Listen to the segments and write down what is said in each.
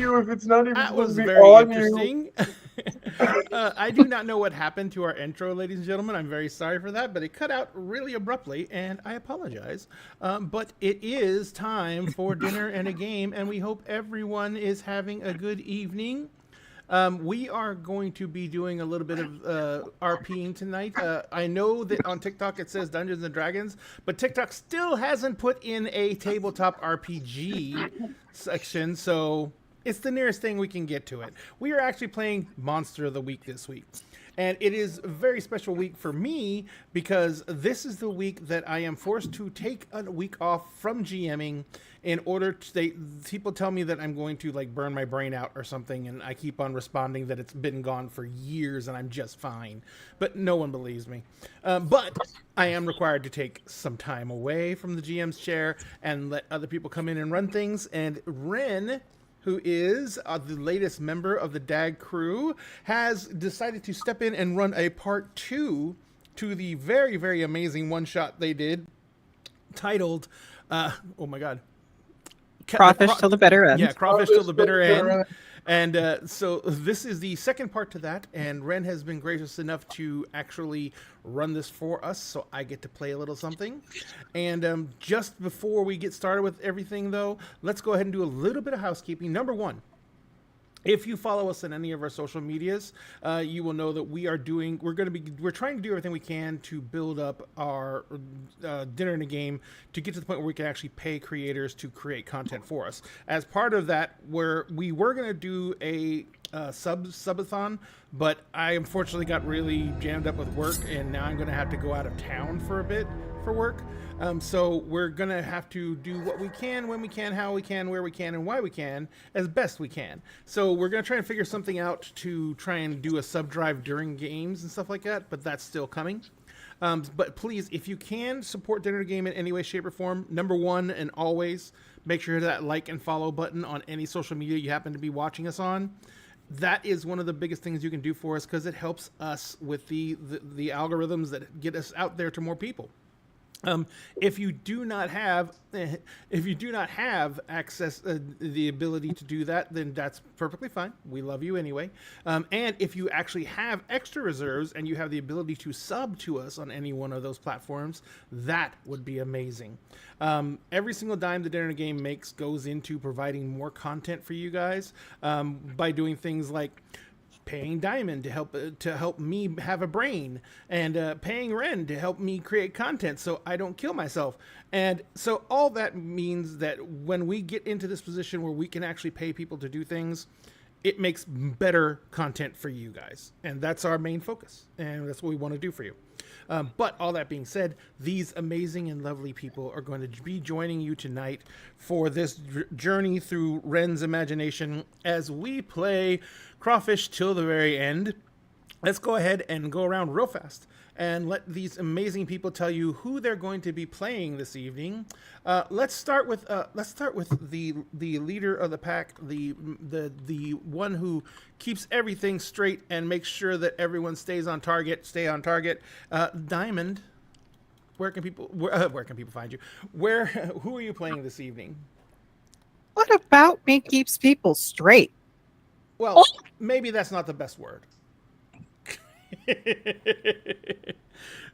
you if it's not even That supposed was to be very on you? interesting. I do not know what happened to our intro, ladies and gentlemen. I'm very sorry for that, but it cut out really abruptly, and I apologize. But it is time for dinner and a game, and we hope everyone is having a good evening. We are going to be doing a little bit of RPing tonight. I know that on TikTok it says Dungeons and Dragons, but TikTok still hasn't put in a tabletop RPG section, so it's the nearest thing we can get to it. We are actually playing Monster of the Week this week. And it is a very special week for me because this is the week that I am forced to take a week off from GMing in order to, people tell me that I'm going to like burn my brain out or something, and I keep on responding that it's been gone for years and I'm just fine. But no one believes me. But I am required to take some time away from the GM's chair and let other people come in and run things. And Ren, who is the latest member of the DAG crew, has decided to step in and run a part 2 to the very, very amazing one-shot they did titled, oh my god. Crawfish till the bitter end. Yeah, Crawfish till the bitter end. And so this is the second part to that, and Ren has been gracious enough to actually run this for us, so I get to play a little something. And just before we get started with everything, though, let's go ahead and do a little bit of housekeeping. Number one, if you follow us on any of our social medias, you will know that we're trying to do everything we can to build up our dinner in a game to get to the point where we can actually pay creators to create content for us. As part of that, we were going to do a subathon, but I unfortunately got really jammed up with work, and now I'm going to have to go out of town for a bit for work. So we're going to have to do what we can, when we can, how we can, where we can, and why we can, as best we can. So we're going to try and figure something out to try and do a sub drive during games and stuff like that, but that's still coming. But please, if you can support Dinner Game in any way, shape, or form, number one and always, make sure that like and follow button on any social media you happen to be watching us on. That is one of the biggest things you can do for us because it helps us with the algorithms that get us out there to more people. If you do not have access, the ability to do that, then that's perfectly fine. We love you anyway. And if you actually have extra reserves and you have the ability to sub to us on any one of those platforms, that would be amazing. Every single dime the Dinner Game makes goes into providing more content for you guys by doing things like paying Diamond to help me have a brain, and paying Ren to help me create content so I don't kill myself. And so all that means that when we get into this position where we can actually pay people to do things, it makes better content for you guys. And that's our main focus. And that's what we want to do for you. But all that being said, these amazing and lovely people are going to be joining you tonight for this journey through Ren's imagination as we play Crawfish till the very end. Let's go ahead and go around real fast and let these amazing people tell you who they're going to be playing this evening. Let's start with the leader of the pack, the one who keeps everything straight and makes sure that everyone stays on target. Diamond, where can people find you? Who are you playing this evening? What about me keeps people straight? Well, maybe that's not the best word.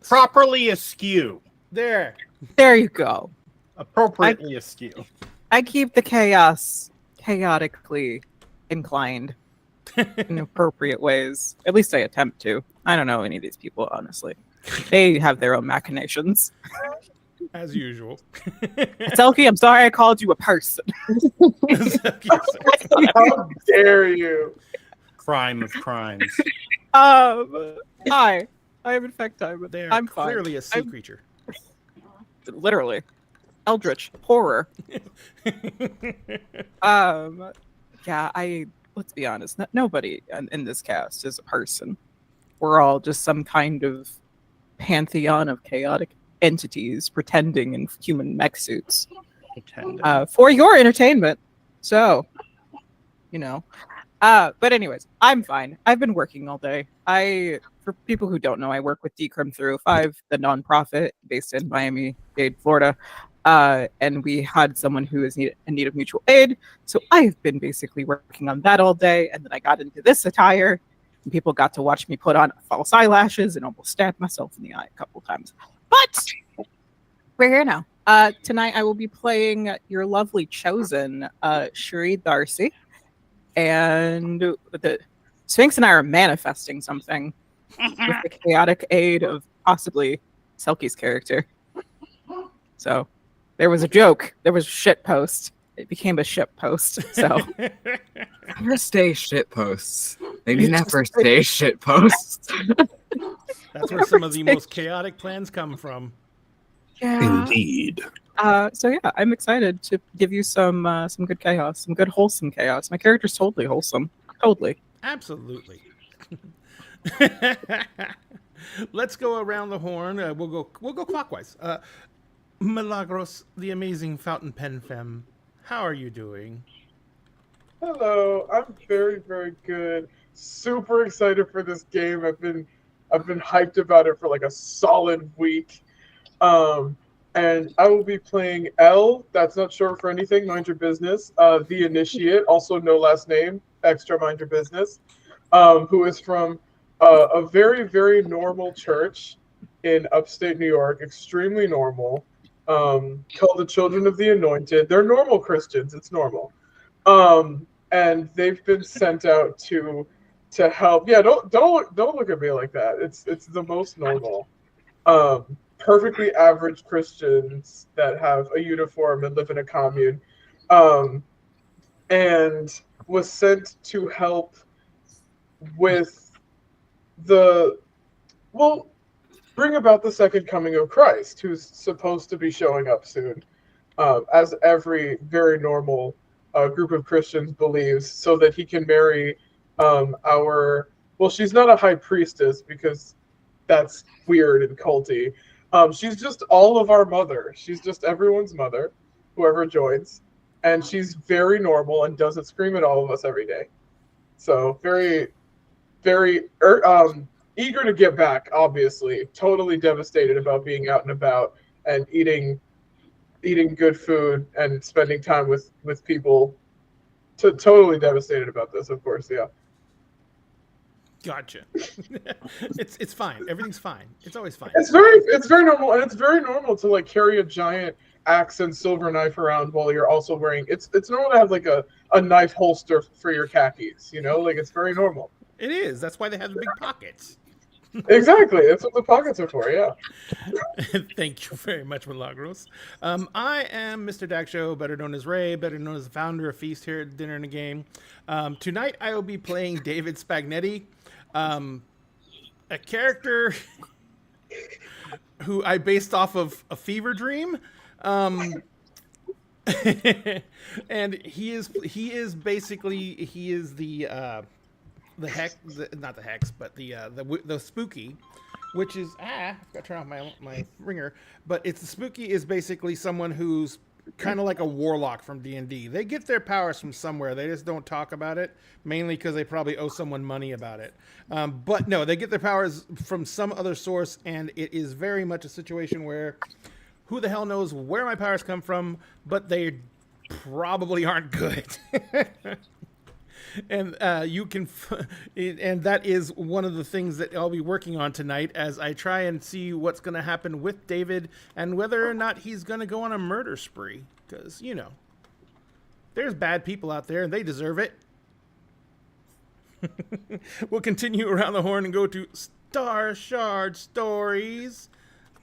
Properly askew. There you go. Appropriately askew. I keep the chaos chaotically inclined in appropriate ways. At least I attempt to. I don't know any of these people, honestly. They have their own machinations. As usual. Selkie, I'm sorry I called you a person. How dare you? Crime of crimes. Hi. I am in fact I'm clearly fine. a sea creature. Literally. Eldritch. Horror. Let's be honest, nobody in this cast is a person. We're all just some kind of pantheon of chaotic entities pretending in human mech suits. For your entertainment. So, but anyways, I'm fine. I've been working all day. For people who don't know, I work with Decrim 305, the nonprofit based in Miami-Dade, Florida. and we had someone who is in need of mutual aid. So I've been basically working on that all day, and then I got into this attire, and people got to watch me put on false eyelashes and almost stab myself in the eye a couple times. But we're here now. Tonight I will be playing your lovely chosen, Cherie Darcy, and the Sphinx and I are manifesting something with the chaotic aid of possibly Selkie's character. So there was a joke. There was a shit post. It became a shit post. So Never stay shit posts. Maybe never stay shit posts. That's where some of the most chaotic plans come from. yeah. Indeed. So yeah, I'm excited to give you some good chaos, some good wholesome chaos. My character's totally wholesome. Totally. Absolutely. Let's go around the horn. We'll go clockwise. Milagros, the amazing fountain pen femme, how are you doing? Hello, I'm very, very good. Super excited for this game. I've been hyped about it for like a solid week. And I will be playing L. That's not short for anything. Mind your business. The Initiate, also no last name. Extra mind your business. Who is from a very, very normal church in upstate New York. Extremely normal. Called the Children of the Anointed. They're normal Christians. It's normal. And they've been sent out to help. Yeah, don't look at me like that. It's the most normal. Perfectly average Christians that have a uniform and live in a commune, and was sent to help with bring about the second coming of Christ, who's supposed to be showing up soon, as every very normal group of Christians believes, so that he can marry she's not a high priestess because that's weird and culty. She's just all of our mother. She's just everyone's mother, whoever joins. And she's very normal and doesn't scream at all of us every day. So very, very eager to get back, obviously. Totally devastated about being out and about and eating good food and spending time with people. Totally devastated about this, of course, yeah. Gotcha. It's fine. Everything's fine. It's always fine. It's very normal, and it's very normal to like carry a giant axe and silver knife around while you're also wearing. It's normal to have like a knife holster for your khakis. You know, like it's very normal. It is. That's why they have the big pockets. Exactly. That's what the pockets are for. Yeah. Thank you very much, Milagros. I am Mr. Dakshow, better known as Ray, better known as the founder of Feast here at Dinner and a Game. Tonight I will be playing David Spagnetti, a character who I based off of a fever dream. And he is the hex, not the hex, but the spooky, which is I got to turn off my ringer. But it's the spooky is basically someone who's kind of like a warlock from D&D. They get their powers from somewhere. They just don't talk about it, mainly because they probably owe someone money about it. But no, they get their powers from some other source, and it is very much a situation where who the hell knows where my powers come from, but they probably aren't good. And and that is one of the things that I'll be working on tonight as I try and see what's going to happen with David and whether or not he's going to go on a murder spree. Because, you know, there's bad people out there and they deserve it. We'll continue around the horn and go to Star Shard Stories.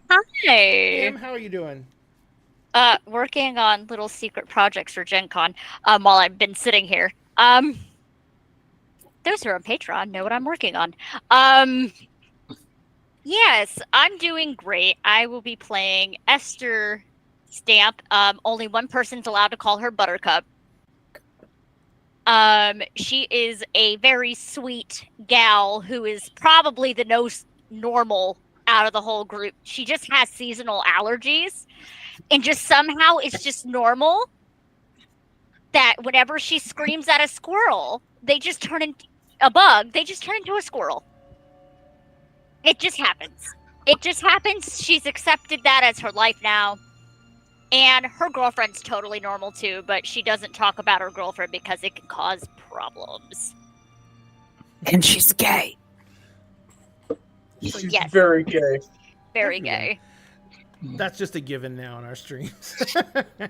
Hi. Kim, how are you doing? Working on little secret projects for Gen Con while I've been sitting here. Those who are on Patreon know what I'm working on. Yes, I'm doing great. I will be playing Esther Stamp. Only one person's allowed to call her Buttercup. She is a very sweet gal who is probably the most normal out of the whole group. She just has seasonal allergies, and just somehow it's just normal that whenever she screams at a squirrel, they just turn into a bug. They just turn into a squirrel. It just happens. It just happens. She's accepted that as her life now. And her girlfriend's totally normal too, but she doesn't talk about her girlfriend because it can cause problems. And she's gay. She's Yes. very gay. Very Everyone. gay. That's just a given now on our streams.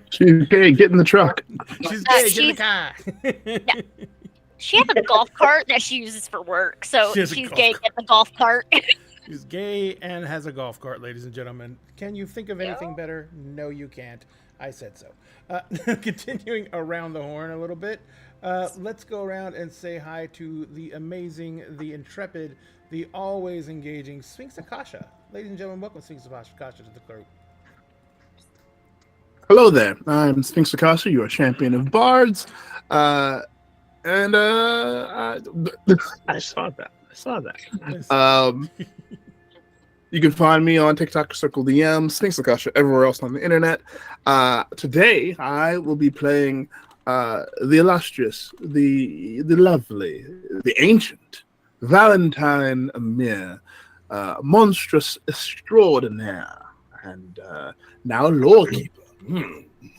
She's gay. Get in the truck. She's gay. Get in she's- the car. She has a golf cart that she uses for work, so She has a she's golf gay cart. at the golf cart. She's gay and has a golf cart, ladies and gentlemen. Can you think of anything Yeah. better? No, you can't. I said so. Continuing around the horn a little bit, let's go around and say hi to the amazing, the intrepid, the always engaging Sphinx Akasha. Ladies and gentlemen, welcome Sphinx Akasha to the group. Hello there. I'm Sphinx Akasha, your champion of bards. I saw that. You can find me on TikTok, Circle DM, Sphinx Akasha, everywhere else on the internet. Today, I will be playing the illustrious, the lovely, the ancient Valentine Amir, monstrous extraordinaire, and now lawkeeper.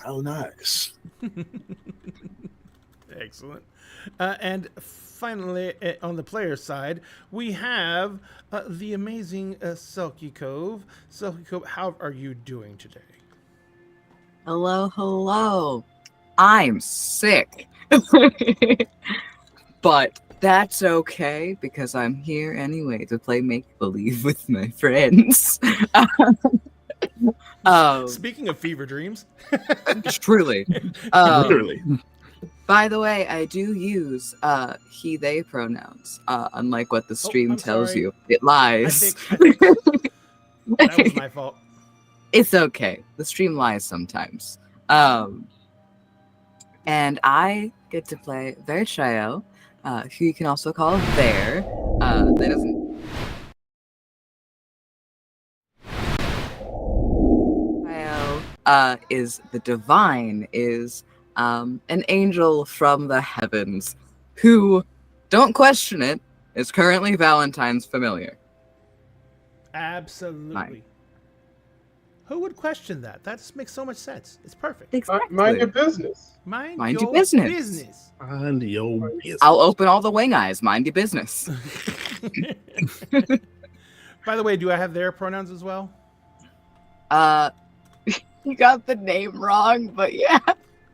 How nice. Excellent. And finally, on the player side, we have the amazing Selkie Cove. Selkie Cove, how are you doing today? Hello. I'm sick. But that's okay because I'm here anyway to play make-believe with my friends. Speaking of fever dreams, Truly. Literally. By the way, I do use he, they pronouns. Unlike what the stream I'm tells sorry. you. It lies. I think that was my fault. It's okay. The stream lies sometimes. And I get to play Verchael, who you can also call Ver. That doesn't. Verchael is the divine, is an angel from the heavens who, don't question it, is currently Valentine's familiar. Absolutely. Fine. Who would question that? That makes so much sense. It's perfect. Exactly. Mind your business. Mind Mind your your business. business. And your business. I'll open all the wing eyes. Mind your business. By the way, do I have their pronouns as well? You got the name wrong, but yeah.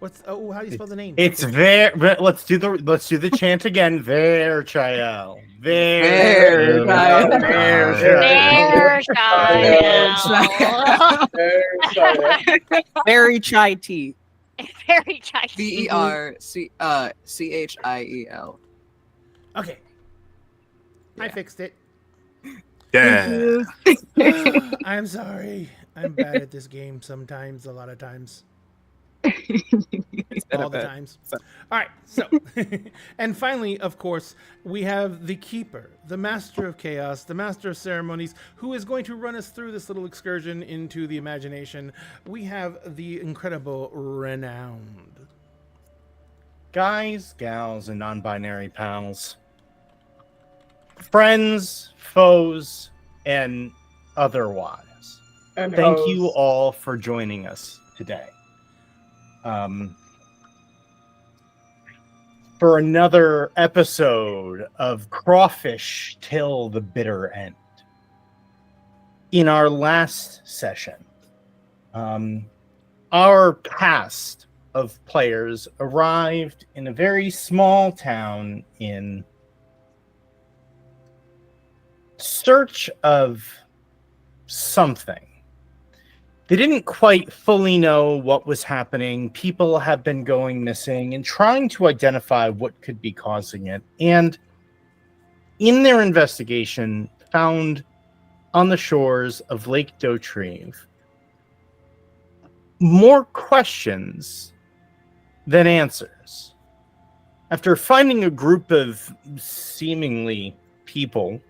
How do you spell the name? It's there. Let's do the chant again. Verchael. Verchael. Very Very chai tea. Very chai. Verchiel. Okay. I Yeah. fixed it. Yeah. I'm sorry. I'm bad at this game sometimes, a lot of times. All the times. All right, so and finally, of course, we have the keeper, the master of chaos, the master of ceremonies, who is going to run us through this little excursion into the imagination. We have the incredible Wrenound. Guys, gals, and non-binary pals, friends, foes, and otherwise. And Thank hoes. you all for joining us today. For another episode of Crawfish Till the Bitter End. In our last session, our cast of players arrived in a very small town in search of something. They didn't quite fully know what was happening. People have been going missing and trying to identify what could be causing it. And in their investigation, found on the shores of Lake Dotrieve more questions than answers. After finding a group of seemingly people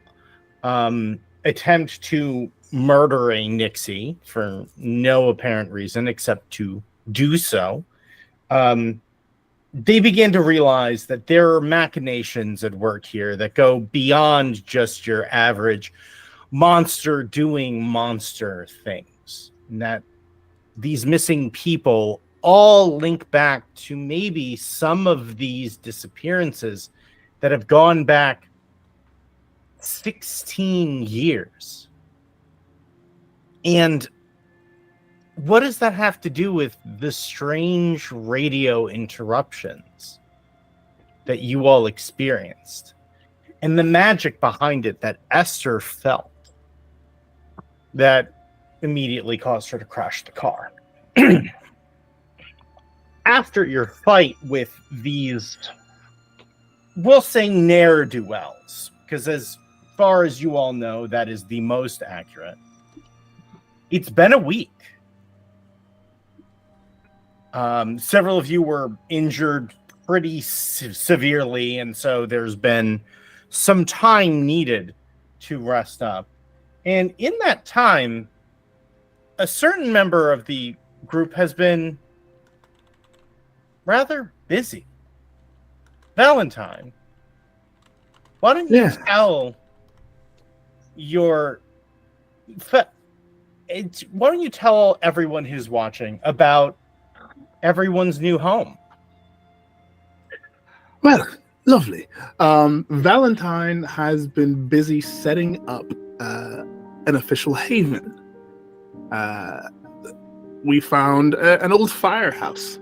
attempt to murder a Nixie for no apparent reason except to do so, they began to realize that there are machinations at work here that go beyond just your average monster doing monster things. And that these missing people all link back to maybe some of these disappearances that have gone back 16 years. And what does that have to do with the strange radio interruptions that you all experienced and the magic behind it that Esther felt that immediately caused her to crash the car? After your fight with these, we'll say, ne'er-do-wells, because as far as you all know, that is the most accurate. It's been a week. Several of you were injured pretty severely, and so there's been some time needed to rest up. And in that time, a certain member of the group has been rather busy. Valentine, why don't you tell why don't you tell everyone who's watching about everyone's new home? Well, lovely. Valentine has been busy setting up an official haven. We found an old firehouse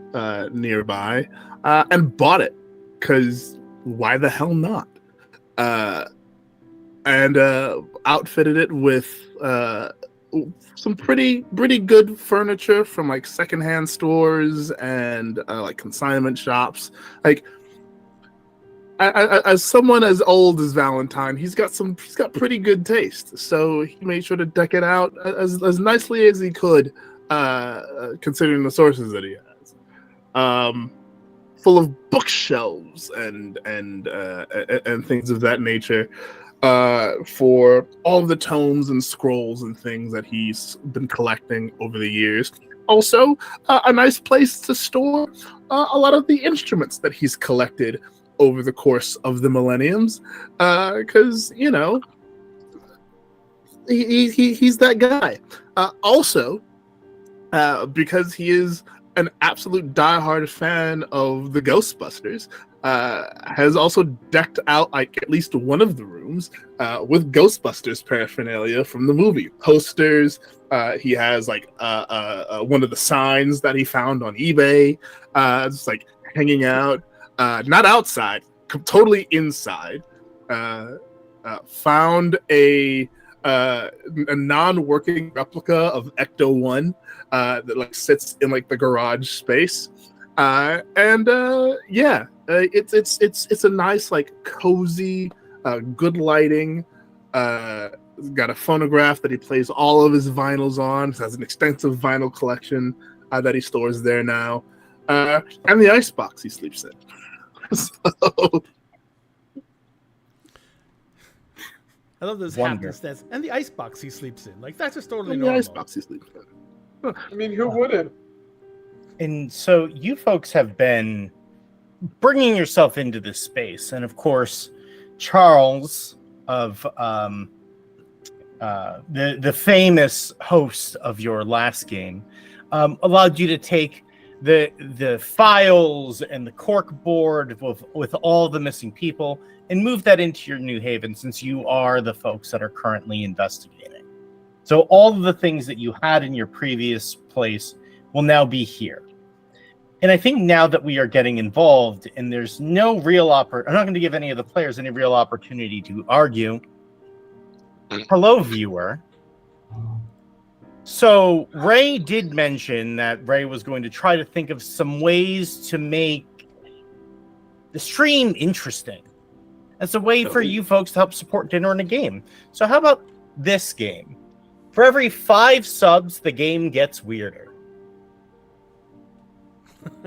nearby and bought it, because why the hell not? And outfitted it with some pretty good furniture from like secondhand stores and like consignment shops. Like, as someone as old as Valentine, he's got pretty good taste. So he made sure to deck it out as nicely as he could, considering the sources that he has. Full of bookshelves and things of that nature, for all of the tomes and scrolls and things that he's been collecting over the years. Also, a nice place to store a lot of the instruments that he's collected over the course of the millenniums, because he's that guy. Also, because he is an absolute diehard fan of the Ghostbusters, has also decked out like at least one of the rooms with Ghostbusters paraphernalia from the movie. Posters. He has like one of the signs that he found on eBay, just like hanging out. Not outside, totally inside. Found a non-working replica of Ecto-1 that like sits in like the garage space, it's a nice like cozy, good lighting. Got a phonograph that he plays all of his vinyls on. Has an extensive vinyl collection that he stores there now, and the icebox he sleeps in. So, I love those happenstance. And the icebox he sleeps in. Like, that's just totally the normal. icebox he sleeps in. I mean, who wouldn't? And so you folks have been bringing yourself into this space. And of course, Charles of the famous host of your last game allowed you to take the files and the cork board with all the missing people and move that into your new haven, since you are the folks that are currently investigating. So all of the things that you had in your previous place will now be here. And I think now that we are getting involved and there's no real I'm not going to give any of the players any real opportunity to argue. Hello, viewer. So Ray did mention that Ray was going to try to think of some ways to make the stream interesting as a way for you folks to help support Dinner and a Game. So how about this game? For every 5 subs, the game gets weirder.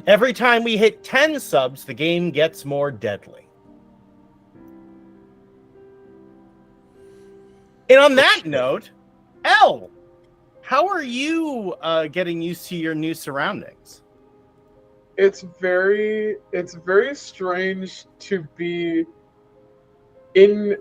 Every time we hit 10 subs, the game gets more deadly. And on that note, Elle, how are you getting used to your new surroundings? It's very strange to be in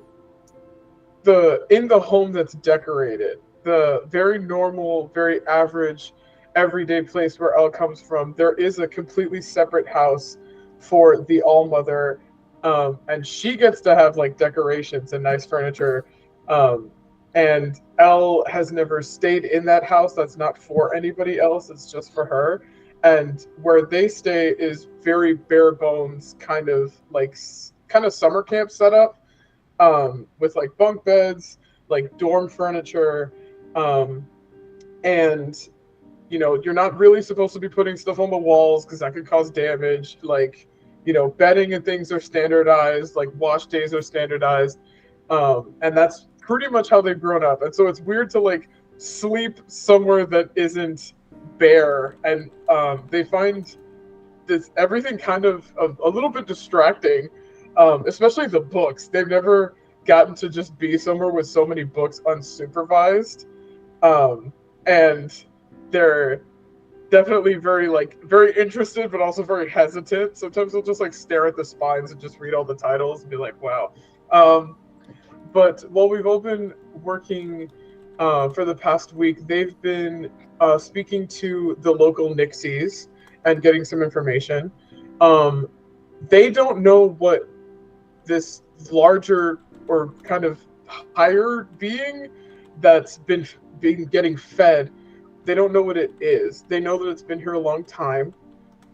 the home that's decorated. The very normal, very average everyday place where Elle comes from, there is a completely separate house for the All-Mother, and she gets to have like decorations and nice furniture. And Elle has never stayed in that house. That's not for anybody else. It's just for her. And where they stay is very bare bones, kind of summer camp setup, with like bunk beds, like dorm furniture, and you're not really supposed to be putting stuff on the walls because that could cause damage. Like, bedding and things are standardized, like wash days are standardized, and that's pretty much how they've grown up. And so it's weird to like sleep somewhere that isn't bare, and they find this everything kind of a little bit distracting, especially the books. They've never gotten to just be somewhere with so many books unsupervised, and they're definitely very interested, but also very hesitant. Sometimes they'll just like stare at the spines and just read all the titles and be like, wow. But while we've all been working for the past week, they've been speaking to the local Nixies and getting some information. They don't know what this larger or kind of higher being that's been getting fed, they don't know what it is. They know that it's been here a long time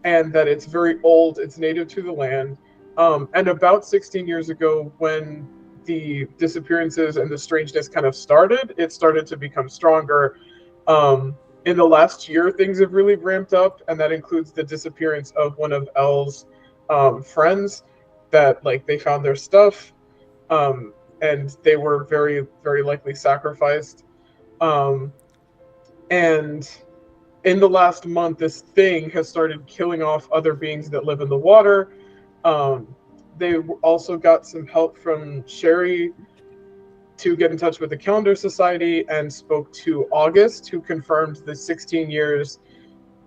and that it's very old, it's native to the land. And about 16 years ago, when the disappearances and the strangeness kind of started, it started to become stronger. In the last year, things have really ramped up, and that includes the disappearance of one of Elle's friends, that like they found their stuff, and they were very, very likely sacrificed. And in the last month, this thing has started killing off other beings that live in the water. They also got some help from Sherry to get in touch with the Calendar Society and spoke to August, who confirmed the 16 years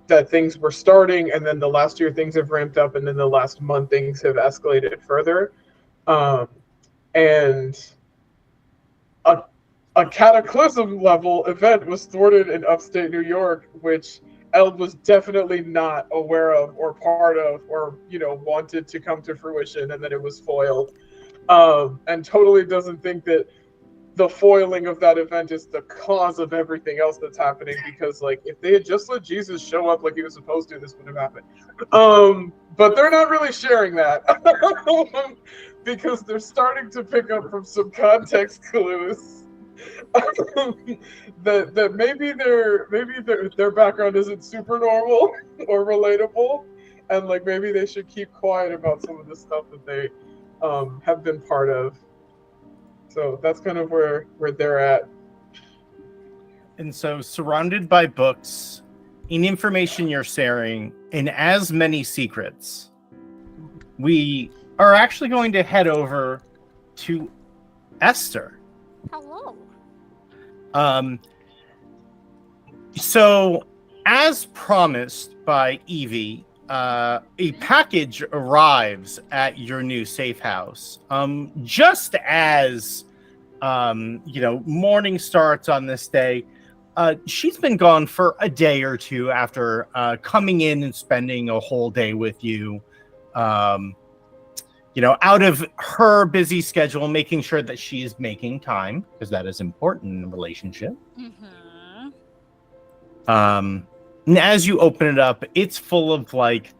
that things were starting, and then the last year things have ramped up, and then the last month things have escalated further. And a cataclysm level event was thwarted in upstate New York, which Elle was definitely not aware of or part of, or wanted to come to fruition, and then it was foiled. And totally doesn't think that the foiling of that event is the cause of everything else that's happening, because like if they had just let Jesus show up like he was supposed to, this would have happened. But they're not really sharing that because they're starting to pick up from some context clues that maybe their background isn't super normal or relatable, and like maybe they should keep quiet about some of the stuff that they have been part of. So that's kind of where they're at. And so, surrounded by books, in information you're sharing, and as many secrets, we are actually going to head over to Esther. Hello. So, as promised by Evie, a package arrives at your new safe house. Just as morning starts on this day. She's been gone for a day or two after coming in and spending a whole day with you. Out of her busy schedule, making sure that she's making time, because that is important in a relationship. Mm-hmm. And as you open it up, it's full of like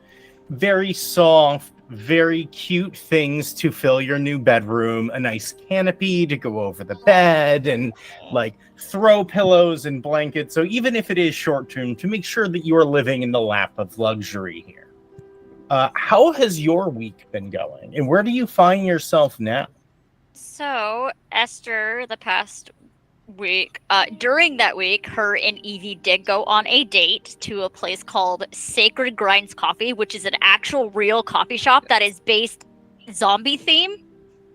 very soft, very cute things to fill your new bedroom, a nice canopy to go over the bed, and like throw pillows and blankets. So even if it is short term, to make sure that you are living in the lap of luxury here. How has your week been going, and where do you find yourself now? So, Esther, the past week, during that week, her and Evie did go on a date to a place called Sacred Grinds Coffee, which is an actual real coffee shop that is based zombie theme.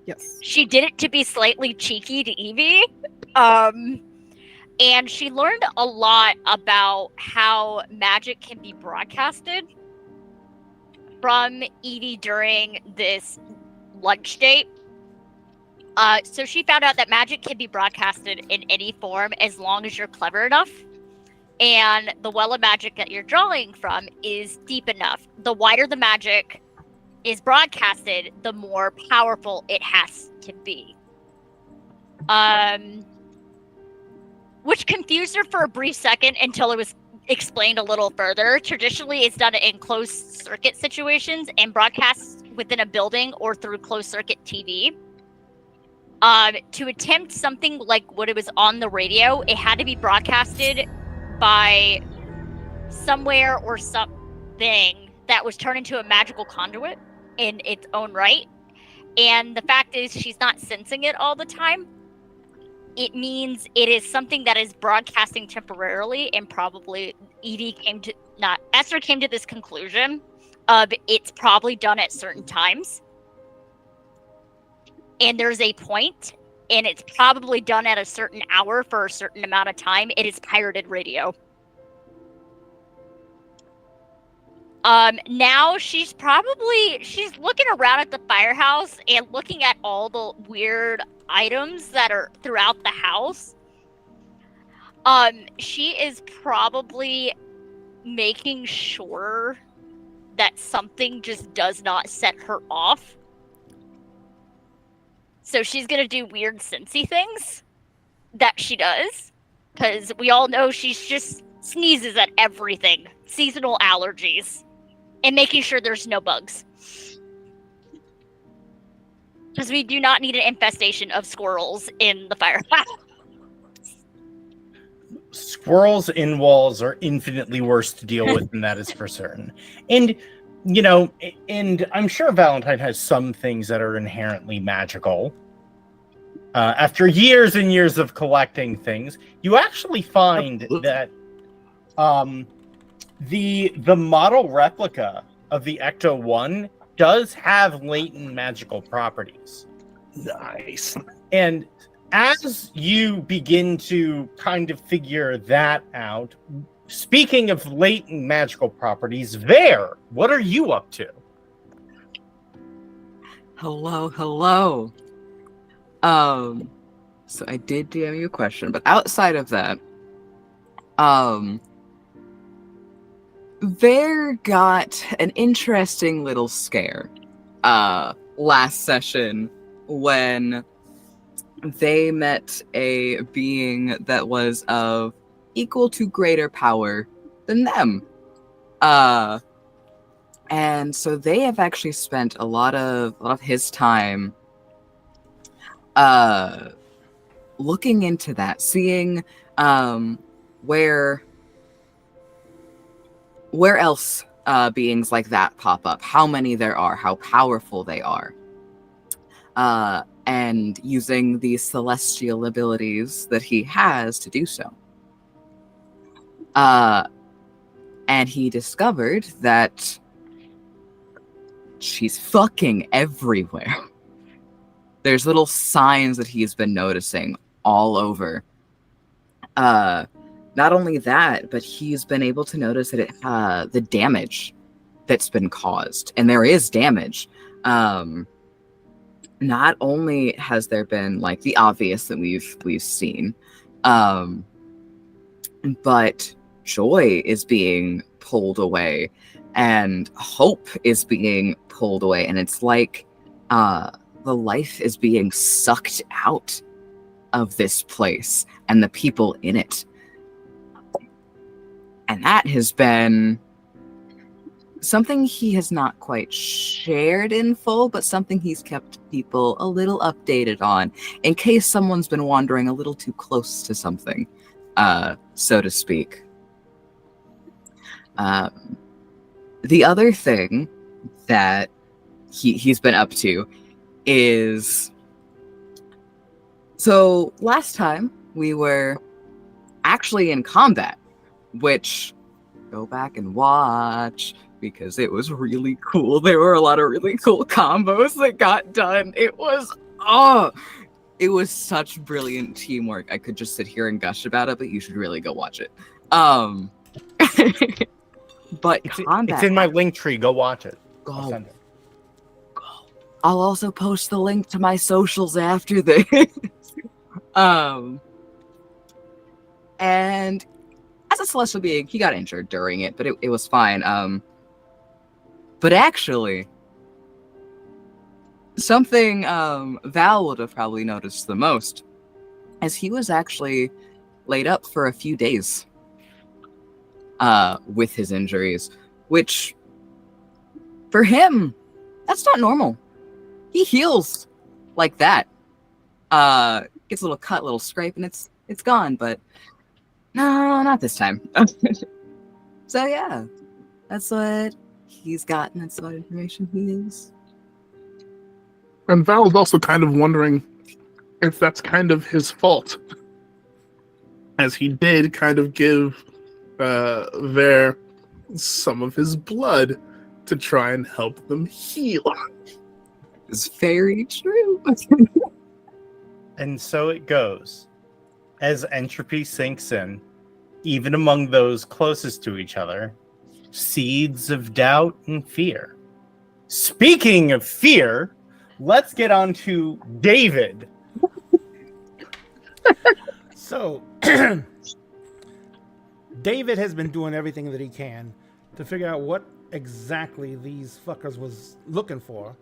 Yes. She did it to be slightly cheeky to Evie. And she learned a lot about how magic can be broadcasted from Evie during this lunch date. So she found out that magic can be broadcasted in any form as long as you're clever enough. and the well of magic that you're drawing from is deep enough. The wider the magic is broadcasted, the more powerful it has to be. Which confused her for a brief second until it was explained a little further. Traditionally, it's done in closed circuit situations and broadcasts within a building or through closed circuit TV. To attempt something like what it was on the radio, it had to be broadcasted by somewhere or something that was turned into a magical conduit in its own right. And the fact is, she's not sensing it all the time. It means it is something that is broadcasting temporarily, and probably Esther came to this conclusion of it's probably done at certain times. And there's a point, and it's probably done at a certain hour for a certain amount of time. It is pirated radio. Now she's looking around at the firehouse and looking at all the weird items that are throughout the house. She is probably making sure that something just does not set her off. So she's gonna do weird sensey things that she does, because we all know she's just sneezes at everything. Seasonal allergies. And making sure there's no bugs. Because we do not need an infestation of squirrels in the firehouse. Squirrels in walls are infinitely worse to deal with than that is for certain. And, you know, and I'm sure Valentine has some things that are inherently magical. After years and years of collecting things, you actually find that the model replica of the Ecto-1 does have latent magical properties. Nice. And as you begin to kind of figure that out, speaking of latent magical properties, Vare, what are you up to? Hello. So I did DM you a question, but outside of that, Vare got an interesting little scare last session when they met a being that was of equal to greater power than them. And so they have actually spent a lot of his time looking into that, seeing where else beings like that pop up, how many there are, how powerful they are, and using these celestial abilities that he has to do so. And he discovered that she's fucking everywhere. There's little signs that he's been noticing all over. Not only that, but he's been able to notice that the damage that's been caused, and there is damage. Not only has there been like the obvious that we've seen, but joy is being pulled away, and hope is being pulled away, and it's like the life is being sucked out of this place and the people in it. And that has been something he has not quite shared in full, but something he's kept people a little updated on in case someone's been wandering a little too close to something, so to speak. The other thing that he's been up to is... So last time we were actually in combat, which go back and watch because it was really cool. There were a lot of really cool combos that got done. It was such brilliant teamwork. I could just sit here and gush about it, but you should really go watch it. But combat, it's in my link tree. Go watch it. Go. I'll also post the link to my socials after this. And as a celestial being. He got injured during it, but it was fine. But actually, something Val would have probably noticed the most, as he was actually laid up for a few days with his injuries, which for him, that's not normal. He heals like that. Gets a little cut, little scrape, and it's gone, but no, not this time. So yeah, that's what he's gotten. That's what information he is. And Val is also kind of wondering if that's kind of his fault, as he did kind of give Ver some of his blood to try and help them heal. It's very true. And so it goes. As entropy sinks in, even among those closest to each other, seeds of doubt and fear. Speaking of fear, let's get on to David. So, David has been doing everything that he can to figure out what exactly these fuckers was looking for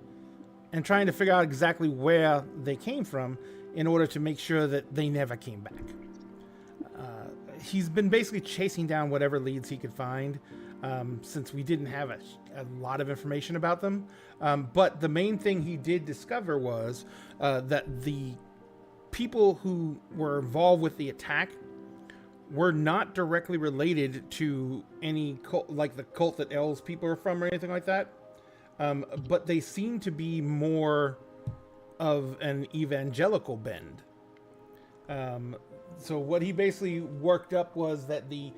and trying to figure out exactly where they came from in order to make sure that they never came back. He's been basically chasing down whatever leads he could find, since we didn't have a lot of information about them. But the main thing he did discover was that the people who were involved with the attack were not directly related to any cult, like the cult that L's people are from or anything like that. But they seem to be more of an evangelical bend. So what he basically worked up was that the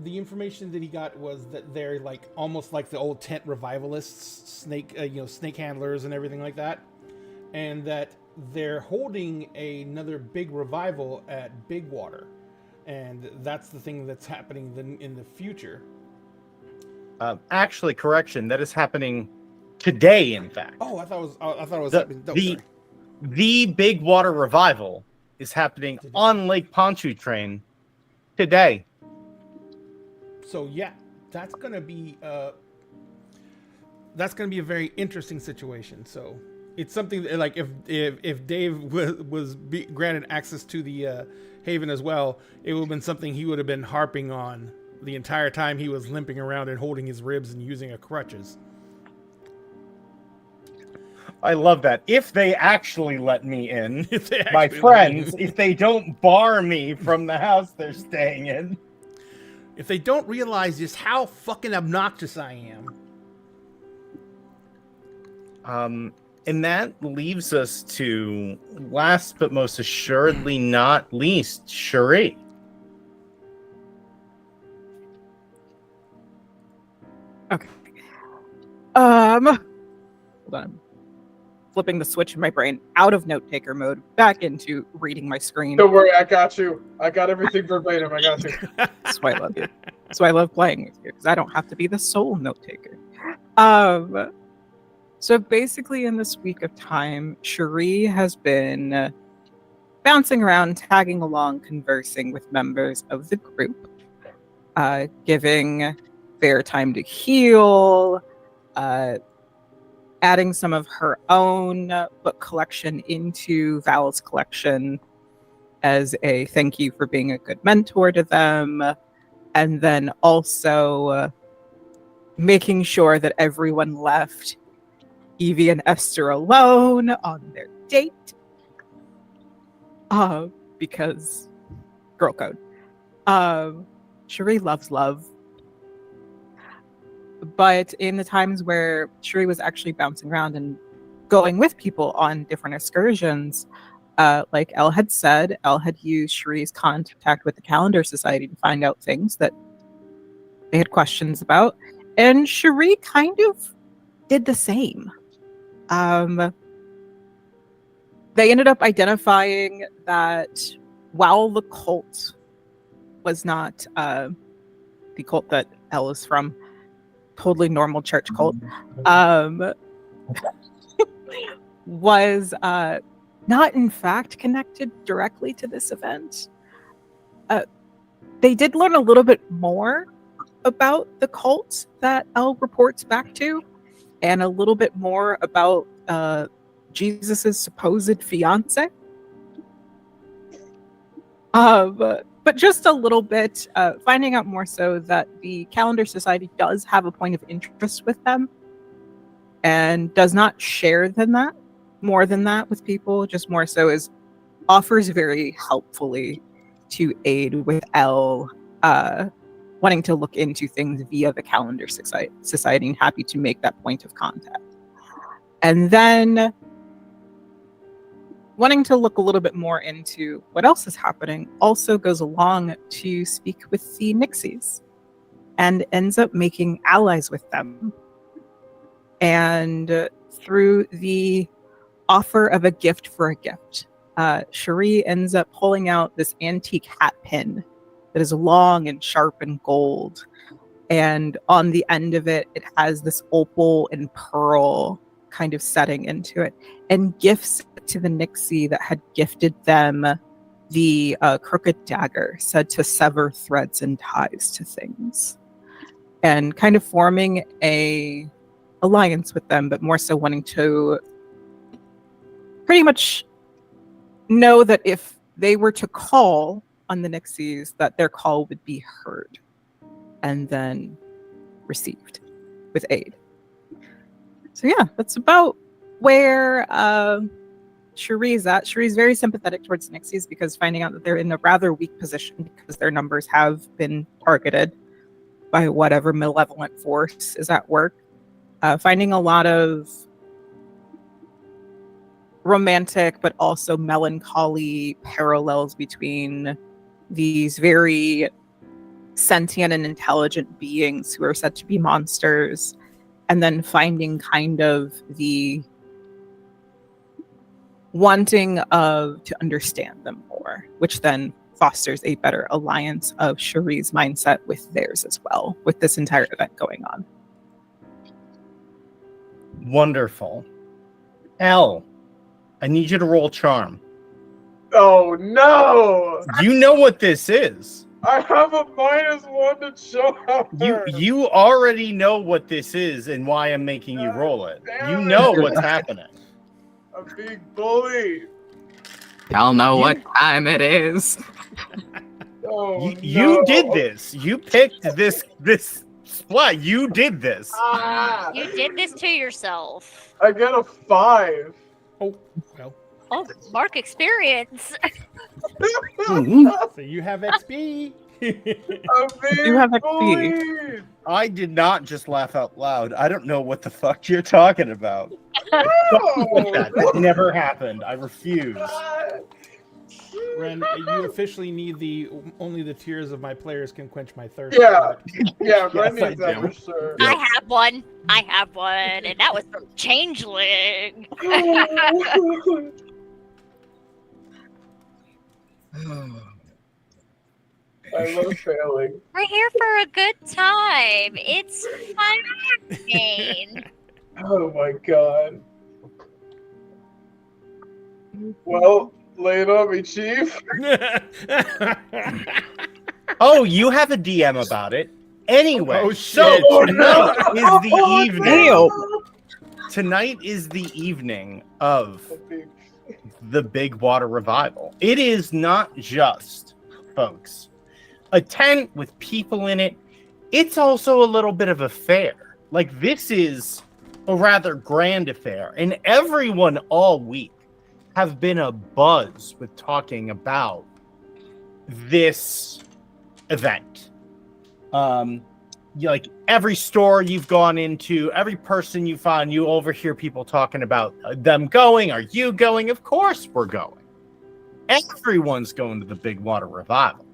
information that he got was that they're like almost like the old tent revivalists, snake handlers and everything like that, and that they're holding another big revival at Bigwater, and that's the thing that's happening in the future. Actually, correction, that is happening today, in fact. Oh, I thought it was happening. The Big Water Revival is happening Today. on Lake Pontchartrain today. So yeah, that's gonna be a very interesting situation. So it's something that, like, if Dave was granted access to the Haven as well, it would have been something he would have been harping on the entire time he was limping around and holding his ribs and using a crutches. I love that. If they actually let me in, my actually friends, if they don't bar me from the house they're staying in. If they don't realize just how fucking obnoxious I am. And that leaves us to, last but most assuredly not least, Cherie. Okay. Hold on. I'm flipping the switch in my brain out of note-taker mode back into reading my screen. Don't worry, I got you. I got everything verbatim. I got you. That's why I love you. That's why I love playing with you, because I don't have to be the sole note-taker. So basically in this week of time, Cherie has been bouncing around, tagging along, conversing with members of the group, giving their time to heal, adding some of her own book collection into Val's collection as a thank you for being a good mentor to them, and then also making sure that everyone left Evie and Esther alone on their date, because girl code. Cherie loves love. But in the times where Cherie was actually bouncing around and going with people on different excursions, like Elle had said, Elle had used Cherie's contact with the Calendar Society to find out things that they had questions about. And Cherie kind of did the same. They ended up identifying that while the cult was not the cult that Elle is from, totally normal church cult, was not in fact connected directly to this event. They did learn a little bit more about the cult that Elle reports back to, and a little bit more about Jesus's supposed fiance. But just a little bit, finding out more so that the Calendar Society does have a point of interest with them and does not share more than that with people, just more so is offers very helpfully to aid with Elle wanting to look into things via the Calendar Society and happy to make that point of contact. And then wanting to look a little bit more into what else is happening, also goes along to speak with the Nixies and ends up making allies with them. And through the offer of a gift for a gift, Cherie ends up pulling out this antique hat pin that is long and sharp and gold. And on the end of it, it has this opal and pearl kind of setting into it, and gifts to the Nixie that had gifted them the crooked dagger, said to sever threads and ties to things, and kind of forming a alliance with them, but more so wanting to pretty much know that if they were to call on the Nixies, that their call would be heard and then received with aid. So yeah, that's about where Cherie's at. Cherie's very sympathetic towards Nixies because finding out that they're in a rather weak position because their numbers have been targeted by whatever malevolent force is at work. Finding a lot of romantic but also melancholy parallels between these very sentient and intelligent beings who are said to be monsters, and then finding kind of the wanting to understand them more, which then fosters a better alliance of Cherie's mindset with theirs as well, with this entire event going on. Wonderful. Elle, I need you to roll charm. Oh no! You know what this is. I have a -1 to charm. You already know what this is and why I'm making you roll it. You know what's happening. I'm being bullied. Y'all know what time it is. Oh, You did this. You picked this splat. You did this. Ah, You did this to yourself. I get a 5. Oh, well. Oh, mark experience. So you have XP. I'm being You have XP. bullied. I did not just laugh out loud. I don't know what the fuck you're talking about. That never happened. I refuse. Ren, you officially need only the tears of my players can quench my thirst. Yeah, Ren I needs that do. for sure. I have one, and that was from Changeling. I love failing. We're here for a good time. It's fine. Oh my god. Well, lay it on me, Chief. Oh, you have a DM about it. Anyway, Oh, so shit. tonight is the Oh, evening. no. Tonight is the evening of the Big Water Revival. It is not just, folks, a tent with people in it. It's also a little bit of a fair. Like, this is a rather grand affair, and everyone all week have been a buzz with talking about this event. Like every store you've gone into, every person you find, you overhear people talking about them going. Are you going? Of course we're going. Everyone's going to the Big Water Revival.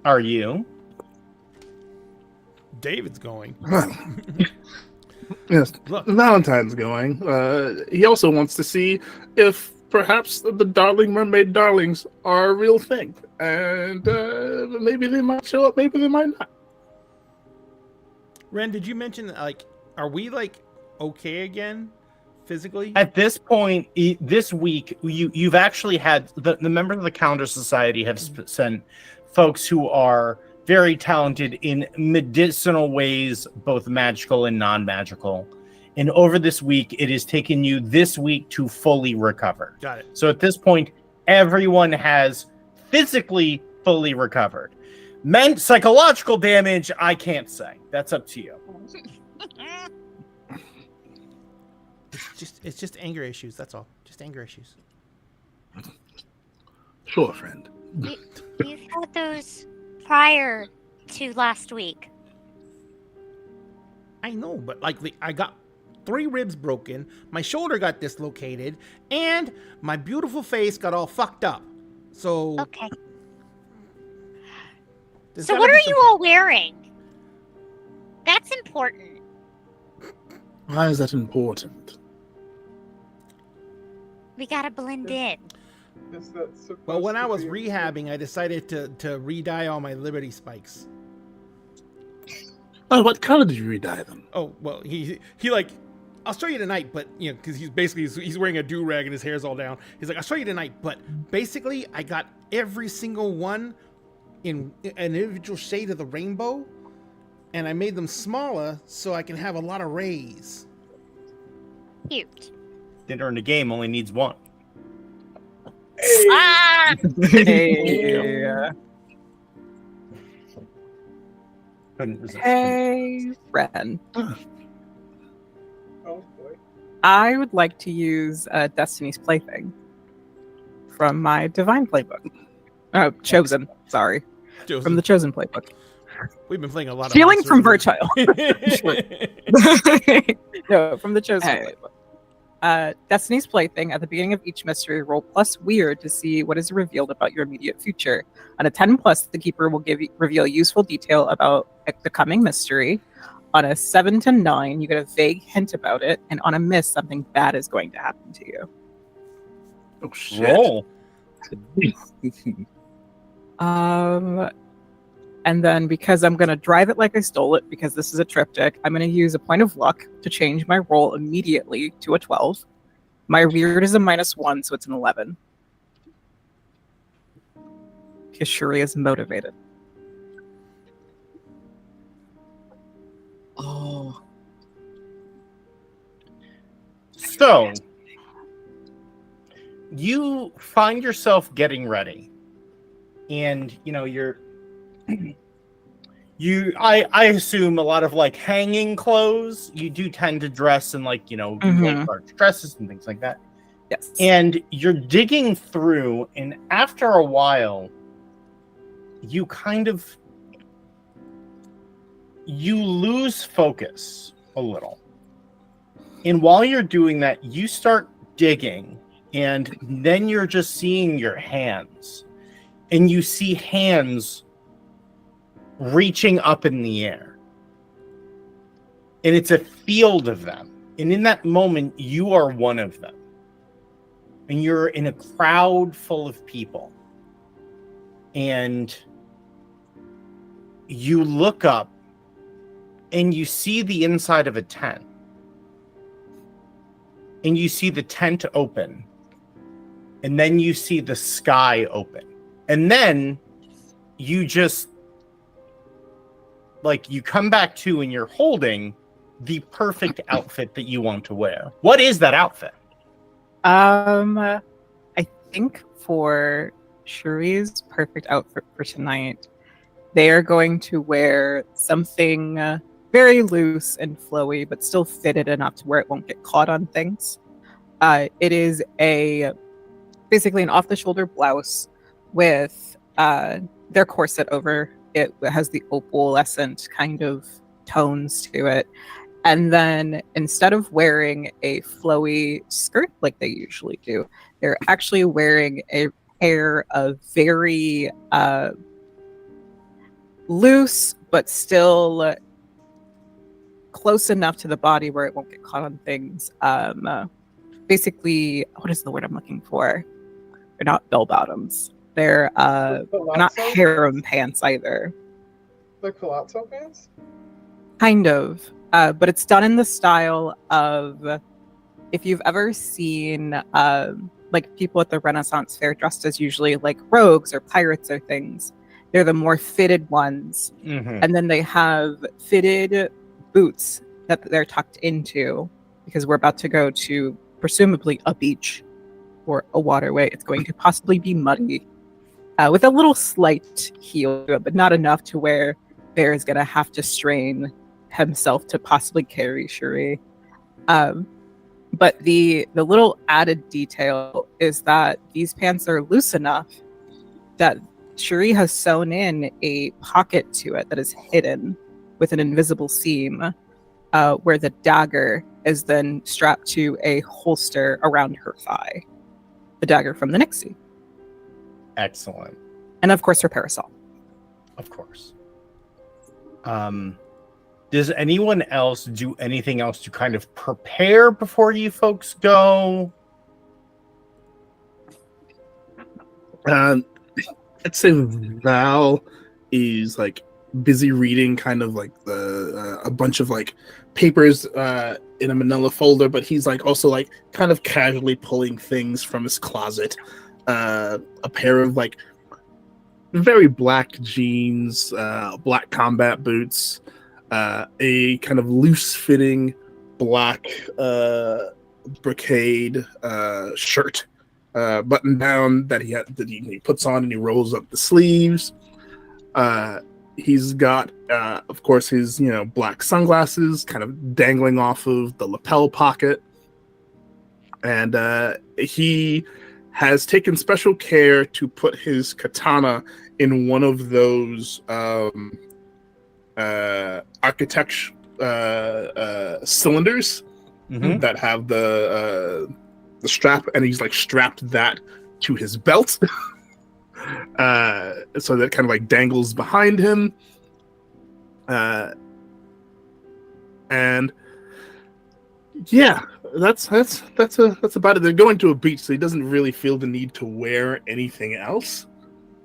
Are you? David's going. Yes, Look. Valentine's going. He also wants to see if perhaps the Darling Mermaid Darlings are a real thing, and maybe they might show up, maybe they might not. Ren, did you mention that, like, are we like okay again physically? At this point, this week, you've actually had the members of the Calendar Society have sent folks who are very talented in medicinal ways, both magical and non-magical. And over this week, it has taken you this week to fully recover. Got it. So at this point, everyone has physically fully recovered. Meant psychological damage, I can't say. That's up to you. It's just anger issues. That's all. Just anger issues. Sure, friend. You've had those prior to last week. I know, but like I got 3 ribs broken, my shoulder got dislocated, and my beautiful face got all fucked up. So Okay. there's So gotta what be are some- you all wearing? That's important. Why is that important? We gotta blend in. Is that supposed Well, when to I was be- rehabbing, I decided to re-dye all my Liberty spikes. Oh, what color did you re-dye them? Oh well, he like, I'll show you tonight, but you know, because he's wearing a do-rag and his hair's all down. He's like, I'll show you tonight, but basically, I got every single one in an individual shade of the rainbow, and I made them smaller so I can have a lot of rays. Cute. Dinner in the game only needs one. Hey, Ah! Hey, Couldn't resist. hey, Ren. oh boy. I would like to use Destiny's Plaything from my Divine Playbook. Chosen, sorry. From the Chosen Playbook. We've been playing a lot of Stealing from Monster Verchild. No, from the Chosen Hey. Playbook. Destiny's Plaything, at the beginning of each mystery, roll plus weird to see what is revealed about your immediate future. On a 10 plus, the keeper will reveal useful detail about the coming mystery. On a 7 to 9, you get a vague hint about it, and on a miss, something bad is going to happen to you. Oh shit! Roll. And then because I'm going to drive it like I stole it, because this is a triptych, I'm going to use a point of luck to change my roll immediately to a 12. My weird is a -1, so it's an 11. Because Shuri is motivated. Oh. So, you find yourself getting ready, and you're I assume a lot of like hanging clothes. You do tend to dress in like Mhm. large dresses and things like that. Yes. And you're digging through, and after a while, you lose focus a little. And while you're doing that, you start digging, and then you're just seeing your hands. And you see hands reaching up in the air. And it's a field of them. And in that moment, you are one of them. And you're in a crowd full of people. And you look up and you see the inside of a tent. And you see the tent open. And then you see the sky open. And then you just you come back to, and you're holding the perfect outfit that you want to wear. What is that outfit? I think for Shuri's perfect outfit for tonight, they are going to wear something very loose and flowy, but still fitted enough to where it won't get caught on things. It is basically an off-the-shoulder blouse with their corset over it. Has the opalescent kind of tones to it. And then instead of wearing a flowy skirt like they usually do, they're actually wearing a pair of very loose, but still close enough to the body where it won't get caught on things. Basically, what is the word I'm looking for? They're not bell bottoms. They're not Palazzo? harem pants either. Like palazzo pants? Kind of. But it's done in the style of if you've ever seen like people at the Renaissance Fair dressed as usually like rogues or pirates or things, they're the more fitted ones. And then they have fitted boots that they're tucked into because we're about to go to presumably a beach or a waterway. It's going to possibly be muddy with a little slight heel to it, but not enough to where Bear is going to have to strain himself to possibly carry Cherie. But the little added detail is that these pants are loose enough that Cherie has sewn in a pocket to it that is hidden with an invisible seam, where the dagger is then strapped to a holster around her thigh. The dagger from the Nixie. Excellent. And of course her parasol. Of course. Does anyone else do anything else to kind of prepare before you folks go? I'd say Val is like busy reading kind of like a bunch of like papers in a manila folder, but he's like also like kind of casually pulling things from his closet. A pair of like very black jeans, black combat boots, a kind of loose-fitting black brocade shirt, button down that he puts on and he rolls up the sleeves. He's got, of course, his black sunglasses kind of dangling off of the lapel pocket, and he has taken special care to put his katana in one of those architect cylinders that have the strap, and he's like strapped that to his belt. So that kind of like dangles behind him, and yeah, that's about it. They're going to a beach, so he doesn't really feel the need to wear anything else.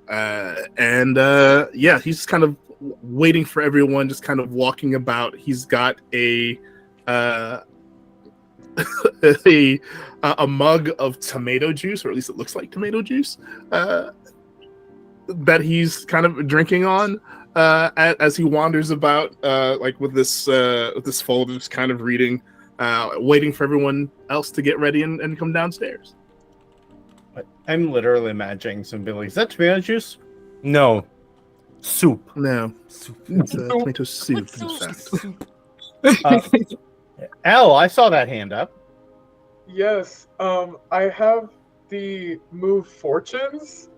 Yeah, he's kind of waiting for everyone, just kind of walking about. He's got a mug of tomato juice, or at least it looks like tomato juice, that he's kind of drinking on as he wanders about, like with this folder, just kind of reading, waiting for everyone else to get ready and come downstairs. I'm literally imagining some Billy. Is that tomato juice? No. Soup. No. It's tomato soup, in fact. Al, I saw that hand up. Yes, I have the move Fortunes.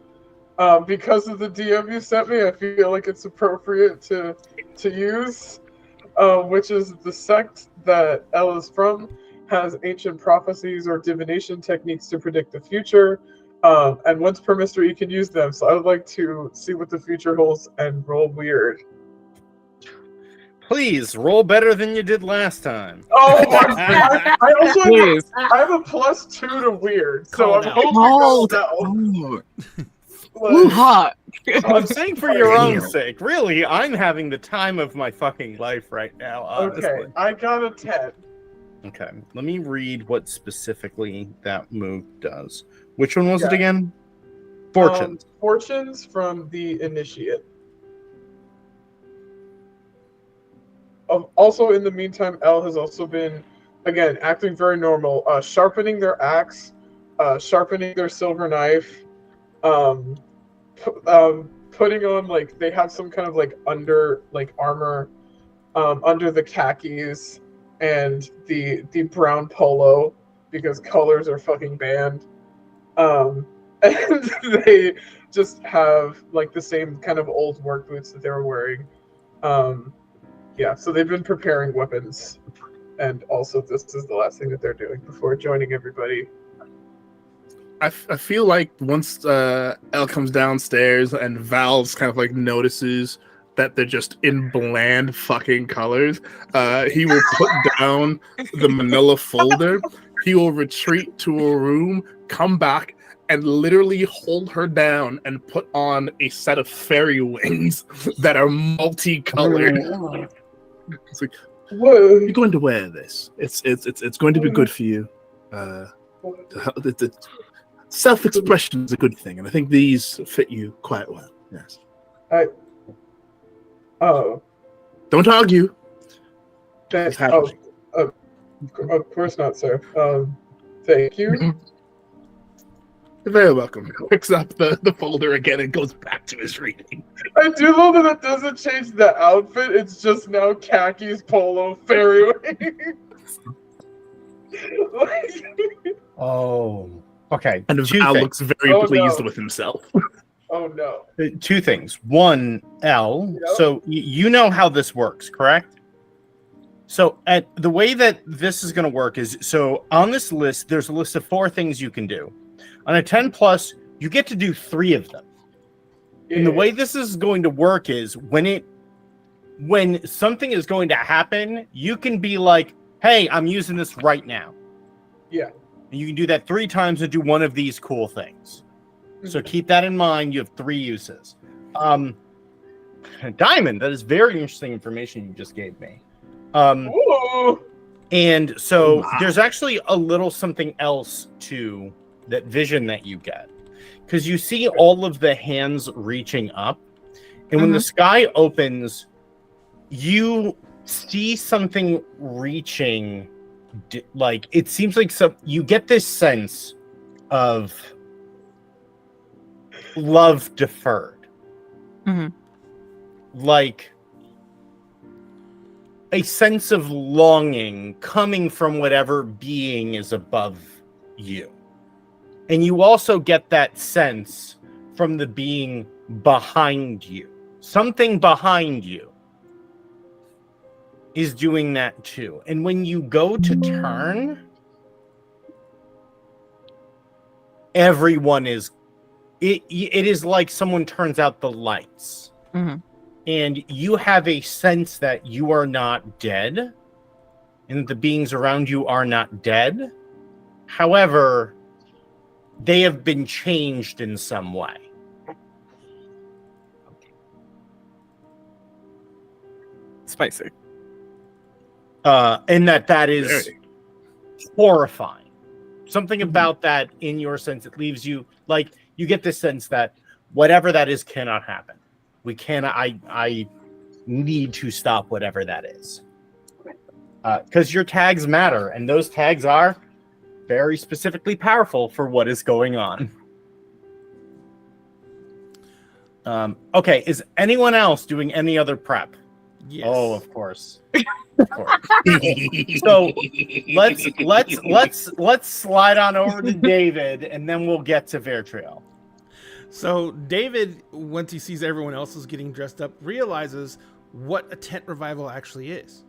Because of the DM you sent me, I feel like it's appropriate to use, which is the sect that Elle is from has ancient prophecies or divination techniques to predict the future, and once per mystery you can use them. So I would like to see what the future holds and roll weird. Please roll better than you did last time. Oh, I also have a +2 to weird, so I'm hoping Ooh, like, hot. I'm saying for your own sake. Really, I'm having the time of my fucking life right now, honestly. Okay, I got a 10. Okay, let me read what specifically that move does. Which one was it again? Fortunes. Fortunes from the Initiate. Also, in the meantime, Elle has also been, again, acting very normal, sharpening their axe, sharpening their silver knife, putting on, like, they have some kind of, like, armor under the khakis and the brown polo, because colors are fucking banned. And they just have, like, the same kind of old work boots that they were wearing. Yeah, so they've been preparing weapons, and also this is the last thing that they're doing before joining everybody. I feel like once Elle comes downstairs and Val's kind of like notices that they're just in bland fucking colors, he will put down the manila folder, he will retreat to a room, come back, and literally hold her down and put on a set of fairy wings that are multicolored. It's like, Whoa. you're going to wear this. It's going to be good for you. The self-expression is a good thing, and I think these fit you quite well. Yes. Oh, Don't argue. thank, It's happening. of course not, sir. Thank you. You're very welcome. He picks up the folder again and goes back to his reading. I do love that it doesn't change the outfit. It's just now khakis, polo, fairy wings. Oh, okay. And Two Val things. looks very Oh, pleased no. with himself. Oh no. Two things. One, L. Yep. So you know how this works, correct? So at the way that this is going to work is, so on this list, there's a list of 4 things you can do. On a 10 plus, you get to do 3 of them. And the way this is going to work is when something is going to happen, you can be like, hey, I'm using this right now. Yeah. And you can do that 3 times and do one of these cool things. So keep that in mind. You have 3 uses. Diamond, that is very interesting information you just gave me. Ooh. And so Wow. there's actually a little something else to that vision that you get. Because you see all of the hands reaching up. And when the sky opens, you see something reaching. Like, it seems like you get this sense of love deferred. Mhm. Like a sense of longing coming from whatever being is above you. And you also get that sense from the being behind you. Something behind you is doing that too. And when you go to turn, everyone is it is like someone turns out the lights. Mhm. And you have a sense that you are not dead and that the beings around you are not dead. However, they have been changed in some way. Spicy. And that is Very. horrifying. Something about that in your sense, it leaves you like you get this sense that whatever that is cannot happen. We cannot. I need to stop whatever that is. Because your tags matter, and those tags are very specifically powerful for what is going on. Okay, is anyone else doing any other prep? Yes. Oh, of course. Of course. So let's slide on over to David, and then we'll get to Vertriel. So David, once he sees everyone else is getting dressed up, realizes what a tent revival actually is.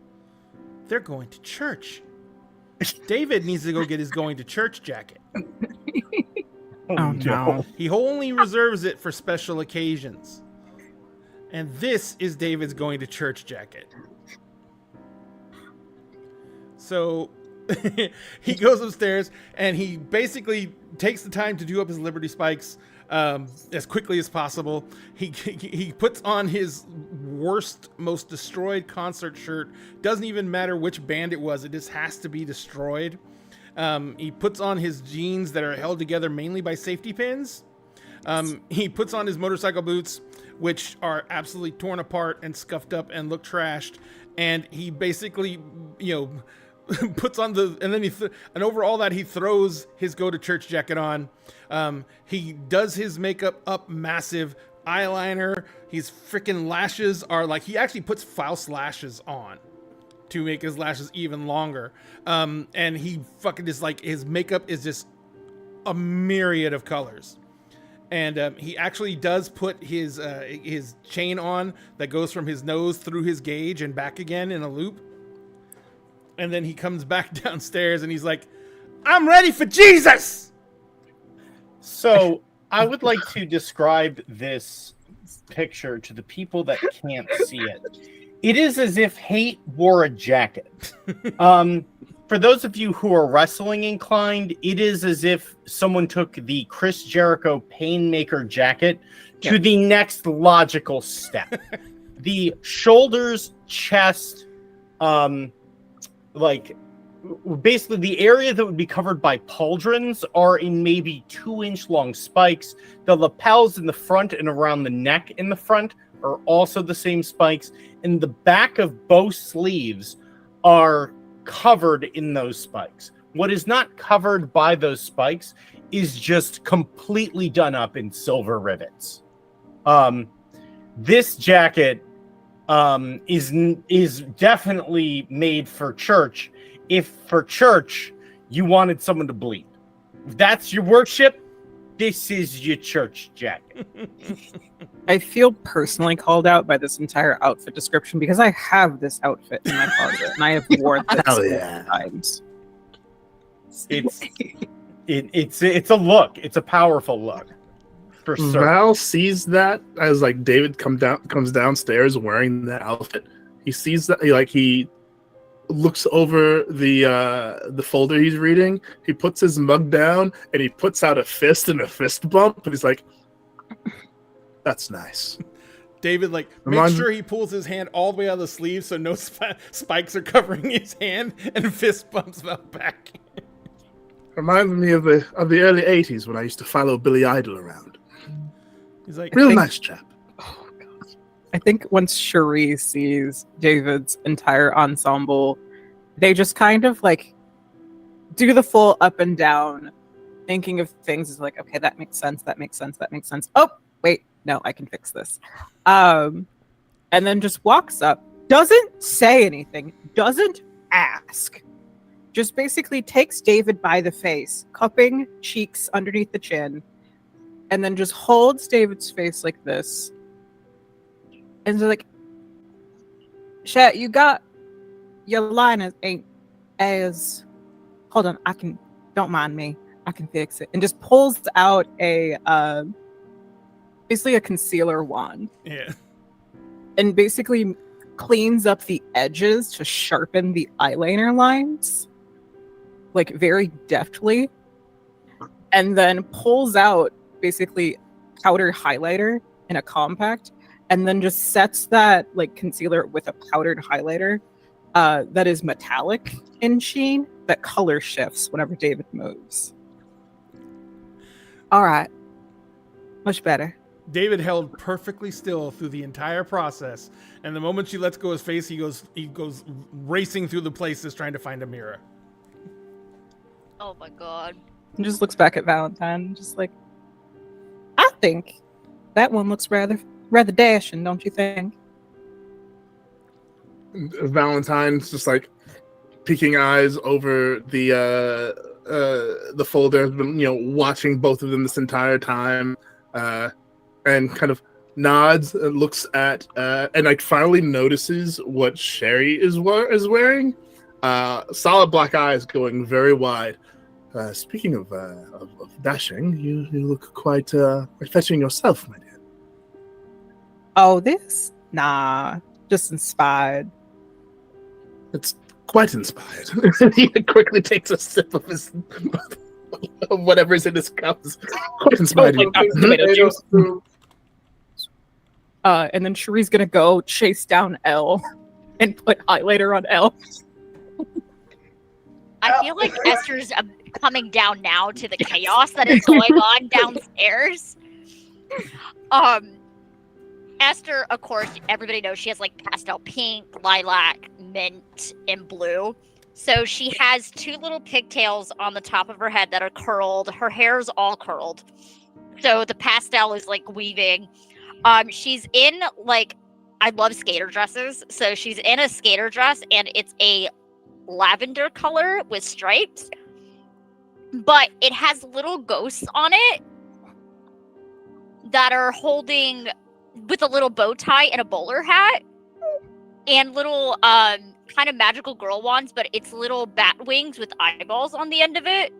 They're going to church. David needs to go get his going to church jacket. Oh no. He only reserves it for special occasions. And this is David's going to church jacket. So he goes upstairs and he basically takes the time to do up his Liberty Spikes as quickly as possible. He puts on his worst, most destroyed concert shirt. Doesn't even matter which band it was. It just has to be destroyed. He puts on his jeans that are held together mainly by safety pins. He puts on his motorcycle boots, which are absolutely torn apart and scuffed up and look trashed. And he basically, puts on and then and over all that, he throws his go to church jacket on. He does his makeup up massive, eyeliner. His freaking lashes are like, he actually puts false lashes on to make his lashes even longer. And he fucking just like, his makeup is just a myriad of colors. And he actually does put his chain on that goes from his nose through his gauge and back again in a loop. And then he comes back downstairs and he's like, I'm ready for Jesus! So I would like to describe this picture to the people that can't see it. It is as if Hate wore a jacket. For those of you who are wrestling inclined, it is as if someone took the Chris Jericho Painmaker jacket to the next logical step. The shoulders, chest, like basically the area that would be covered by pauldrons are in maybe 2-inch long spikes. The lapels in the front and around the neck in the front are also the same spikes, and the back of both sleeves are covered in those spikes. What is not covered by those spikes is just completely done up in silver rivets. This jacket is definitely made for church. If for church you wanted someone to bleed, if that's your worship, this is your church jacket. I feel personally called out by this entire outfit description because I have this outfit in my closet and I have worn this Hell yeah. times. It's a look. It's a powerful look. For certain. Val sees that as like David comes downstairs wearing that outfit. He sees that he looks over the folder he's reading. He puts his mug down and he puts out a fist and a fist bump, and he's like, "That's nice." David makes sure he pulls his hand all the way out of the sleeve so no spikes are covering his hand, and fist bumps out back. Reminds me of the early '80s when I used to follow Billy Idol around. He's like, real nice chap. Oh, God. I think once Cherie sees David's entire ensemble, they just kind of do the full up and down, thinking of things as like, okay, that makes sense, that makes sense, that makes sense. Oh, wait, no, I can fix this. And then just walks up, doesn't say anything, doesn't ask. Just basically takes David by the face, cupping cheeks underneath the chin, and then just holds David's face like this. And so Shat, you got your line ain't as hold on, don't mind me. I can fix it. And just pulls out a basically a concealer wand. Yeah. And basically cleans up the edges to sharpen the eyeliner lines. Very deftly. And then pulls out basically powder highlighter in a compact, and then just sets that concealer with a powdered highlighter that is metallic in sheen that color shifts whenever David moves. All right, much better. David held perfectly still through the entire process, and the moment she lets go of his face, he goes racing through the places trying to find a mirror. Oh my God. And just looks back at Valentine, just I think that one looks rather dashing, don't you think? Valentine's just peeking eyes over the folder, watching both of them this entire time, and kind of nods and looks at and finally notices what Sherry is wearing. Solid black eyes going very wide. Speaking of dashing, you look quite fetching yourself, my dear. Oh, this? Nah, just inspired. It's quite inspired. He quickly takes a sip of of whatever's in his cups. Quite inspired. Tomato juice. And then Cherie's gonna go chase down L and put highlighter on L. I feel like Esther's coming down now to the chaos that is going on downstairs. Esther, of course, everybody knows she has pastel pink, lilac, mint, and blue. So she has 2 little pigtails on the top of her head that are curled. Her hair is all curled. So the pastel is weaving. She's in I love skater dresses. So she's in a skater dress, and it's a lavender color with stripes, but it has little ghosts on it that are holding with a little bow tie and a bowler hat and little kind of magical girl wands, but it's little bat wings with eyeballs on the end of it.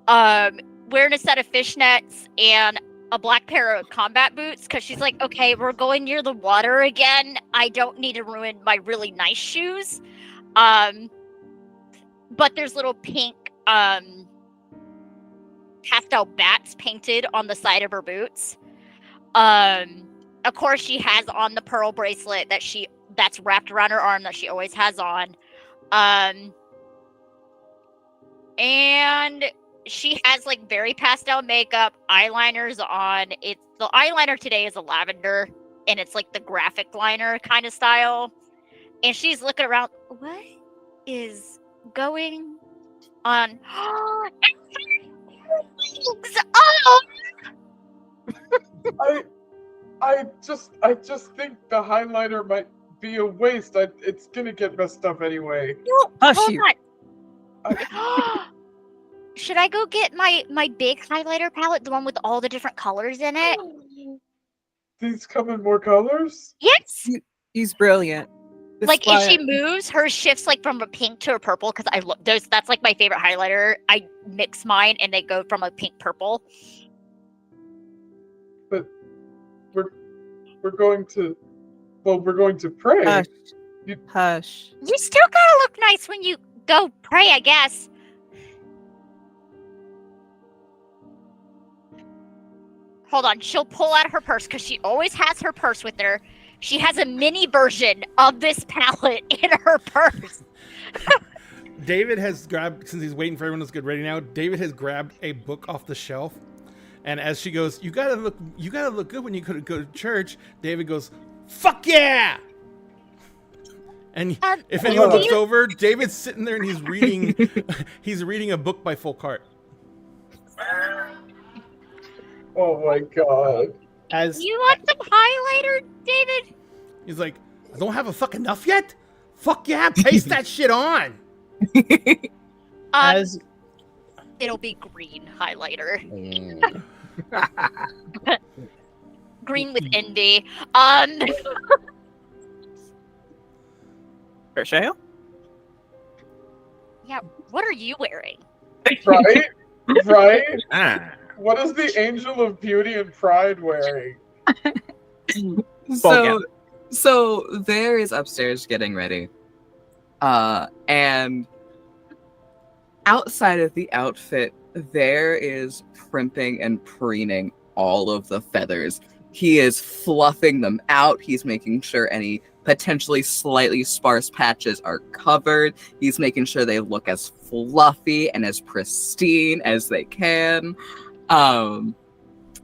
Wearing a set of fishnets and a black pair of combat boots because she's like, okay, we're going near the water again. I don't need to ruin my really nice shoes. But there's little pink pastel bats painted on the side of her boots. Of course, she has on the pearl bracelet that's wrapped around her arm that she always has on. And she has like very pastel makeup, eyeliners on. It's the eyeliner today is a lavender, and it's like the graphic liner kind of style. And she's looking around. What is going on? Oh, I just think the highlighter might be a waste. It's gonna get messed up anyway. no, Hush hold you. on. Should I go get my big highlighter palette, the one with all the different colors in it? These come in more colors? Yes. He's brilliant. This Like is why- if she moves, hers shifts like from a pink to a purple because I look those. That's like my favorite highlighter. I mix mine and they go from a pink purple. But we're going to pray. Hush. You- Hush. You still gotta look nice when you go pray, I guess. Hold on, she'll pull out her purse because she always has her purse with her. She has a mini version of this palette in her purse. David has grabbed, since he's waiting for everyone to get ready now, David has grabbed a book off the shelf. And as she goes, you gotta look good when you go to church, David goes, fuck yeah! And if anyone looks over, David's sitting there and he's reading a book by Folkart. Oh my god. As You want some highlighter, David? He's like, I don't have a fuck enough yet? Fuck yeah, paste that shit on! as It'll be green highlighter. Mm. Green with envy. Crochet? Yeah, what are you wearing? Right? Right? ah, What is the angel of beauty and pride wearing? So there is upstairs getting ready. And outside of the outfit, there is primping and preening all of the feathers. He is fluffing them out. He's making sure any potentially slightly sparse patches are covered. He's making sure they look as fluffy and as pristine as they can.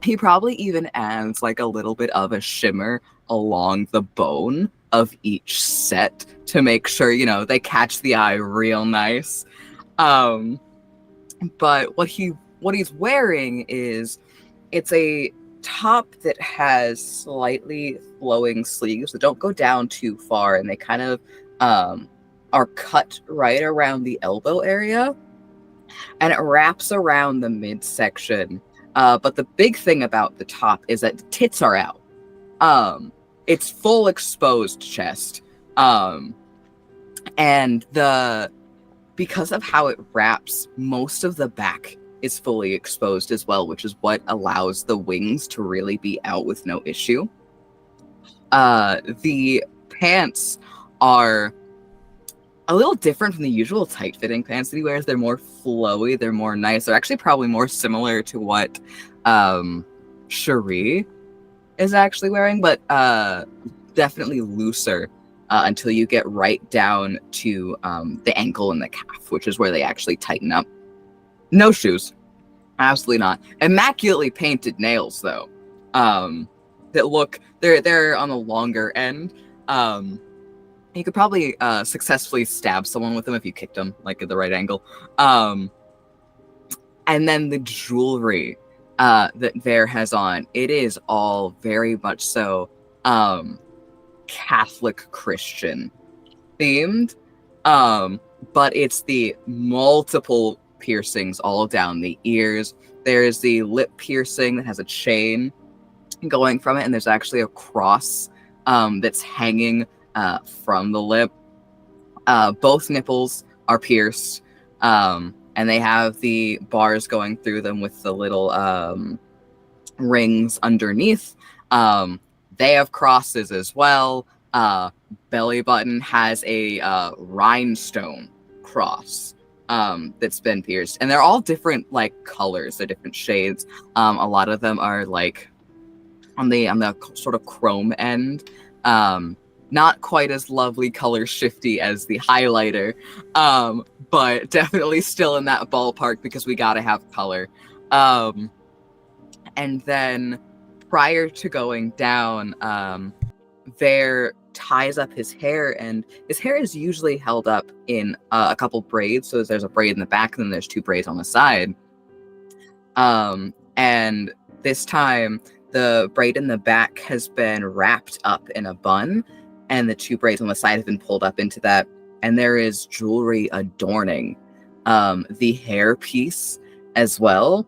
He probably even adds like a little bit of a shimmer along the bone of each set to make sure, you know, they catch the eye real nice. But what he's wearing is, it's a top that has slightly flowing sleeves that don't go down too far, and they kind of are cut right around the elbow area, and it wraps around the midsection. But the big thing about the top is that the tits are out. It's full exposed chest. And because of how it wraps, most of the back is fully exposed as well, which is what allows the wings to really be out with no issue. The pants are a little different from the usual tight-fitting pants that he wears. They're more flowy, they're more nice. They're actually probably more similar to what Cherie is actually wearing, but definitely looser until you get right down to the ankle and the calf, which is where they actually tighten up. No shoes. Absolutely not. Immaculately painted nails, though. That look, they're on the longer end. You could probably successfully stab someone with them if you kicked them, like at the right angle. And then the jewelry that Vare has on, it is all very much so Catholic Christian themed. But it's the multiple piercings all down the ears. There's the lip piercing that has a chain going from it, and there's actually a cross that's hanging from the lip. Both nipples are pierced, and they have the bars going through them with the little rings underneath. They have crosses as well. Belly button has a rhinestone cross that's been pierced, and they're all different like colors. They're different shades. A lot of them are like on the sort of chrome end. Not quite as lovely color shifty as the highlighter, but definitely still in that ballpark because we gotta have color. And then prior to going down, Vare ties up his hair, and his hair is usually held up in a couple braids. So there's a braid in the back, and then there's 2 braids on the side. And this time, the braid in the back has been wrapped up in a bun, and the 2 braids on the side have been pulled up into that. And there is jewelry adorning the hair piece as well.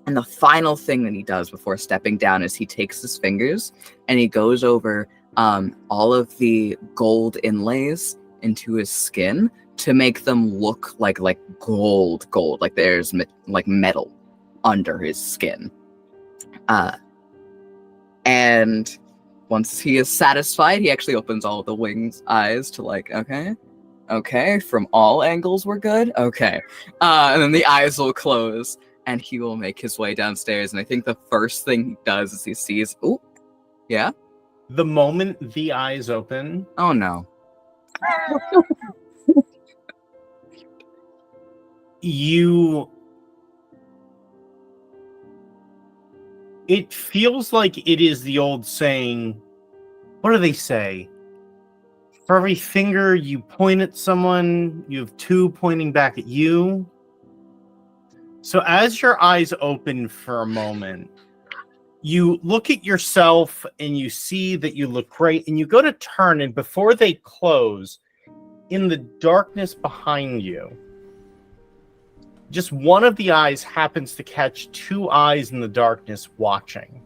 And the final thing that he does before stepping down is he takes his fingers and he goes over all of the gold inlays into his skin to make them look like gold, like there's like metal under his skin. And once he is satisfied, he actually opens all the wing's eyes to like, okay, from all angles we're good, okay. And then the eyes will close, and he will make his way downstairs. And I think the first thing he does is he sees, ooh, yeah? The moment the eyes open, Oh no. it feels like it is the old saying, what do they say? For every finger you point at someone, you have 2 pointing back at you. So as your eyes open for a moment, you look at yourself and you see that you look great, and you go to turn, and before they close, in the darkness behind you, just one of the eyes happens to catch 2 eyes in the darkness watching.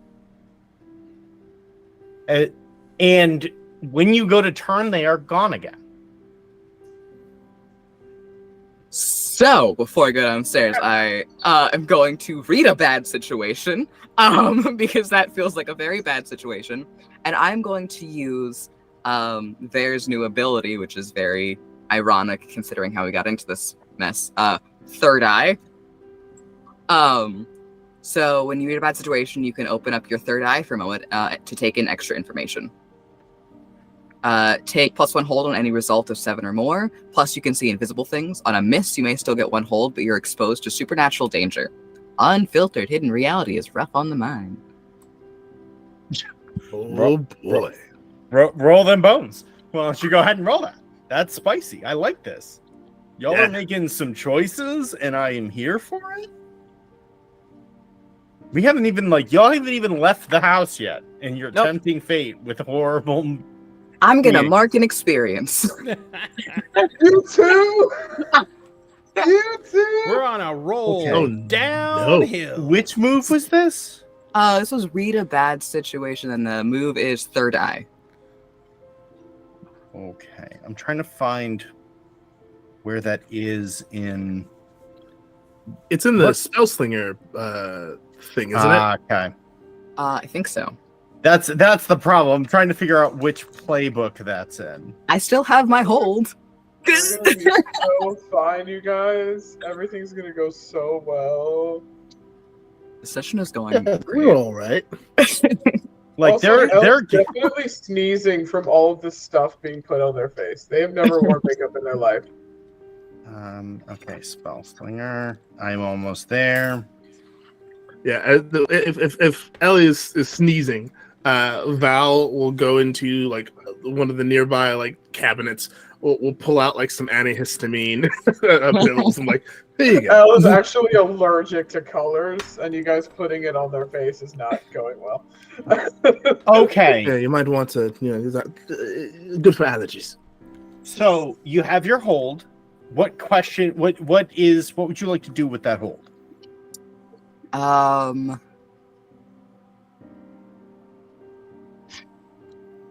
And when you go to turn, they are gone again. So, before I go downstairs, I am going to read a bad situation, because that feels like a very bad situation. And I'm going to use Vare's new ability, which is very ironic considering how we got into this mess. Third Eye. So when you read a bad situation, you can open up your third eye for a moment to take in extra information. Take +1 hold on any result of 7 or more. Plus, you can see invisible things. On a miss, you may still get 1 hold, but you're exposed to supernatural danger. Unfiltered hidden reality is rough on the mind. Oh boy. Roll them bones. Why don't you go ahead and roll that? That's spicy. I like this. Y'all are making some choices, and I am here for it. We haven't even y'all haven't even left the house yet, and you're tempting fate with horrible. I'm gonna mark an experience. You too. You too. We're on a roll Okay. downhill. Which move was this? This was read a bad situation, and the move is third eye. Okay, I'm trying to find where that is in. It's in the Spellslinger thing, isn't it? Okay, I think so. that's the problem. I'm trying to figure out which playbook that's in. I still have my hold. It's gonna be so fine, you guys. Everything's gonna go so well. The session is going We're great. all right. Also, they're Elle's definitely sneezing from all of this stuff being put on their face. They have never worn makeup in their life. Okay, Spellslinger. I'm almost there. Yeah, if Ellie is sneezing, Val will go into one of the nearby cabinets. We'll pull out some antihistamine pills and there you go. Elle is actually allergic to colors, and you guys putting it on their face is not going well. Okay. Yeah, you might want to, good for allergies. So you have your hold. What question? What would you like to do with that hold?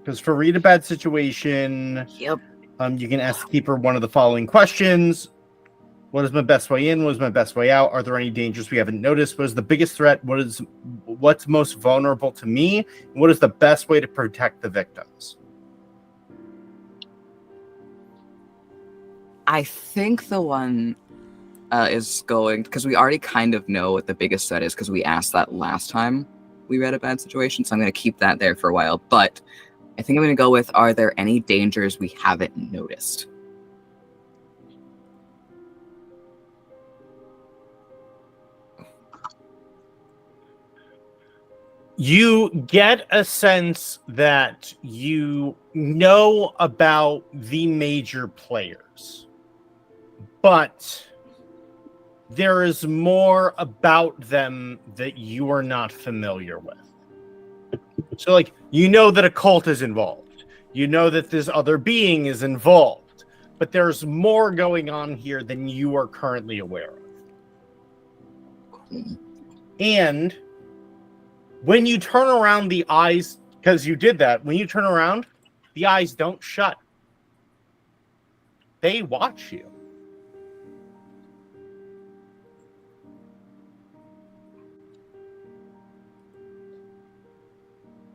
Because for read a bad situation, Yep. You can ask the keeper one of the following questions: what is my best way in? What is my best way out? Are there any dangers we haven't noticed? What is the biggest threat? What's most vulnerable to me? What is the best way to protect the victims? I think the one is going, because we already kind of know what the biggest threat is because we asked that last time we read a bad situation, so I'm going to keep that there for a while. But I think I'm going to go with, are there any dangers we haven't noticed? You get a sense that you know about the major players, but there is more about them that you are not familiar with. So, like, you know that a cult is involved. You know that this other being is involved, but there's more going on here than you are currently aware of. And when you turn around, the eyes, because you did that, when you turn around, the eyes don't shut. They watch you.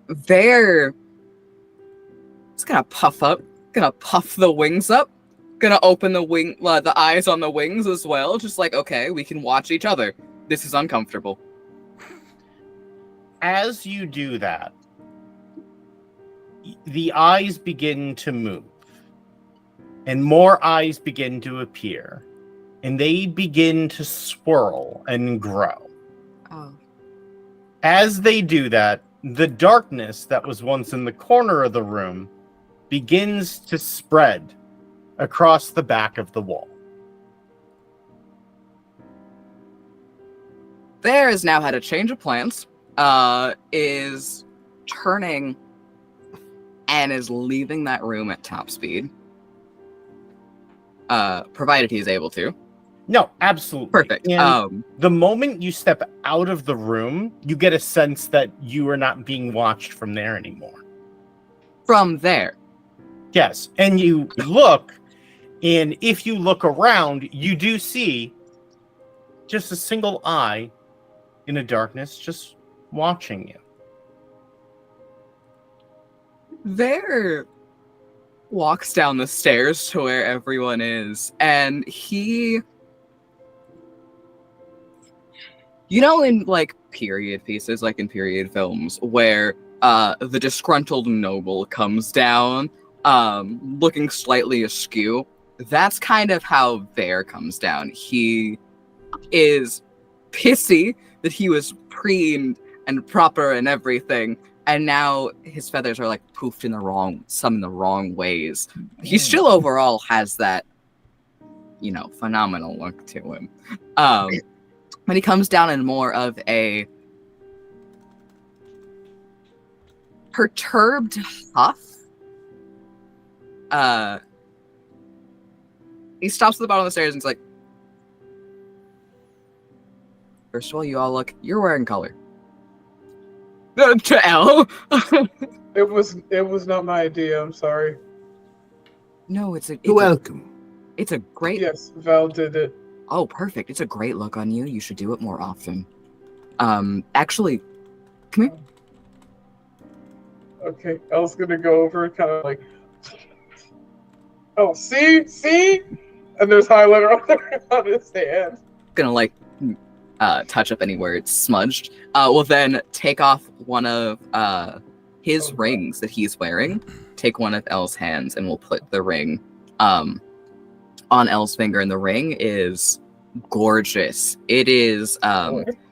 They're just gonna puff up, gonna puff the wings up, gonna open the eyes on the wings as well. Just like, okay, we can watch each other. This is uncomfortable. As you do that, the eyes begin to move, and more eyes begin to appear, and they begin to swirl and grow. Oh. As they do that, the darkness that was once in the corner of the room begins to spread across the back of the wall. There has now had a change of plans, is turning and is leaving that room at top speed. Provided he's able to. No, absolutely. Perfect. And the moment you step out of the room, you get a sense that you are not being watched from there anymore. From there. Yes, and you look, and if you look around, you do see just a single eye in the darkness just watching you. There walks down the stairs to where everyone is, and he... You know, in, like, period pieces, like in period films, where the disgruntled noble comes down, looking slightly askew, that's kind of how Bear comes down. He is pissy that he was preened and proper and everything, and now his feathers are, like, poofed in the wrong ways. He still overall has that, you know, phenomenal look to him. But he comes down in more of a perturbed huff. He stops at the bottom of the stairs and he's like, first of all, you're wearing color. To L. It was not my idea, I'm sorry. No, it's You're welcome. It's a great... Yes, Val did it. Oh, perfect. It's a great look on you. You should do it more often. Actually, come here. Okay, Elle's gonna go over and kind of like, oh, see? And there's highlighter on his hand. Gonna, like, touch up anywhere it's smudged. Will then take off one of his rings that he's wearing, take one of Elle's hands, and we'll put the ring on Elle's finger, and the ring is gorgeous. It is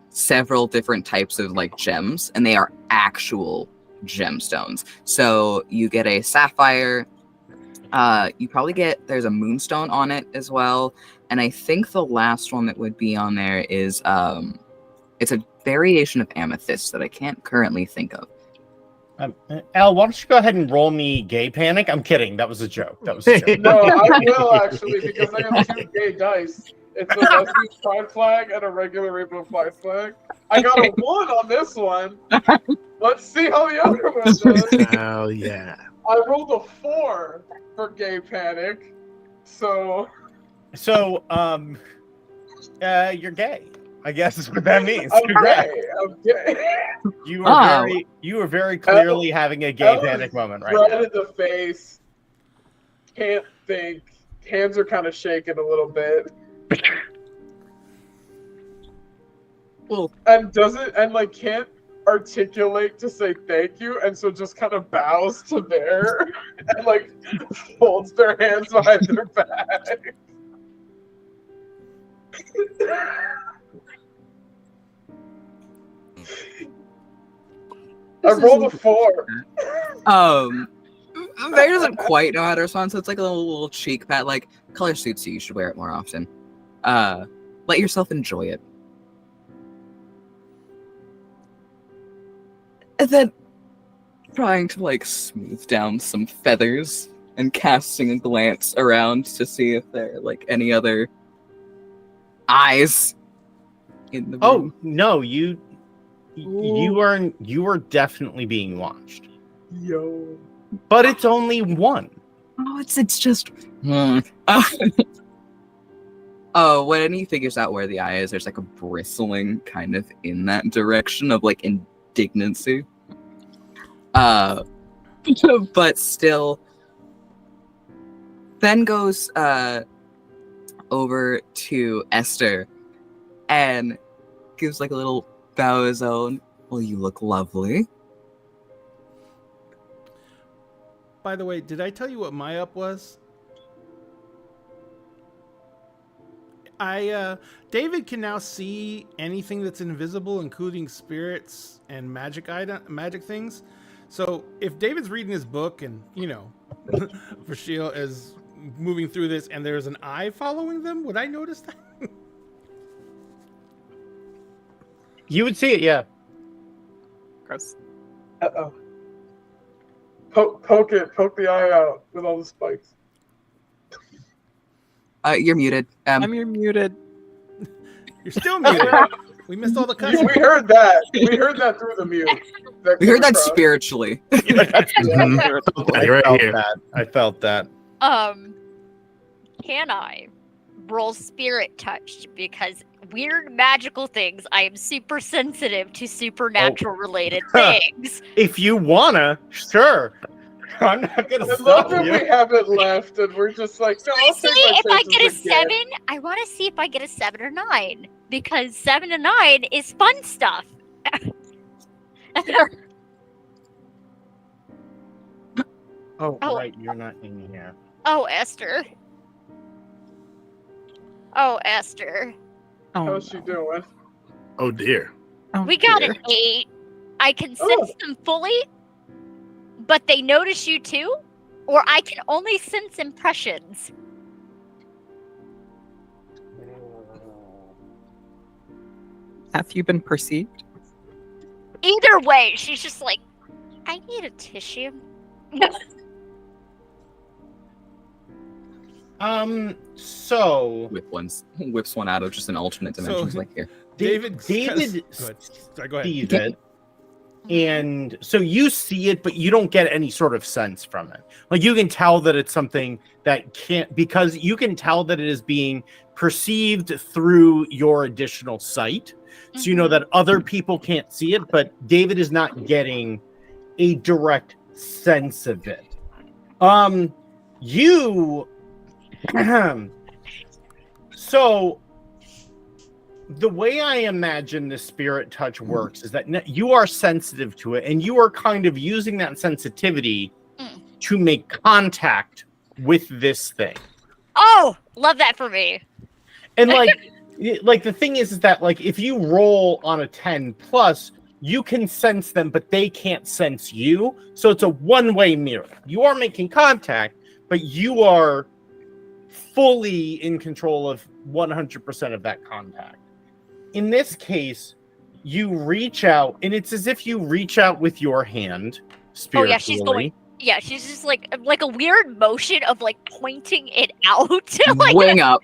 several different types of, like, gems, and they are actual gemstones. So you get a sapphire, you probably get, there's a moonstone on it as well, and I think the last one that would be on there is it's a variation of amethyst that I can't currently think of. Al, why don't you go ahead and roll me gay panic? I'm kidding. That was a joke. No, I will actually, because I have 2 gay dice. It's a Leslie's pride flag and a regular Rainbow Flag flag. I got a 1 on this one. Let's see how the other one does. Oh, yeah. I rolled a 4 for gay panic. So, you're gay, I guess is what that means. I'm gay. You are very clearly having a gay panic moment right Red now. in the face. Can't think. Hands are kind of shaking a little bit. Well, And doesn't, and like can't articulate to say thank you, and so just kind of bows to Bear and like folds their hands behind their back. I rolled a 4. Bear doesn't quite know how to respond, so it's like a little cheek pat, like, color suits you, you should wear it more often. Let yourself enjoy it. And then trying to like smooth down some feathers and casting a glance around to see if there are like any other eyes in the room. Oh no, you are definitely being watched. Yo. But it's only one. Oh, it's just. Oh, when he figures out where the eye is, there's like a bristling kind of in that direction of like indignancy. But still, then goes over to Esther and gives like a little bow of his own. Well, you look lovely. By the way, did I tell you what my up was? David can now see anything that's invisible, including spirits and magic things. So if David's reading his book and, you know, Vashil is moving through this and there's an eye following them, would I notice that? You would see it, yeah. Gross. Uh-oh. Poke the eye out with all the spikes. You're muted. You're muted. You're still muted. We missed all the cuts. We heard that. We heard that through the mute. We heard that spiritually. I felt that. Can I roll spirit touch? Because weird magical things, I am super sensitive to supernatural related things. If you wanna, sure. I'm not gonna I stop love that you. we have it left, and we're just like, no, I'll See take my if I chances get a again. 7. I want to see if I get a 7 or 9 because 7 and 9 is fun stuff. Oh, Oh. right, you're not in here. Oh, Esther. Oh, Esther. Oh, How's she doing? Oh dear. oh, We got dear. an 8. I can sense Oh. them fully, but they notice you too? Or I can only sense impressions. Have you been perceived? Either way, she's just like, I need a tissue. So Whips one out of just an alternate dimension. So- Like here. David David go ahead. sees it, and so you see it, but you don't get any sort of sense from it. Like you can tell that it's something that can't, because you can tell that it is being perceived through your additional sight. So you know that other people can't see it, but David is not getting a direct sense of it. You so the way I imagine the spirit touch works is that you are sensitive to it, and you are kind of using that sensitivity to make contact with this thing. Oh, love that for me. And like the thing is that like if you roll on a 10 plus, you can sense them, but they can't sense you. So it's a one-way mirror. You are making contact, but you are fully in control of 100% of that contact. In this case, you reach out, and it's as if you reach out with your hand spiritually. Oh yeah, she's going. Yeah, she's just like a weird motion of like pointing it out. Like, Wing up.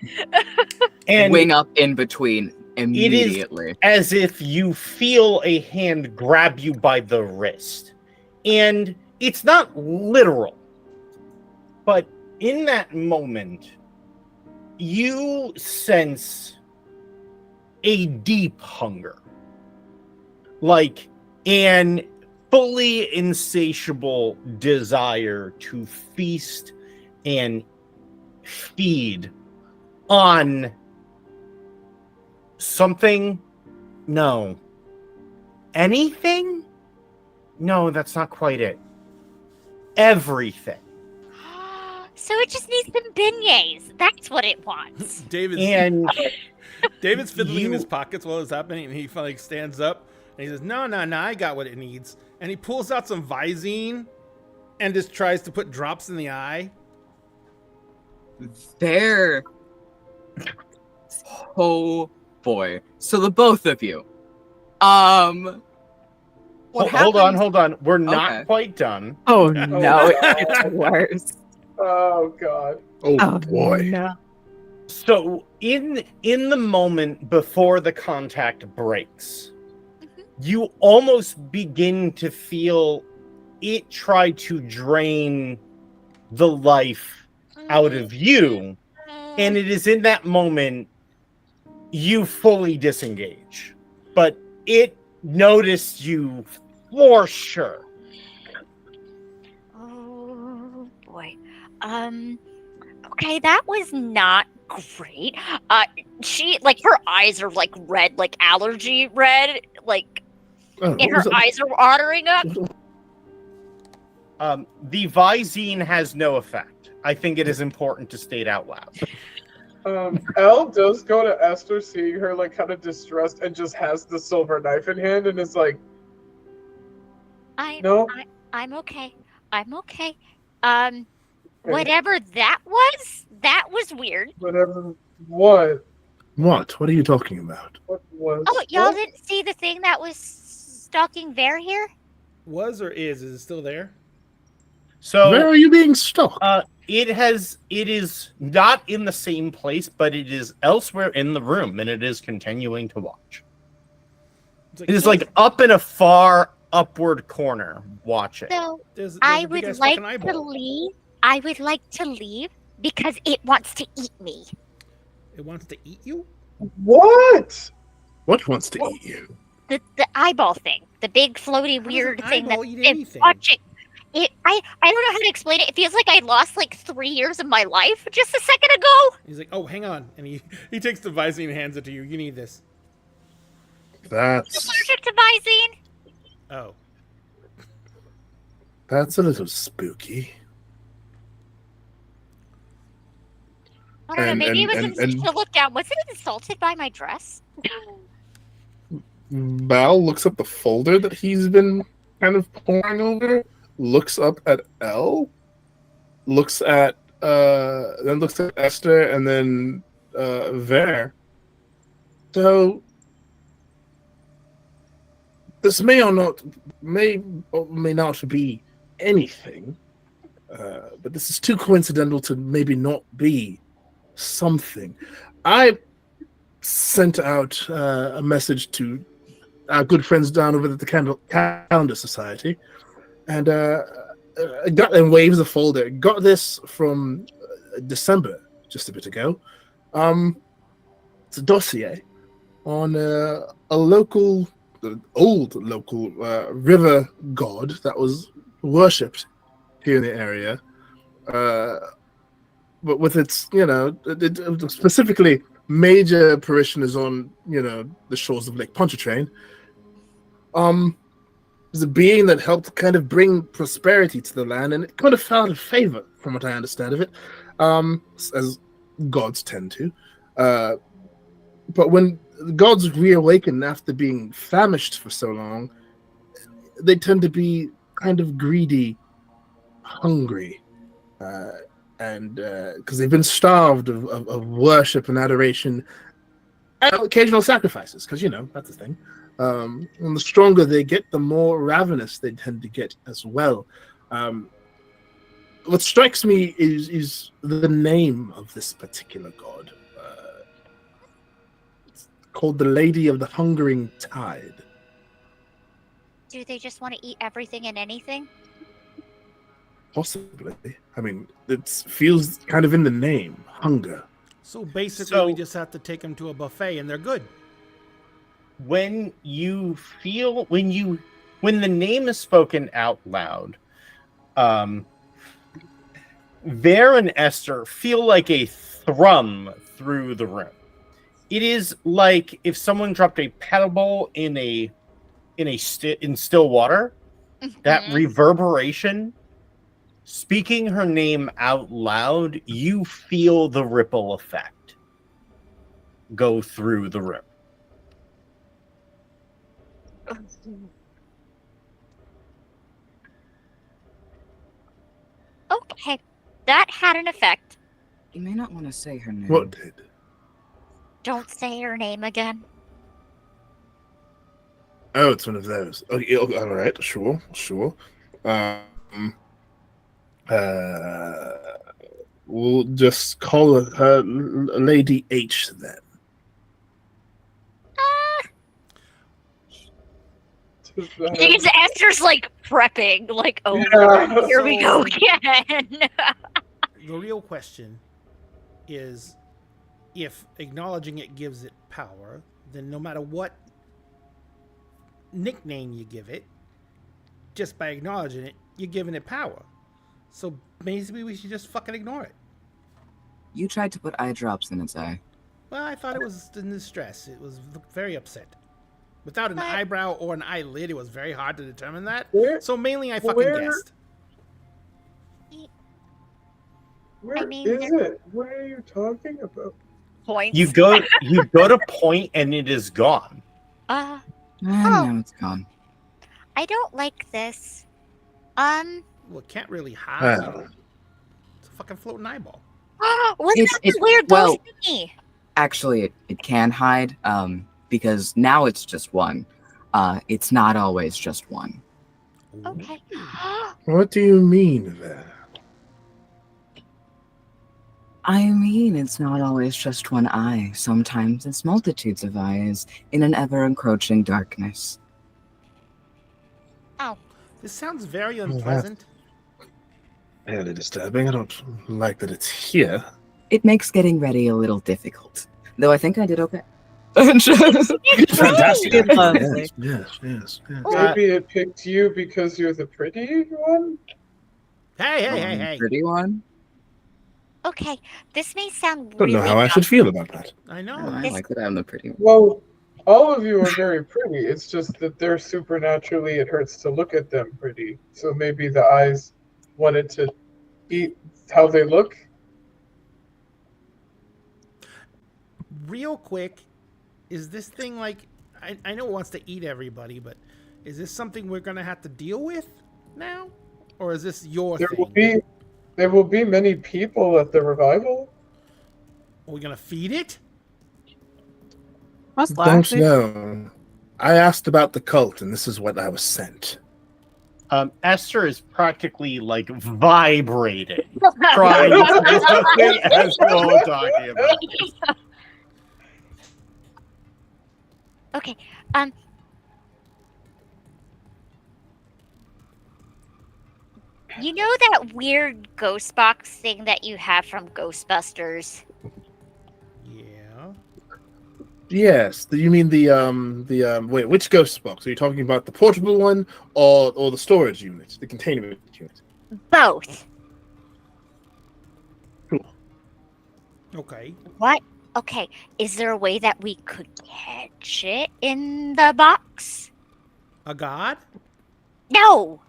and Wing up in between immediately. as if you feel a hand grab you by the wrist. And it's not literal, but in that moment, you sense a deep hunger, like an fully insatiable desire to feast and feed on something. No, anything? No, that's not quite it. Everything. So it just needs some beignets. That's what it wants. David's fiddling in his pockets while it's happening, and he like stands up and he says, "No, I got what it needs." And he pulls out some Visine and just tries to put drops in the eye. There. Oh boy. So the both of you. Hold on. We're not quite done. Oh no, it gets worse. Oh god. Oh boy. No. So in the moment before the contact breaks, you almost begin to feel it try to drain the life out of you, and it is in that moment you fully disengage. But it noticed you for sure. Oh boy. Okay, that was not great. She like her eyes are like red, like allergy red, like and her eyes are watering up. The Visine has no effect. I think it is important to state out loud. Elle does go to Esther, seeing her like kind of distressed, and just has the silver knife in hand, and is like, "No, I'm okay. I'm okay. Whatever that was weird. Whatever. What? What are you talking about? What was? Oh, y'all didn't see the thing that was stalking Bear here? Was or is it still there? So Where are you being stalked? it is not in the same place, but it is elsewhere in the room, and it is continuing to watch. It's It is like up in a far upward corner watching. So there's I a big would ass like fucking to eyeball. leave. I would like to leave because it wants to eat me. It wants to eat you? What? What wants to eat you? The eyeball thing, the big floaty weird an thing that eyeball eat it's anything? watching. I don't know how to explain it. It feels like I lost like 3 years of my life just a second ago. He's like, "Oh, hang on," and he takes the Visine and hands it to you. You need this. That's Allergic to Visine. Oh, a little spooky. I don't know. And- Maybe and- it and- was. To look down. Was it insulted by my dress? Val looks at the folder that he's been kind of poring over, looks up at Elle, looks at then looks at Esther, and then Ver. So this may or may not be anything, but this is too coincidental to maybe not be something. I sent out a message to our good friends down over at the Calendar Society, and got and waves a folder. Got this from December, just a bit ago. It's a dossier on a local, old local river god that was worshipped here in the area. But with its, it specifically major parishioners on, the shores of Lake Pontchartrain. There's a being that helped kind of bring prosperity to the land, and it kind of found a favor, from what I understand of it, as gods tend to. But when the gods reawaken after being famished for so long, they tend to be kind of greedy, hungry, and because they've been starved of worship and adoration and occasional sacrifices, because that's the thing. And the stronger they get, the more ravenous they tend to get as well. What strikes me is the name of this particular god. It's called the Lady of the Hungering Tide. Do they just want to eat everything and anything? Possibly. I mean, it feels kind of in the name, hunger. so basically we just have to take them to a buffet and they're good. When you feel when the name is spoken out loud, Ver and Esther feel like a thrum through the room. It is like if someone dropped a pebble in a in still water, that Mhm. reverberation, speaking her name out loud, you feel the ripple effect go through the room. Okay, that had an effect. You may not want to say her name. What did? Don't say her name again. Oh, it's one of those. Okay, all right, sure. We'll just call her Lady H then. Because Esther's like prepping, like, oh, Yeah. here we go again. The real question is, if acknowledging it gives it power, then no matter what nickname you give it, just by acknowledging it, you're giving it power. So basically, we should just fucking ignore it. You tried to put eye drops in its eye. Well, I thought it was in distress. It was very upset. Without an But- eyebrow or an eyelid, it was very hard to determine that. Where, So mainly, I fucking Where- guessed. where I mean, is it? What are you talking about? Points. You go to point and it is gone. Uh, And Oh. now it's gone. I don't like this. Well, it can't really hide. Well. It's a fucking floating eyeball. What's It's- that it's- weird well- ghost thingy? Actually, it can hide, because now it's just one. It's not always just one. Okay. What do you mean there? I mean, it's not always just one eye. Sometimes it's multitudes of eyes in an ever-encroaching darkness. This sounds very that- unpleasant. Fairly disturbing. I don't like that it's here. It makes getting ready a little difficult. Though I think I did okay. Fantastic. Good actually. lovely. Yes. Maybe it picked you because you're the pretty one? Hey. Pretty one? Okay, this may sound Don't really know how I should feel about that. I know. I This- like that I'm the pretty one. Well, all of you are very pretty. It's just that they're supernaturally, it hurts to look at them pretty. So maybe the eyes wanted to eat how they look. Real quick, is this thing like... I know it wants to eat everybody, but is this something we're going to have to deal with now? Or is this your thing? There will be many people at the revival. Are we going to feed it? Most Don't likely. know. I asked about the cult, and this is what I was sent. Esther is practically like vibrating, trying to say something as we're all talking about this. Okay. You know that weird ghost box thing that you have from Ghostbusters? Yeah. Yes. You mean the wait, which ghost box? Are you talking about the portable one or the storage unit, the containment unit? Both. Okay. What? Okay. Is there a way that we could catch it in the box? A god? No.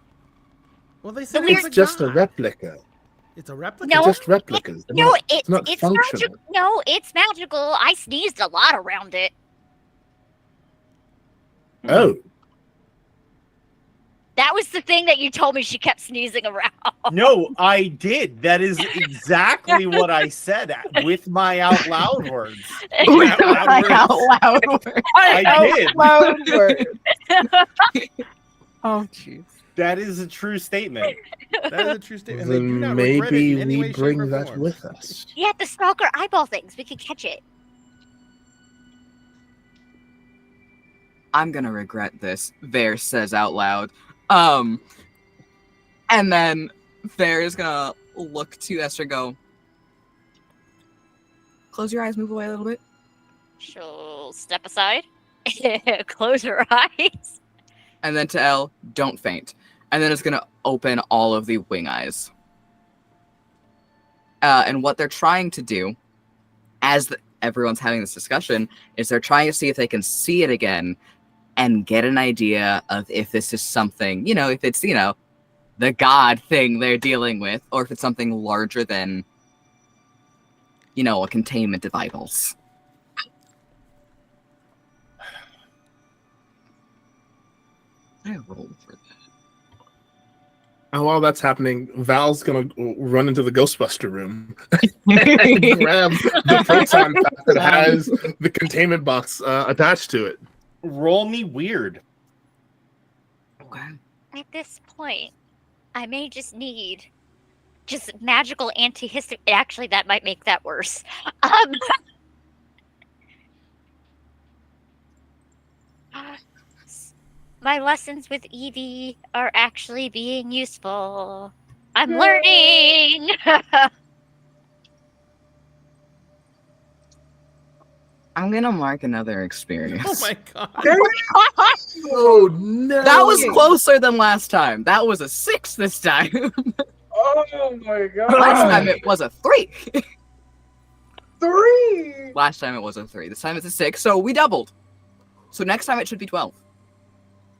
Well, they said The weird- it's a It's just a god. replica. It's a replica? No. They're just replicas. They're No, not- it's not it's functional. magical. No, it's magical. I sneezed a lot around it. Oh, That was the thing that you told me she kept sneezing around. No, I did. That is exactly what I said with my out loud words. With Out my loud out words. loud words. I did. Loud words. Oh, jeez. That is a true statement. That is a true statement. and they do then not regret it maybe in any we way, shape, bring or that form. with us. Yeah, the stalker eyeball things. We could catch it. I'm gonna regret this, Vare says out loud. And then Vare is gonna look to Esther and go, close your eyes, move away a little bit. She'll step aside, close her eyes. And then to Elle, don't faint. And then it's gonna open all of the wing eyes. And what they're trying to do, as everyone's having this discussion, is they're trying to see if they can see it again and get an idea of if this is something, if it's, the god thing they're dealing with, or if it's something larger than, a containment of idols. I roll for that. And while that's happening, Val's gonna run into the Ghostbuster room and grab the proton pack that has the containment box attached to it. Roll me weird. Okay. At this point, I may just need magical antihistamine. Actually, that might make that worse. My lessons with Evie are actually being useful. I'm learning. I'm gonna mark another experience. Oh my god. Oh no! That was closer than last time. That was a 6 this time. Oh my god. Last time it was a 3. 3. Last time it was a 3. This time it's a 6. So we doubled. So next time it should be 12.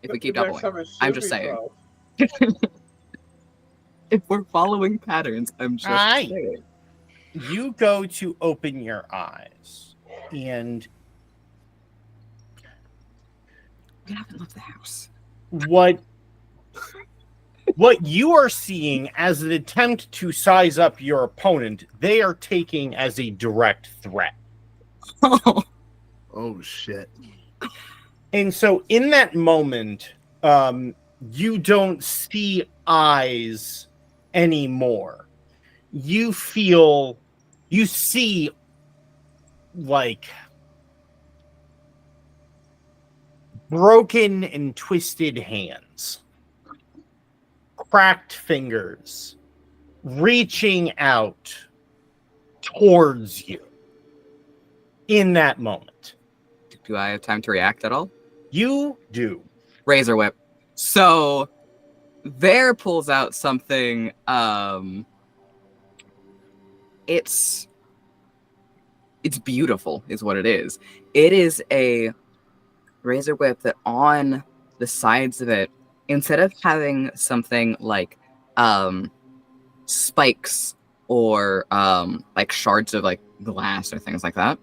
If we keep Next doubling. time it should I'm just be saying. 12. If we're following patterns, I'm just Aye. saying. You go to open your eyes, and We haven't left the house. what you are seeing as an attempt to size up your opponent, they are taking as a direct threat. Oh shit! And so in that moment, you don't see eyes anymore. You see like broken and twisted hands, cracked fingers, reaching out towards you in that moment. Do I have time to react at all? You do. Razor whip. So Bear pulls out something. It's beautiful, is what it is. It is a razor whip that on the sides of it, instead of having something like spikes or like shards of like glass or things like that,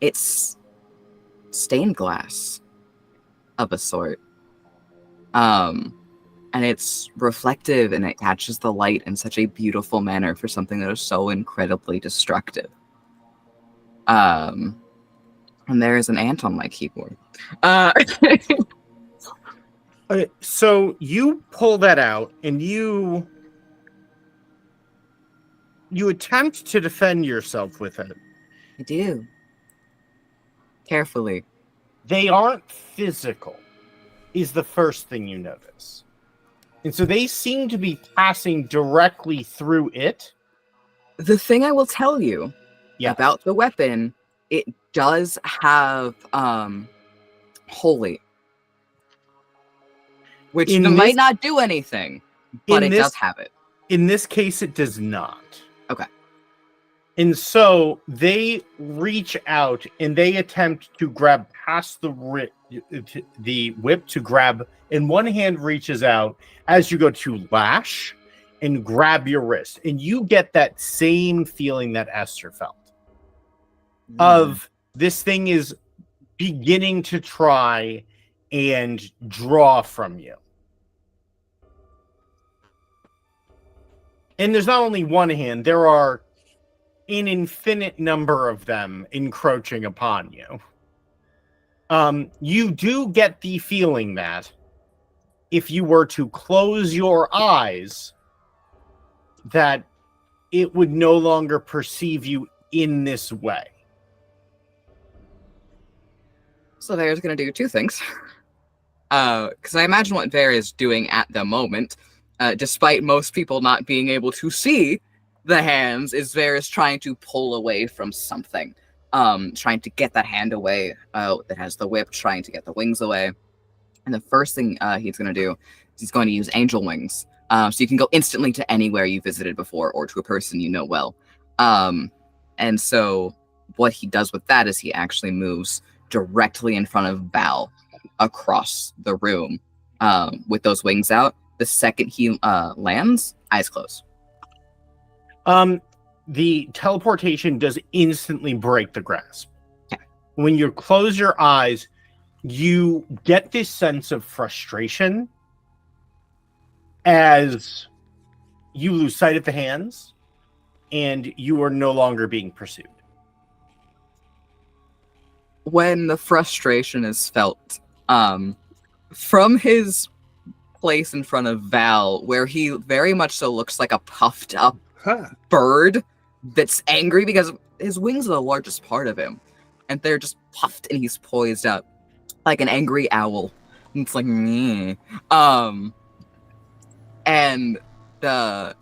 it's stained glass of a sort. And it's reflective and it catches the light in such a beautiful manner for something that is so incredibly destructive. And there is an ant on my keyboard. So you pull that out and you attempt to defend yourself with it. I do. Carefully. They aren't physical, is the first thing you notice. And so they seem to be passing directly through it. The thing I will tell you Yes. about the weapon, it does have holy. Which might not do anything, but it does have it. In this case, it does not. Okay. And so they reach out and they attempt to grab past the whip to grab, and one hand reaches out as you go to lash and grab your wrist. And you get that same feeling that Esther felt of this thing is beginning to try and draw from you. And there's not only one hand, there are an infinite number of them encroaching upon you. You do get the feeling that if you were to close your eyes, that it would no longer perceive you in this way. So Vera's going to do two things. Because I imagine what Vera is doing at the moment, despite most people not being able to see the hands, is Vera's trying to pull away from something. Trying to get that hand away that has the whip, trying to get the wings away. And the first thing he's going to do is he's going to use angel wings. So you can go instantly to anywhere you visited before or to a person you know well. And so what he does with that is he actually moves directly in front of Val across the room with those wings out. The second he lands, eyes closed. The teleportation does instantly break the grasp. Okay. When you close your eyes, you get this sense of frustration as you lose sight of the hands and you are no longer being pursued. When the frustration is felt, from his place in front of Val, where he very much so looks like a puffed up bird that's angry because his wings are the largest part of him, and they're just puffed and he's poised up like an angry owl. And it's like me. And the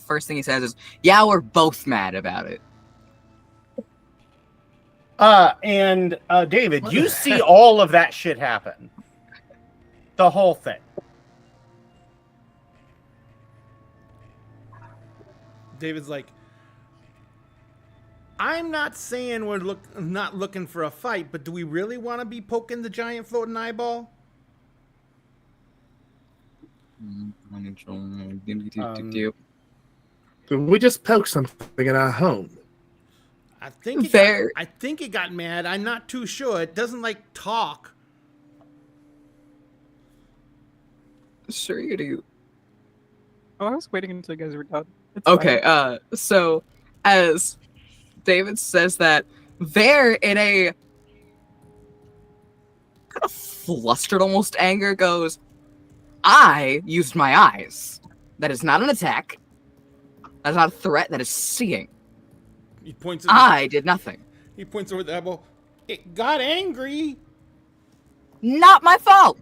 first thing he says is, "Yeah, we're both mad about it." And David, you see all of that shit happen. The whole thing. David's like, I'm not saying we're not looking for a fight, but do we really want to be poking the giant floating eyeball? Did we just poke something in our home? I think it got mad. I'm not too sure. It doesn't like talk. Sure you do. Oh, I was waiting until you guys were done. It's Okay, fine. so as David says that, they're in a kind of flustered almost anger goes, I used my eyes. That is not an attack. That is not a threat. That is seeing. He points. I did nothing. He points over the eyeball. It got angry. Not my fault.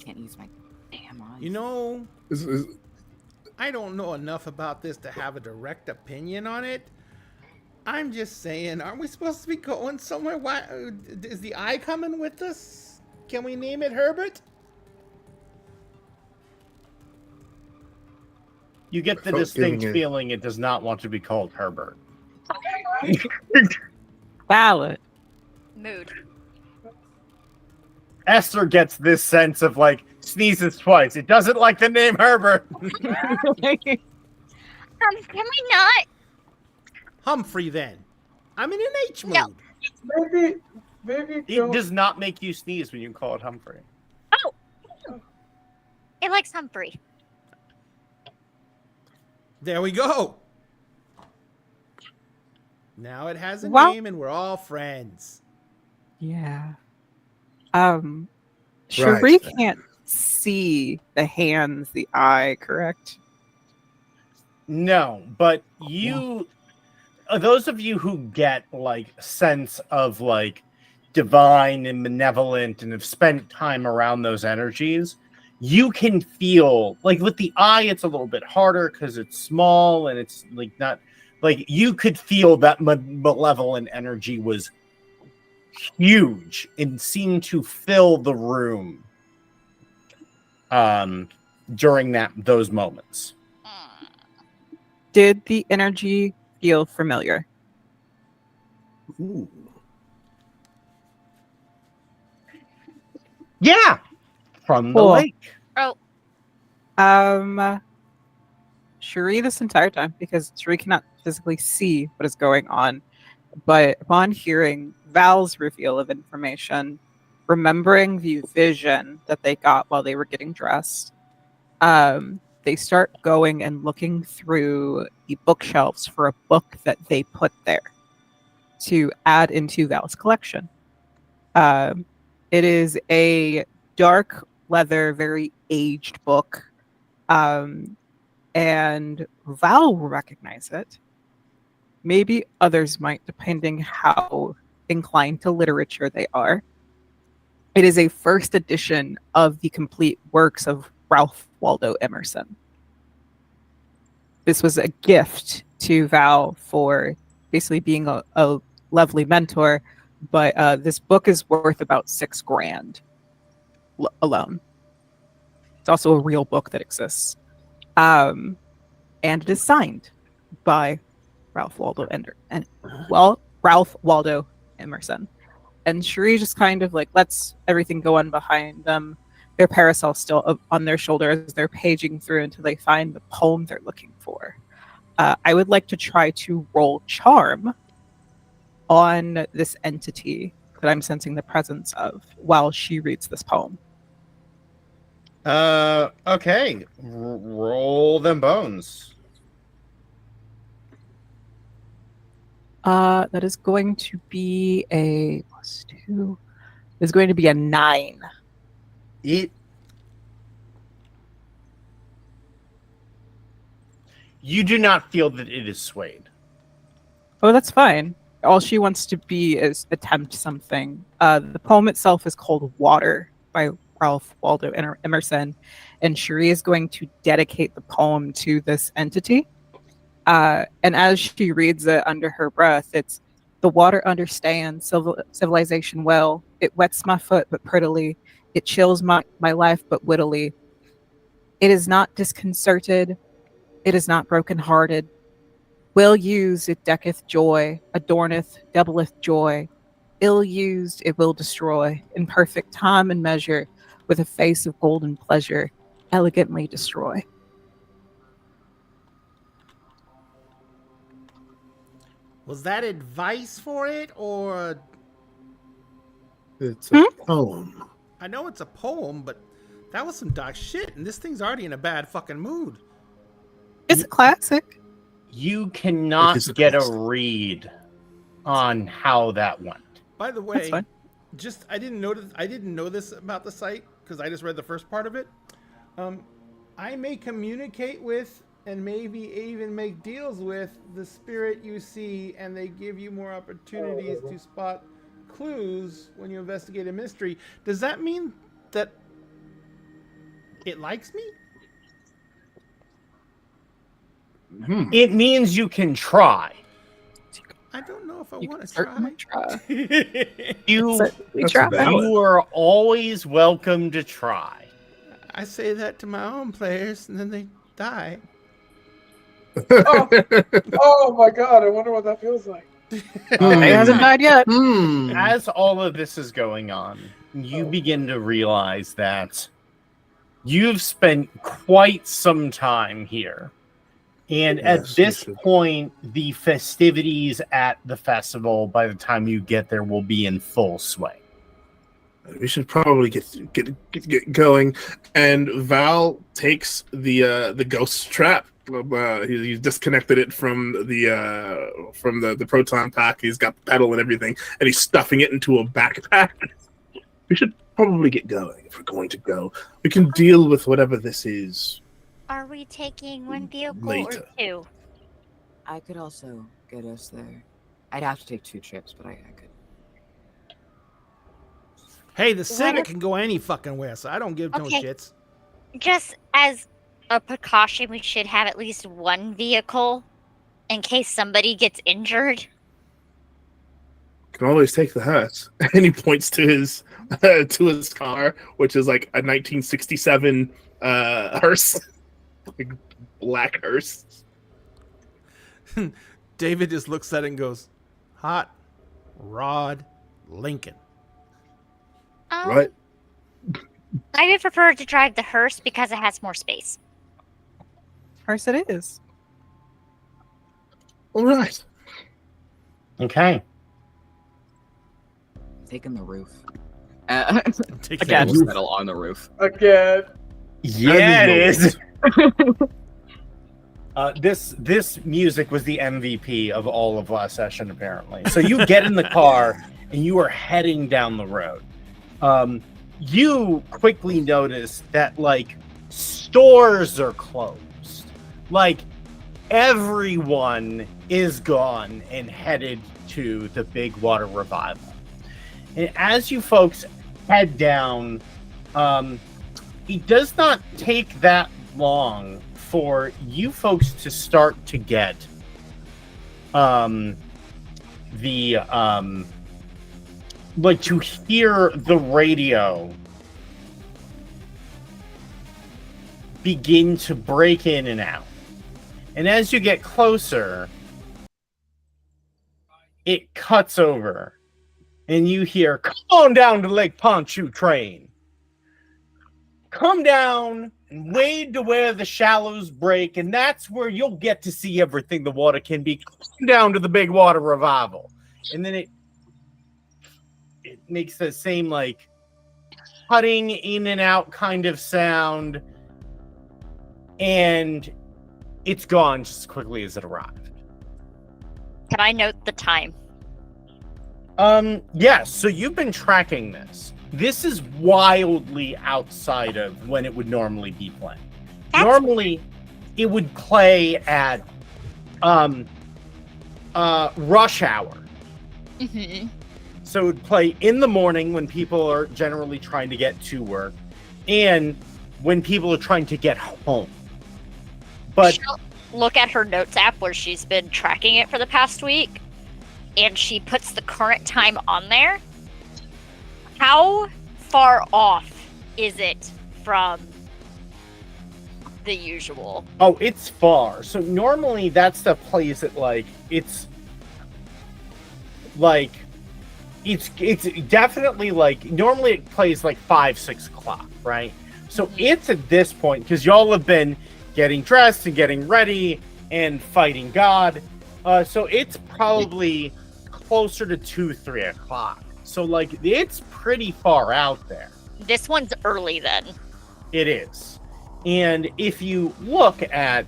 Can't use my damn eyes. You know, I don't know enough about this to have a direct opinion on it. I'm just saying, aren't we supposed to be going somewhere? Why is the eye coming with us? Can we name it Herbert? You get the distinct feeling it does not want to be called Herbert. Valid. Mood. Esther gets this sense of like sneezes twice. It doesn't like the name Herbert. Can we not? Humphrey, then. I'm in an H mode. No. Maybe It does not make you sneeze when you call it Humphrey. Oh, it likes Humphrey. There we go. Now it has a Well- name and we're all friends. Yeah. Cherie can't see the hands, the eye, correct? No, but you, those of you who get like sense of like divine and benevolent and have spent time around those energies, you can feel like with the eye, it's a little bit harder because it's small and it's like not like you could feel that malevolent energy was huge and seemed to fill the room during those moments. Did the energy feel familiar? Ooh. Yeah, from the Cool. lake. Oh, Cherie this entire time, because Cherie cannot physically see what is going on, but upon hearing Val's reveal of information, remembering the vision that they got while they were getting dressed, they start going and looking through the bookshelves for a book that they put there to add into Val's collection. It is a dark leather, very aged book, and Val will recognize it. Maybe others might, depending how inclined to literature they are. It is a first edition of the complete works of Ralph Waldo Emerson. This was a gift to Val for basically being a lovely mentor, but this book is worth about $6,000 alone. It's also a real book that exists. And it is signed by Ralph Waldo Ender. And well, Ralph Waldo Emerson. And Cherie just kind of like lets everything go on behind them. Their parasol still up on their shoulder as they're paging through until they find the poem they're looking for. I would like to try to roll charm on this entity that I'm sensing the presence of while she reads this poem. Okay. Roll them bones. That is going to be a +2. Is going to be a 9. You do not feel that it is swayed. Oh, that's fine. All she wants to be is attempt something. The poem itself is called Water by Ralph Waldo Emerson, and Cherie is going to dedicate the poem to this entity. And as she reads it under her breath, it's the water understands civilization well. It wets my foot, but prettily. It chills my life, but wittily. It is not disconcerted. It is not broken-hearted. Well used, it decketh joy, adorneth, doubleth joy. Ill used, it will destroy, in perfect time and measure, with a face of golden pleasure, elegantly destroy. Was that advice for it, or It's a poem. I know it's a poem, but that was some dark shit, and this thing's already in a bad fucking mood. It's a classic. You cannot It is a get a classic. read on how that went. By the That's way, fine. just I didn't know this about the site because I just read the first part of it. I may communicate with and maybe even make deals with the spirit you see, and they give you more opportunities to spot clues when you investigate a mystery. Does that mean that it likes me? It means you can try. I don't know if I You want can to certainly try. try. You, Certainly That's try. valid. you are always welcome to try. I say that to my own players, and then they die. Oh my god, I wonder what that feels like. It hasn't died yet. As all of this is going on, you begin to realize that you've spent quite some time here. And at Yes, this we should. point, the festivities at the festival, by the time you get there, will be in full swing. We should probably get going. And Val takes the ghost trap. He disconnected it from the proton pack. He's got the pedal and everything, and he's stuffing it into a backpack. We should probably get going if we're going to go. We can deal with whatever this is. Are we taking one vehicle Later. or two? I could also get us there. I'd have to take 2 trips, but I could. Hey, the Civic if- can go any fucking where, so I don't give no Okay. shits. Just as a precaution, we should have at least one vehicle in case somebody gets injured. Can always take the hearse. And he points to his car, which is like a 1967 hearse, like black hearse. David just looks at it and goes, "Hot Rod Lincoln." Right. I would prefer to drive the hearse because it has more space. Of course it is. All right. Okay. Taking the roof. I'm taking Again. that. Settle on the roof. Again. Yeah, it is is. This music was the MVP of all of last session, apparently. So you get in the car and you are heading down the road. You quickly notice that like stores are closed. Like everyone is gone and headed to the Big Water Revival. And as you folks head down, it does not take that long for you folks to start to get like to hear the radio begin to break in and out. And as you get closer, it cuts over, and you hear, "Come on down to Lake Ponchu train. Come down and wade to where the shallows break, and that's where you'll get to see everything the water can be. Come down to the big water revival." And then it makes the same like cutting in and out kind of sound, and it's gone just as quickly as it arrived. Can I note the time? Yes, so you've been tracking this. This is wildly outside of when it would normally be playing. Normally, it would play at rush hour. Mm-hmm. So it would play in the morning when people are generally trying to get to work, and when people are trying to get home. But she'll look at her notes app where she's been tracking it for the past week, and she puts the current time on there. How far off is it from the usual? oh, it's far. So normally that stuff plays at it's definitely normally it plays 5-6 o'clock, right? So it's at this point, because y'all have been getting dressed and getting ready and fighting God. So it's probably closer to 2-3 o'clock. So it's pretty far out there. This one's early then. It is. And if you look at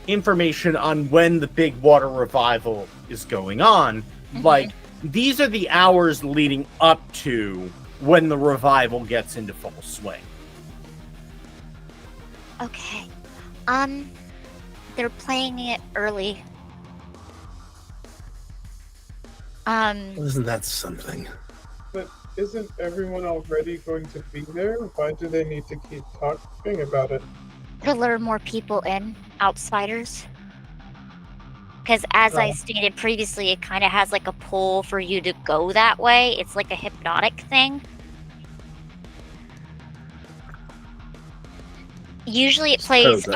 information on when the big water revival is going on, these are the hours leading up to when the revival gets into full swing. Okay. They're playing it early. Isn't that something? But isn't everyone already going to be there? Why do they need to keep talking about it? To lure more people in, outsiders. Because as I stated previously, it kind of has a pull for you to go that way. It's like a hypnotic thing. Usually it plays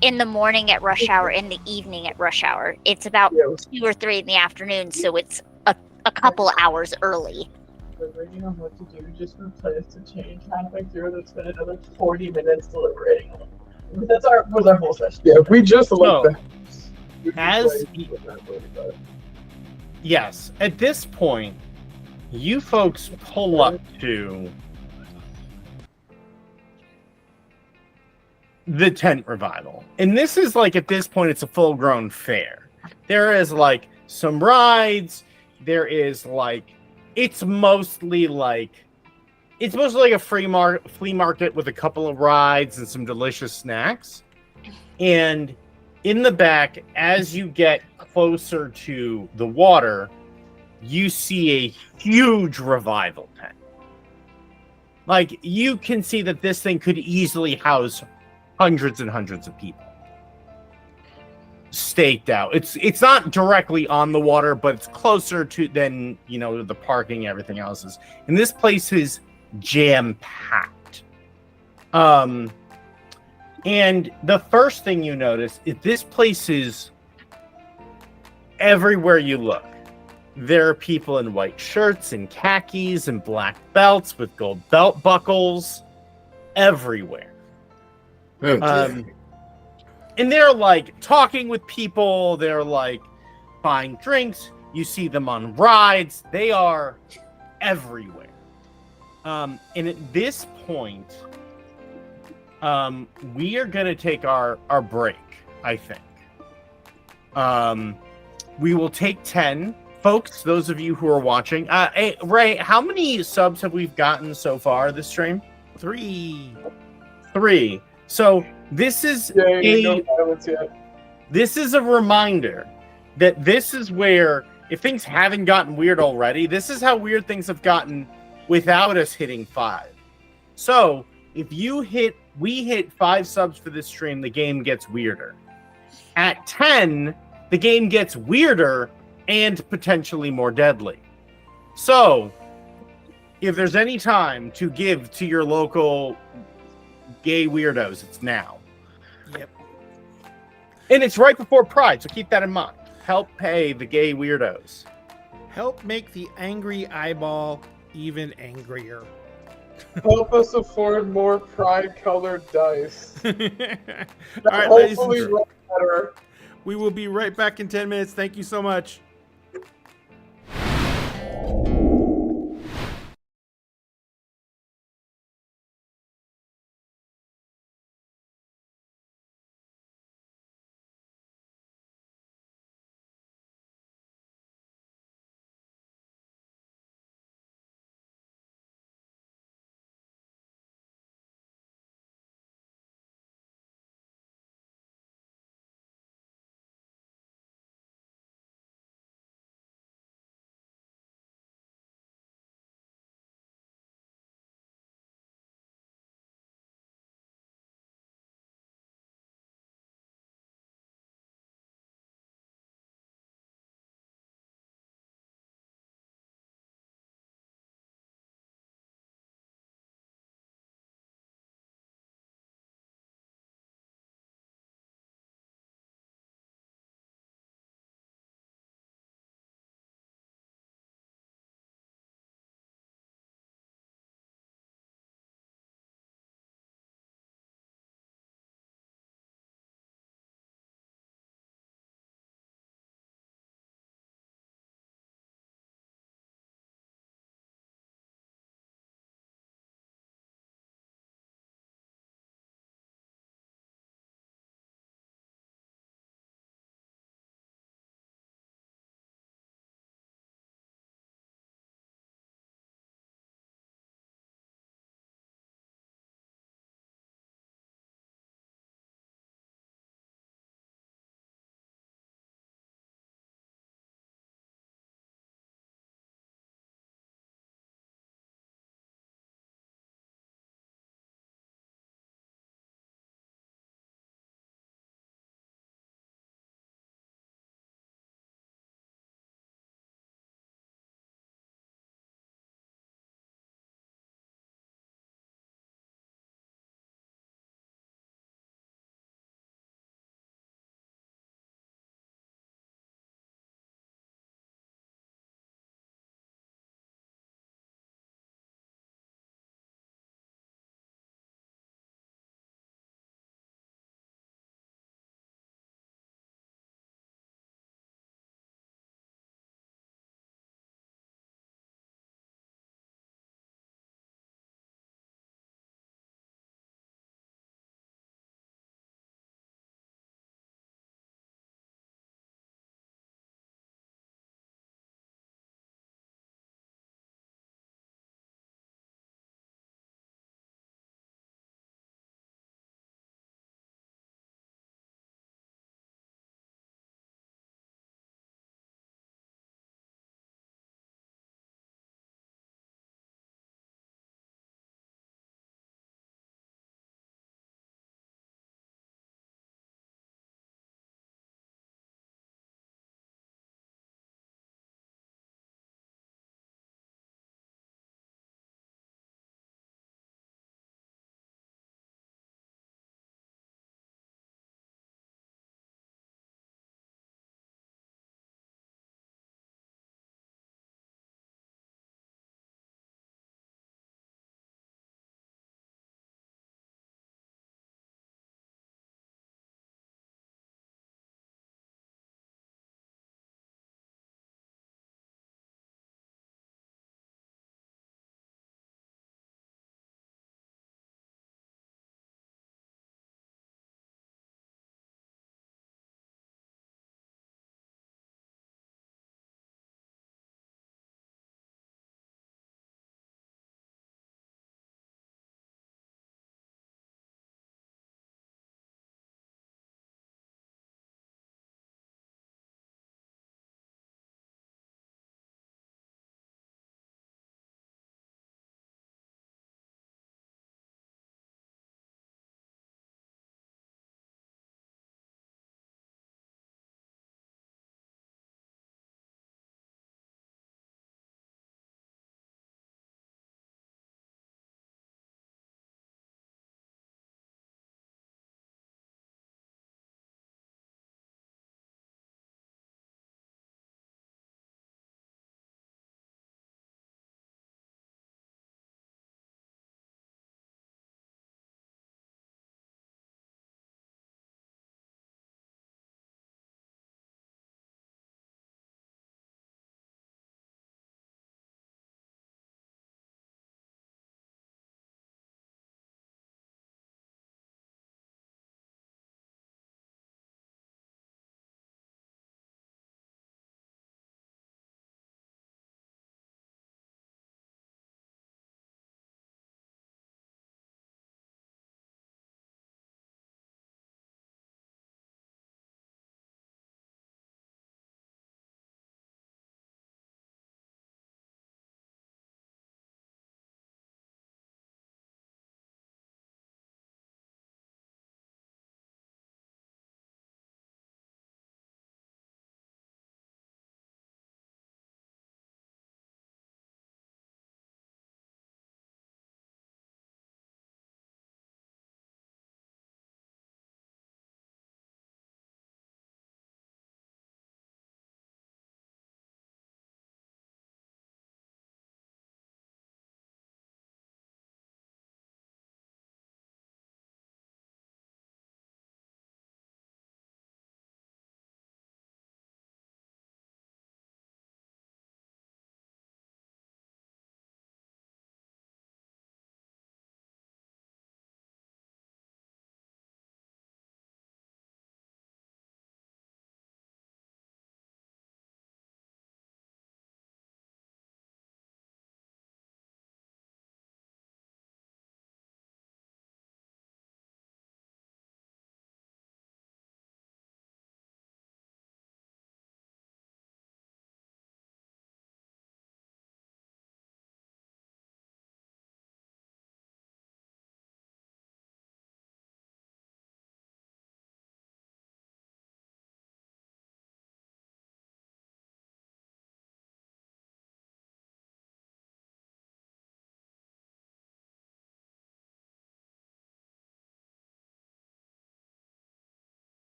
in the morning at rush hour, in the evening at rush hour. It's about 2 or 3 in the afternoon, so it's a couple hours early. Deliberating on what to do, just replace the change halfway through, then spend another 40 minutes deliberating. Was our whole session. Yeah, we just looked Yes, at this point, you folks pull up to the tent revival. And this is at this point, it's a full-grown fair. There is some rides. There is it's mostly a flea market with a couple of rides and some delicious snacks. And in the back, as you get closer to the water, you see a huge revival tent. You can see that this thing could easily house hundreds and hundreds of people staked out. It's not directly on the water, but it's closer to than the parking, everything else is. And this place is jam-packed. And the first thing you notice is this place is everywhere you look. There are people in white shirts and khakis and black belts with gold belt buckles everywhere. Okay. And they're talking with people. They're buying drinks. You see them on rides. They are everywhere. And at this point, we are going to take our break, I think. We will take 10. Folks, those of you who are watching. Hey, Ray, how many subs have we gotten so far this stream? 3. So this is this is a reminder that this is where, if things haven't gotten weird already, this is how weird things have gotten without us hitting 5. So if we hit 5 subs for this stream, the game gets weirder. At 10, the game gets weirder and potentially more deadly. So if there's any time to give to your local gay weirdos, it's now. Yep. And it's right before Pride, so keep that in mind. help pay the gay weirdos. Help make the angry eyeball even angrier. Help us afford more pride-colored dice. All That right, ladies and hopefully gentlemen, run better. we will be right back in 10 minutes. Thank you so much.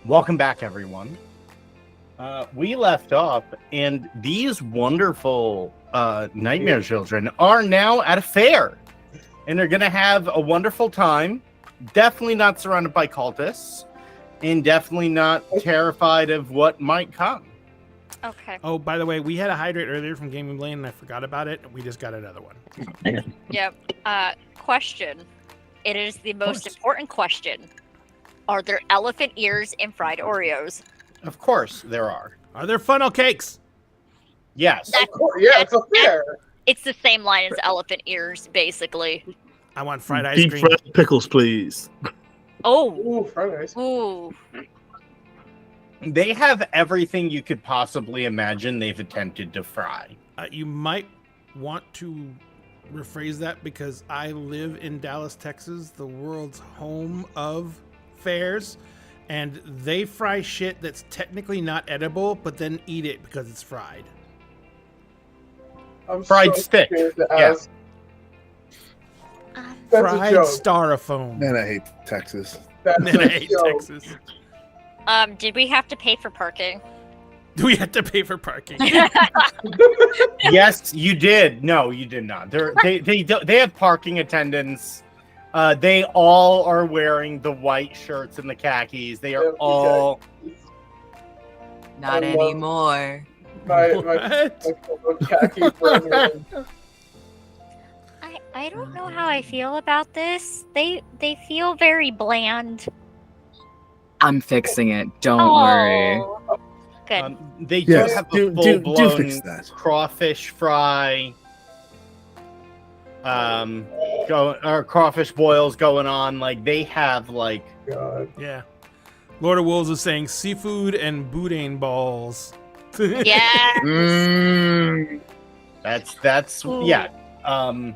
Welcome back, everyone. We left off, and these wonderful nightmare children are now at a fair, and they're going to have a wonderful time. Definitely not surrounded by cultists, and definitely not terrified of what might come. Okay. Oh, by the way, we had a hydrate earlier from Gaming Lane, and I forgot about it. We just got another one. Yep. Question. It is the most course. important question. Are there elephant ears in fried Oreos? Of course, there are. Are there funnel cakes? Yes. That- Of course, yeah, it's a fair. It's the same line as elephant ears, basically. I want fried ice Deep cream. fried pickles, please. Oh. Ooh, fried ice. Ooh. They have everything you could possibly imagine they've attempted to fry. You might want to rephrase that because I live in Dallas, Texas, the world's home of fairs, and they fry shit that's technically not edible, but then eat it because it's fried. I'm Fried so stick, scared to yeah. ask. That's Fried a joke. styrofoam. Man, I hate Texas. That's Man, I a hate joke. Texas. Did we have to pay for parking? Do we have to pay for parking? Yes, you did. No, you did not. They have parking attendants. They all are wearing the white shirts and the khakis. They are Yeah, all. Not I love- anymore. My What? khaki brethren. I don't know how I feel about this. They feel very bland. I'm fixing it. Don't worry. Oh. Good. They do Yes, have a do full-blown fix that. crawfish fry. Or crawfish boils going on. Like they have like. God. Yeah. Lord of Wolves is saying seafood and boudin balls. Yeah. Mm, That's yeah. And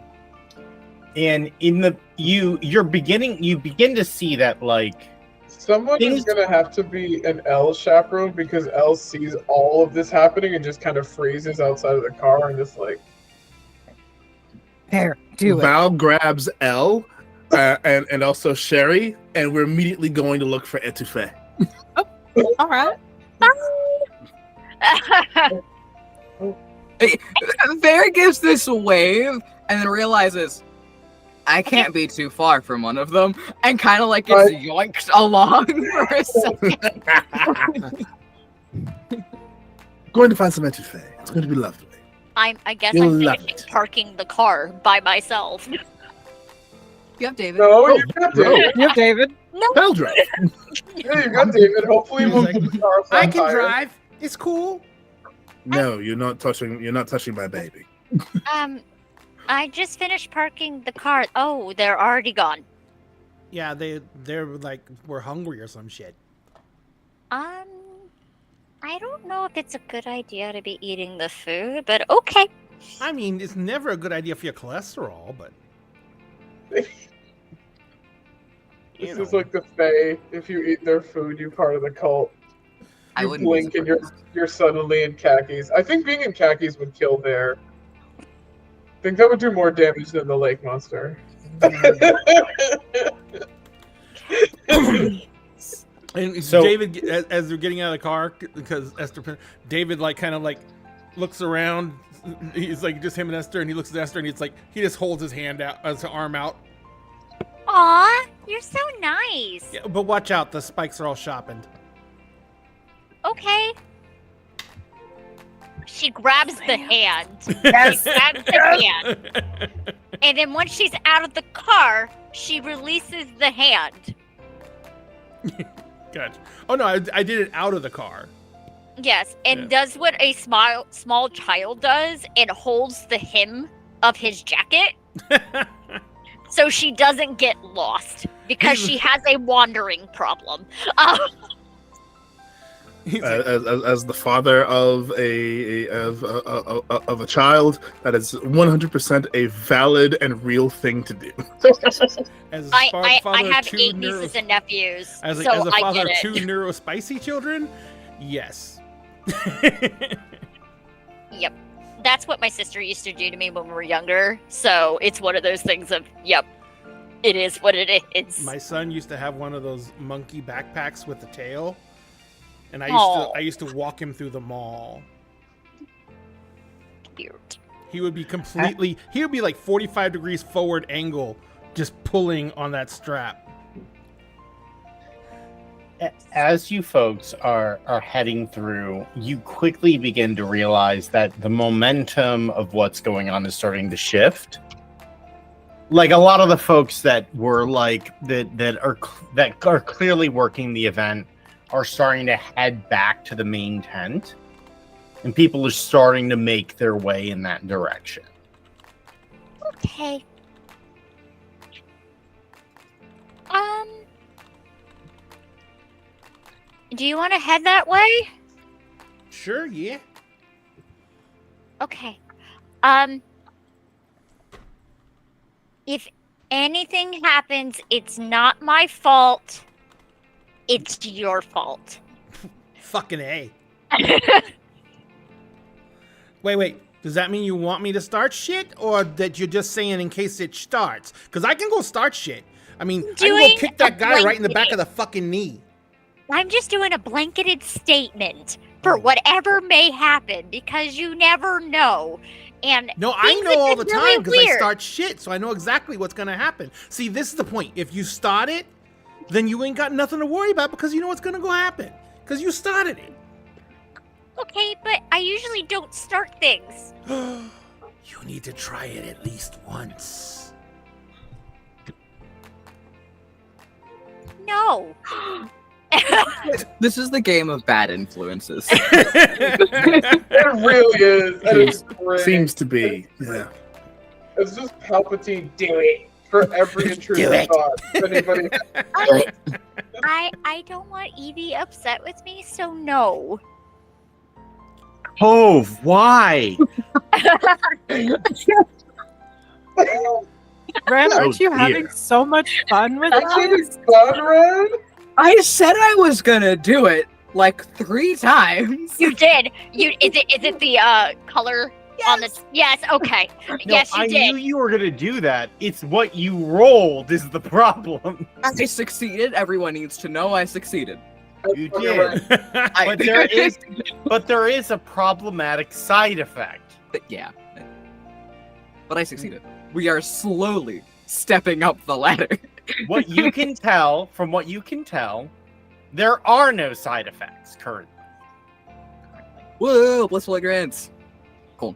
in the you begin to see that like Someone is Things- gonna have to be an L chaperone because L sees all of this happening and just kind of freezes outside of the car and just like, There, do it. Val grabs L and also Sherry, and we're immediately going to look for etouffee. All right. Bear gives this wave and then realizes I can't be too far from one of them, and kind of like gets yoinked along for a second. Going to find some etouffee. It's going to be lovely. I guess You'll I'm love finishing it. parking the car by myself. Yep, David. no, Oh, you got David. Yep, David. Bell drive. Yeah, you got David. Hopefully, He we'll was get like, the car I flat can tire. drive. It's cool. No, you're not touching my baby. I just finished parking the car. Oh, they're already gone. Yeah, they're like we're hungry or some shit. I don't know if it's a good idea to be eating the food, but okay. I mean, it's never a good idea for your cholesterol, but This is like the Fae. If you eat their food, you're part of the cult. I You wouldn't be blink and you're suddenly in khakis. I think being in khakis would kill Bear. I think that would do more damage than the lake monster. and So- David, as they're getting out of the car, because Esther, David like kind of like looks around. He's like just him and Esther, and he looks at Esther, and it's like he just holds his hand out, his arm out. Aw, you're so nice. Yeah, but watch out, the spikes are all sharpened. Okay. She grabs the hand. Yes. She grabs the hand. And then once she's out of the car, she releases the hand. Gotcha. Oh no, I did it out of the car. Yes, and Yeah. does what a small child does and holds the hem of his jacket so she doesn't get lost because she has a wandering problem. He's like, As the father of a child, that is 100% a valid and real thing to do. as a I father of have two 8 neuro- nieces and nephews, as a, so as a I father get of it. two neurospicy children, yes. Yep. That's what my sister used to do to me when we were younger. So it's one of those things of, yep, it is what it is. My son used to have one of those monkey backpacks with the tail, and Aw. I used to walk him through the mall. Cute. He would be like 45 degrees forward angle, just pulling on that strap. As you folks are heading through, you quickly begin to realize that the momentum of what's going on is starting to shift. Like a lot of the folks that were like that are clearly working the event are starting to head back to the main tent, and people are starting to make their way in that direction. Okay. Do you want to head that way? Sure, yeah. Okay. If anything happens, it's not my fault. It's your fault. Fucking A. Wait. Does that mean you want me to start shit, or that you're just saying in case it starts? Because I can go start shit. I mean, I can go kick that guy right in the back of the fucking knee. I'm just doing a blanketed statement for whatever may happen, because you never know. And no, I things know are all the just time really because I weird. start shit, so I know exactly what's gonna happen. See, this is the point. If you start it, then you ain't got nothing to worry about because you know what's gonna go happen. Because you started it. Okay, but I usually don't start things. You need to try it at least once. No. This is the game of bad influences. It really is. And it's great. Seems to be. Yeah. It's just Palpatine doing for every intrusive thought. Anybody? I don't want Evie upset with me, so no. Hove, why? Ren, Oh, aren't you dear. having so much fun with That's it? really fun, Ren. I said I was gonna do it like 3 times. You did. Is it the color on the? Yes. Okay. No, Yes, you I did. knew you were gonna do that. It's what you rolled is the problem. I succeeded. Everyone needs to know I succeeded. You Okay, did. right. But there is a problematic side effect. Yeah. But I succeeded. We are slowly stepping up the ladder. What you can tell, from what you can tell, there are no side effects currently. Whoa, blissful ignorance. Cool.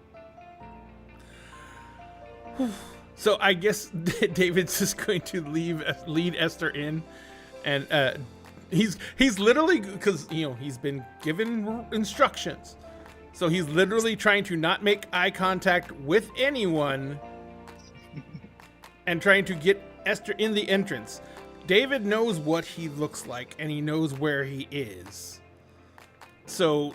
So I guess David's just going to lead Esther in, and he's literally, because he's been given instructions, so he's literally trying to not make eye contact with anyone, and trying to get Esther in the entrance. David knows what he looks like, and he knows where he is, so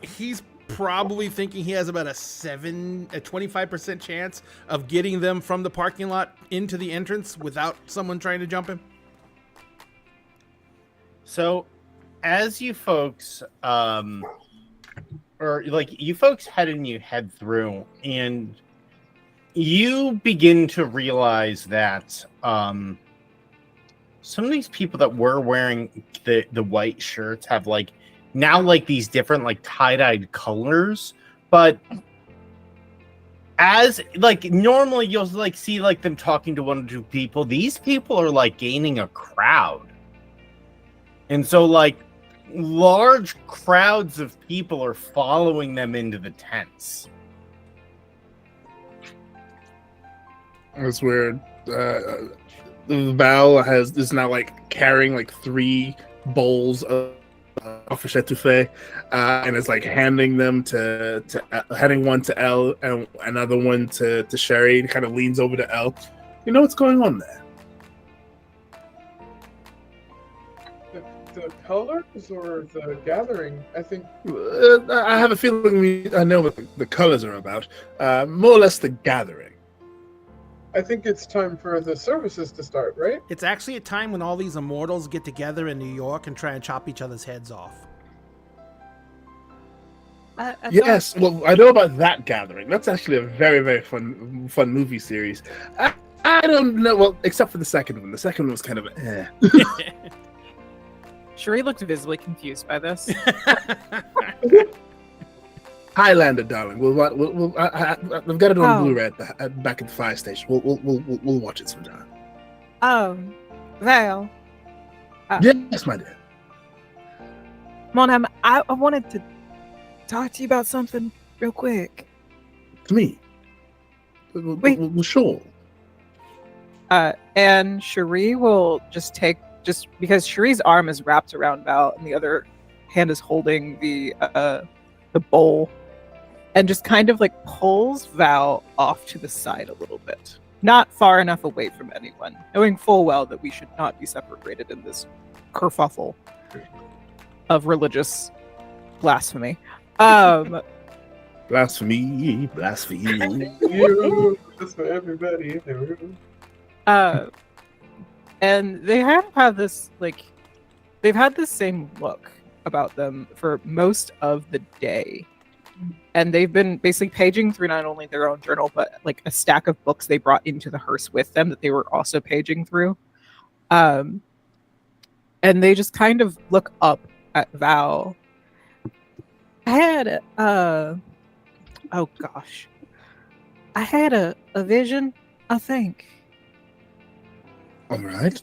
he's probably thinking he has about a 25% chance of getting them from the parking lot into the entrance without someone trying to jump him. So, as you folks, you folks head through, and you begin to realize that some of these people that were wearing the white shirts have now these different tie-dyed colors, but as normally you'll see them talking to 1 or 2 people, these people are gaining a crowd. And so large crowds of people are following them into the tents. That's weird. Val is now carrying 3 bowls of crawfish etouffee, and is handing them to handing one to Elle and another one to Sherry, and kind of leans over to Elle. You know what's going on there? The colors or the gathering? I think I have a feeling I know what the colors are about. More or less the gathering. I think it's time for the services to start, right? It's actually a time when all these immortals get together in New York and try and chop each other's heads off. Yes, well, I know about that gathering. That's actually a very, very fun movie series. I don't know, well, except for the second one. The second one was kind of Cherie looked visibly confused by this. Highlander, darling. I've got it on Oh. Blu-ray back at the fire station. We'll watch it sometime. Val. Yes, my dear. Monham, I wanted to talk to you about something real quick. To me. Well, sure. And Cherie will just because Cherie's arm is wrapped around Val and the other hand is holding the bowl, and just kind of like pulls Val off to the side a little bit. Not far enough away from anyone, knowing full well that we should not be separated in this kerfuffle of religious blasphemy. Blasphemy. You, that's for everybody in the room. And they have this they've had the same look about them for most of the day. And they've been basically paging through not only their own journal, but like a stack of books they brought into the hearse with them that they were also paging through. And they just kind of look up at Val. I had oh gosh. I had a vision, I think. All right.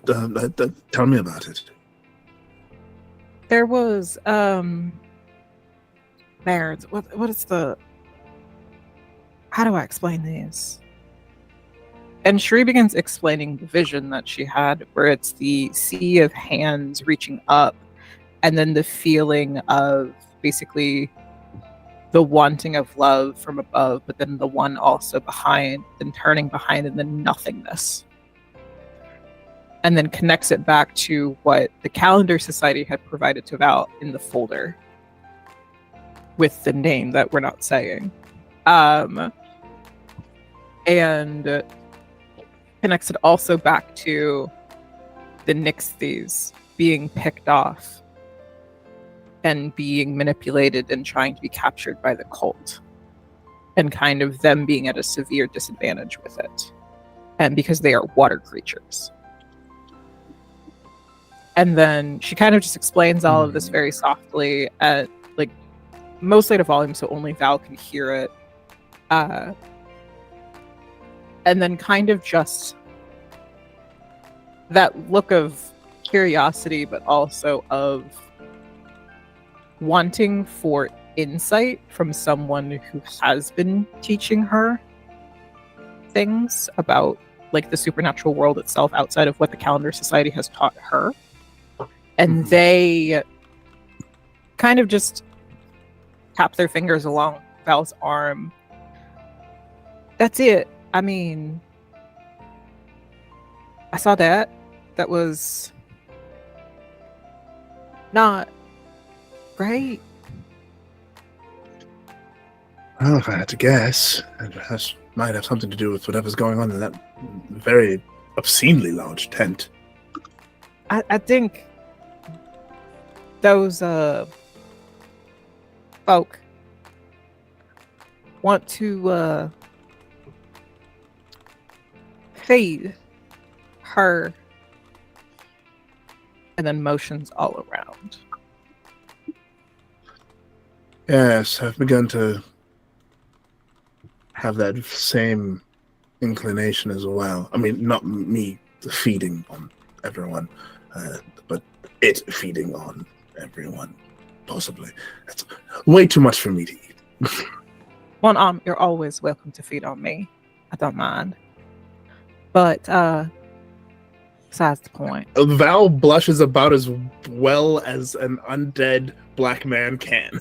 Tell me about it. There was Bards. What is the? How do I explain this? And Cherie begins explaining the vision that she had, where it's the sea of hands reaching up, and then the feeling of basically the wanting of love from above, but then the one also behind, then turning behind, and then nothingness. And then connects it back to what the Calendar Society had provided to Val in the folder with the name that we're not saying. And connects it also back to the Nixies being picked off and being manipulated and trying to be captured by the cult, and kind of them being at a severe disadvantage with it, and because they are water creatures. And then she kind of just explains all of this very softly at like mostly at a volume so only Val can hear it, and then kind of just that look of curiosity, but also of wanting for insight from someone who has been teaching her things about like the supernatural world itself outside of what the Calendar Society has taught her. And they kind of just tap their fingers along Val's arm. That's it. I mean, I saw that. That was not great. Well, if I had to guess, it might have something to do with whatever's going on in that very obscenely large tent. I think those folk want to feed her, and then motions all around. Yes, I've begun to have that same inclination as well. I mean, not me feeding on everyone, but it feeding on everyone, possibly. That's way too much for me to eat. You're always welcome to feed on me. I don't mind. But besides the point. Val blushes about as well as an undead black man can.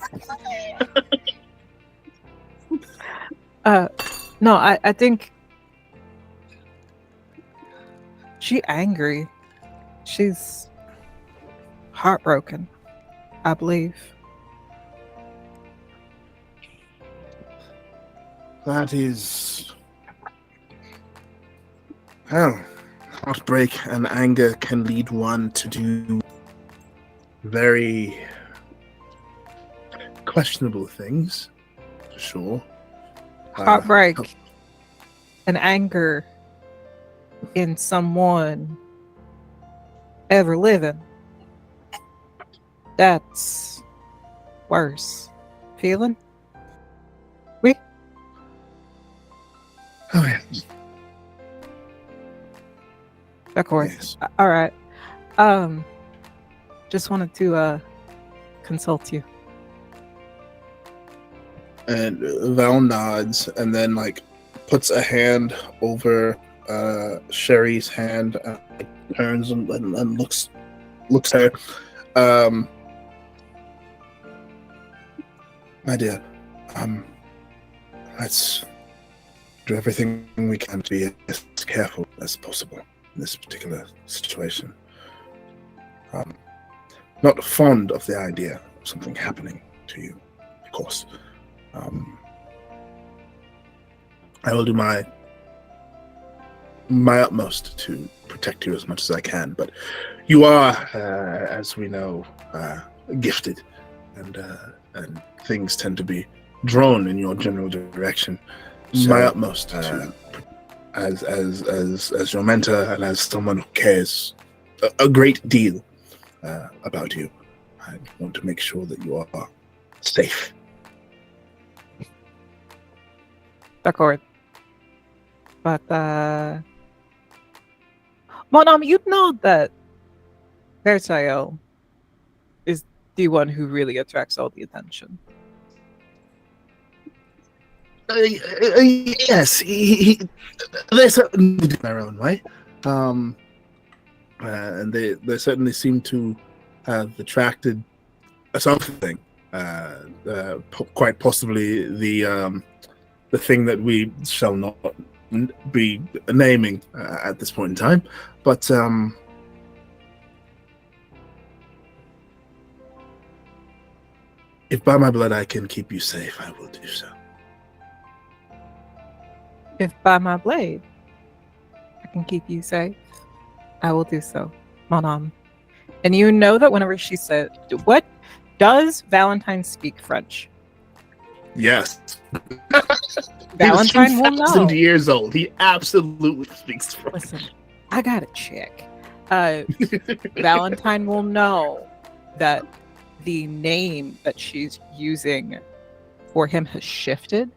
No, I think she's angry. She's heartbroken, I believe. That is... Well, heartbreak and anger can lead one to do very questionable things, for sure. Heartbreak and anger in someone ever living That's worse. Feeling? Oh, yes. Of course. Yes. All right. Just wanted to consult you. And Val nods and then like puts a hand over Sherry's hand, turns and looks at her. My dear, let's do everything we can to be as careful as possible in this particular situation. Not fond of the idea of something happening to you, of course. I will do my utmost to protect you as much as I can, but you are, as we know, gifted, and things tend to be drawn in your general direction. So, my utmost to, as your mentor and as someone who cares a great deal about you, I want to make sure that you are safe. D'accord. But, Monam, you know that Versailles is the one who really attracts all the attention. Yes, they certainly do in their own way. And they certainly seem to have attracted something. Quite possibly the thing that we shall not be naming at this point in time. But if by my blood I can keep you safe, I will do so. If by my blade I can keep you safe, I will do so, Monam. And you know that whenever she said, what does Valentine speak French? Yes. Valentine will He's know. 2,000 years old. He absolutely speaks French. Listen, I got a check. Valentine will know that the name that she's using for him has shifted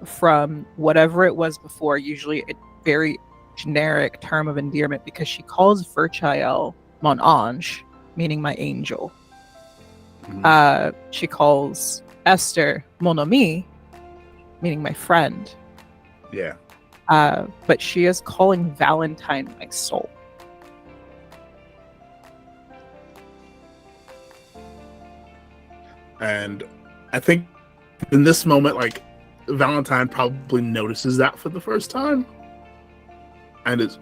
from whatever it was before, usually a very generic term of endearment, because she calls Verchael mon ange, meaning my angel. She calls Esther mon ami, meaning my friend. Yeah. But she is calling Valentine my soul. And I think in this moment, like, Valentine probably notices that for the first time. And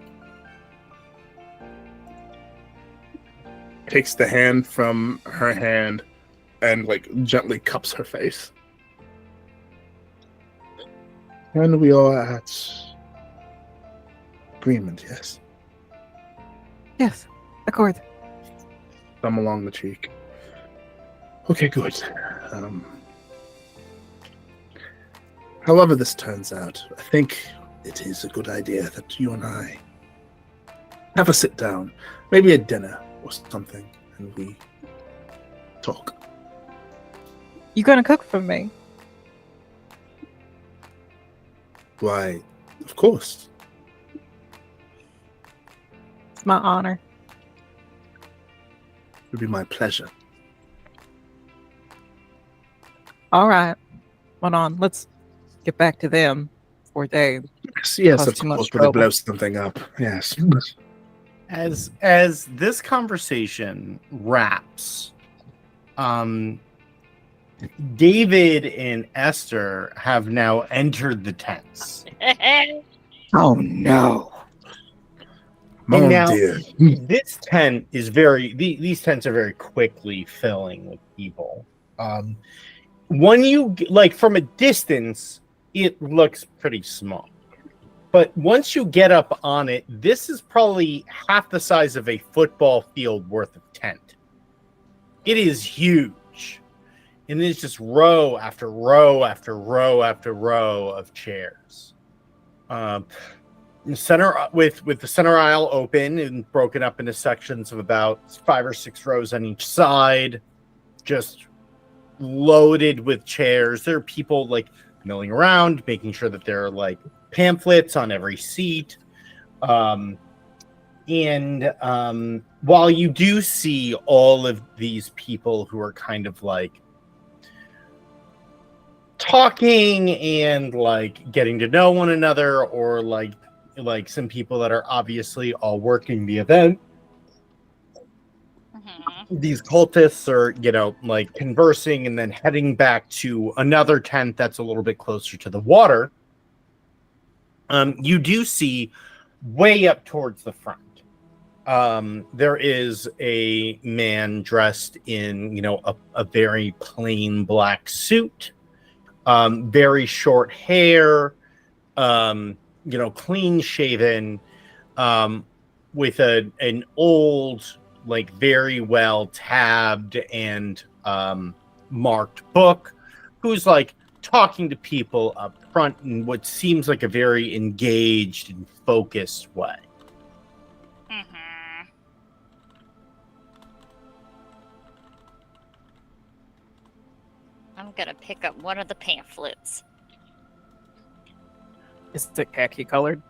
takes the hand from her hand and like gently cups her face. And we are at agreement, yes. Yes, accord. Thumb along the cheek. Okay, good. However this turns out, I think it is a good idea that you and I have a sit down, maybe a dinner or something, and we talk. You gonna cook for me? Why, of course. It's my honor. It would be my pleasure. All right. Hold on. Let's get back to them before they Yes, cause of too much course, but it trouble. blows something up. Yes. As this conversation wraps, David and Esther have now entered the tents. Oh no. Mon now- Dieu. This tent is these tents are very quickly filling with people. When you like from a distance, it looks pretty small. But once you get up on it, this is probably half the size of a football field worth of tent. It is huge. And there's just row after row after row after row of chairs. center with the center aisle open and broken up into sections of about 5 or 6 rows on each side, just loaded with chairs. There are people like milling around, making sure that there are like pamphlets on every seat. While you do see all of these people who are kind of like talking and like getting to know one another, or like some people that are obviously all working the event, these cultists are, like conversing and then heading back to another tent that's a little bit closer to the water. You do see way up towards the front, there is a man dressed in, a very plain black suit, very short hair, clean shaven, with an old, like very well tabbed and marked book, who's like talking to people up front in what seems like a very engaged and focused way. I'm gonna pick up one of the pamphlets. Is it khaki colored?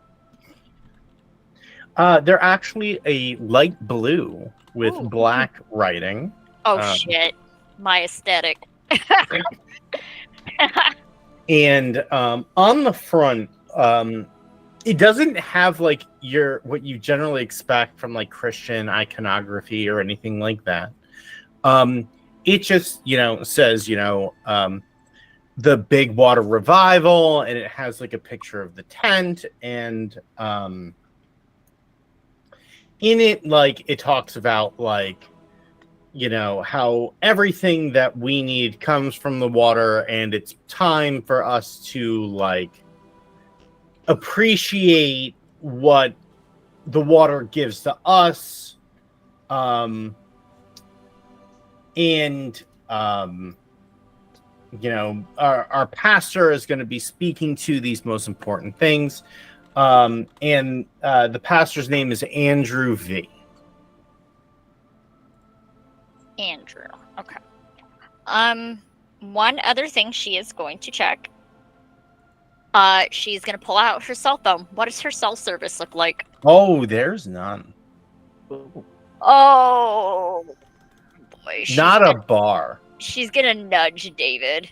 They're actually a light blue with Ooh. black writing. Oh shit, my aesthetic. And on the front, it doesn't have like what you generally expect from like Christian iconography or anything like that. It just, says, the Big Water Revival, and it has like a picture of the tent, and in it, like, it talks about like, how everything that we need comes from the water, and it's time for us to like appreciate what the water gives to us. Our pastor is going to be speaking to these most important things. The pastor's name is Andrew V. Andrew. Okay. One other thing she is going to check. She's going to pull out her cell phone. What does her cell service look like? Oh, there's none. Oh, boy. Not a bar. She's going to nudge David.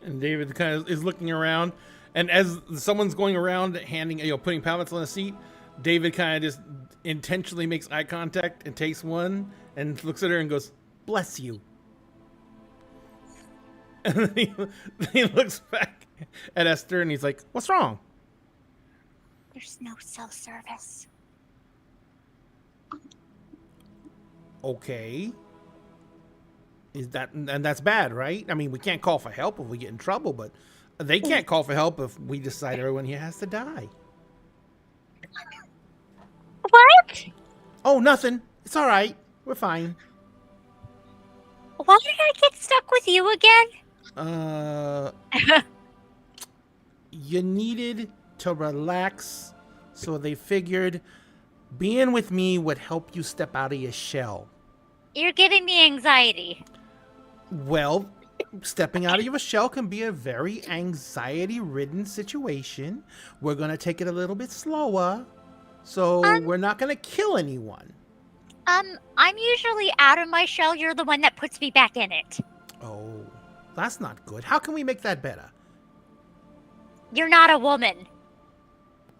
And David kind of is looking around. And as someone's going around handing, putting pamphlets on a seat, David kind of just intentionally makes eye contact and takes one and looks at her and goes, "Bless you." And then he looks back at Esther and he's like, "What's wrong?" There's no cell service. Okay. That's bad, right? I mean, we can't call for help if we get in trouble, but they can't call for help if we decide everyone here has to die. What? Oh, nothing. It's all right. We're fine. Why did I get stuck with you again? You needed to relax, so they figured being with me would help you step out of your shell. You're giving me anxiety. Well, stepping out of your shell can be a very anxiety-ridden situation. We're going to take it a little bit slower, so we're not going to kill anyone. I'm usually out of my shell. You're the one that puts me back in it. Oh, that's not good. How can we make that better? You're not a woman.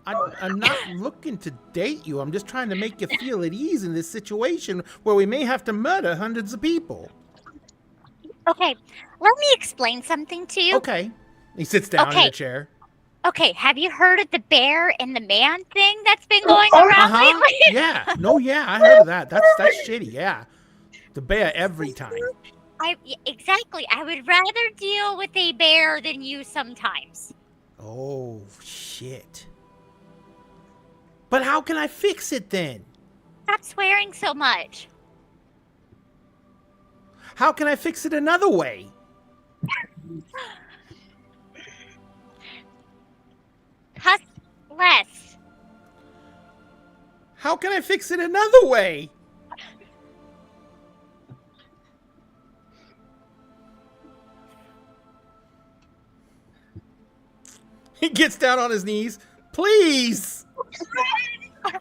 I'm not looking to date you. I'm just trying to make you feel at ease in this situation where we may have to murder hundreds of people. Okay, let me explain something to you. Okay. He sits down in a chair. Okay, have you heard of the bear and the man thing that's been going around lately? Yeah. No, yeah, I heard of that. That's shitty, yeah. The bear every time. Exactly. I would rather deal with a bear than you sometimes. Oh, shit. But how can I fix it then? Stop swearing so much. How can I fix it another way? Cuss less. How can I fix it another way? He gets down on his knees. Please.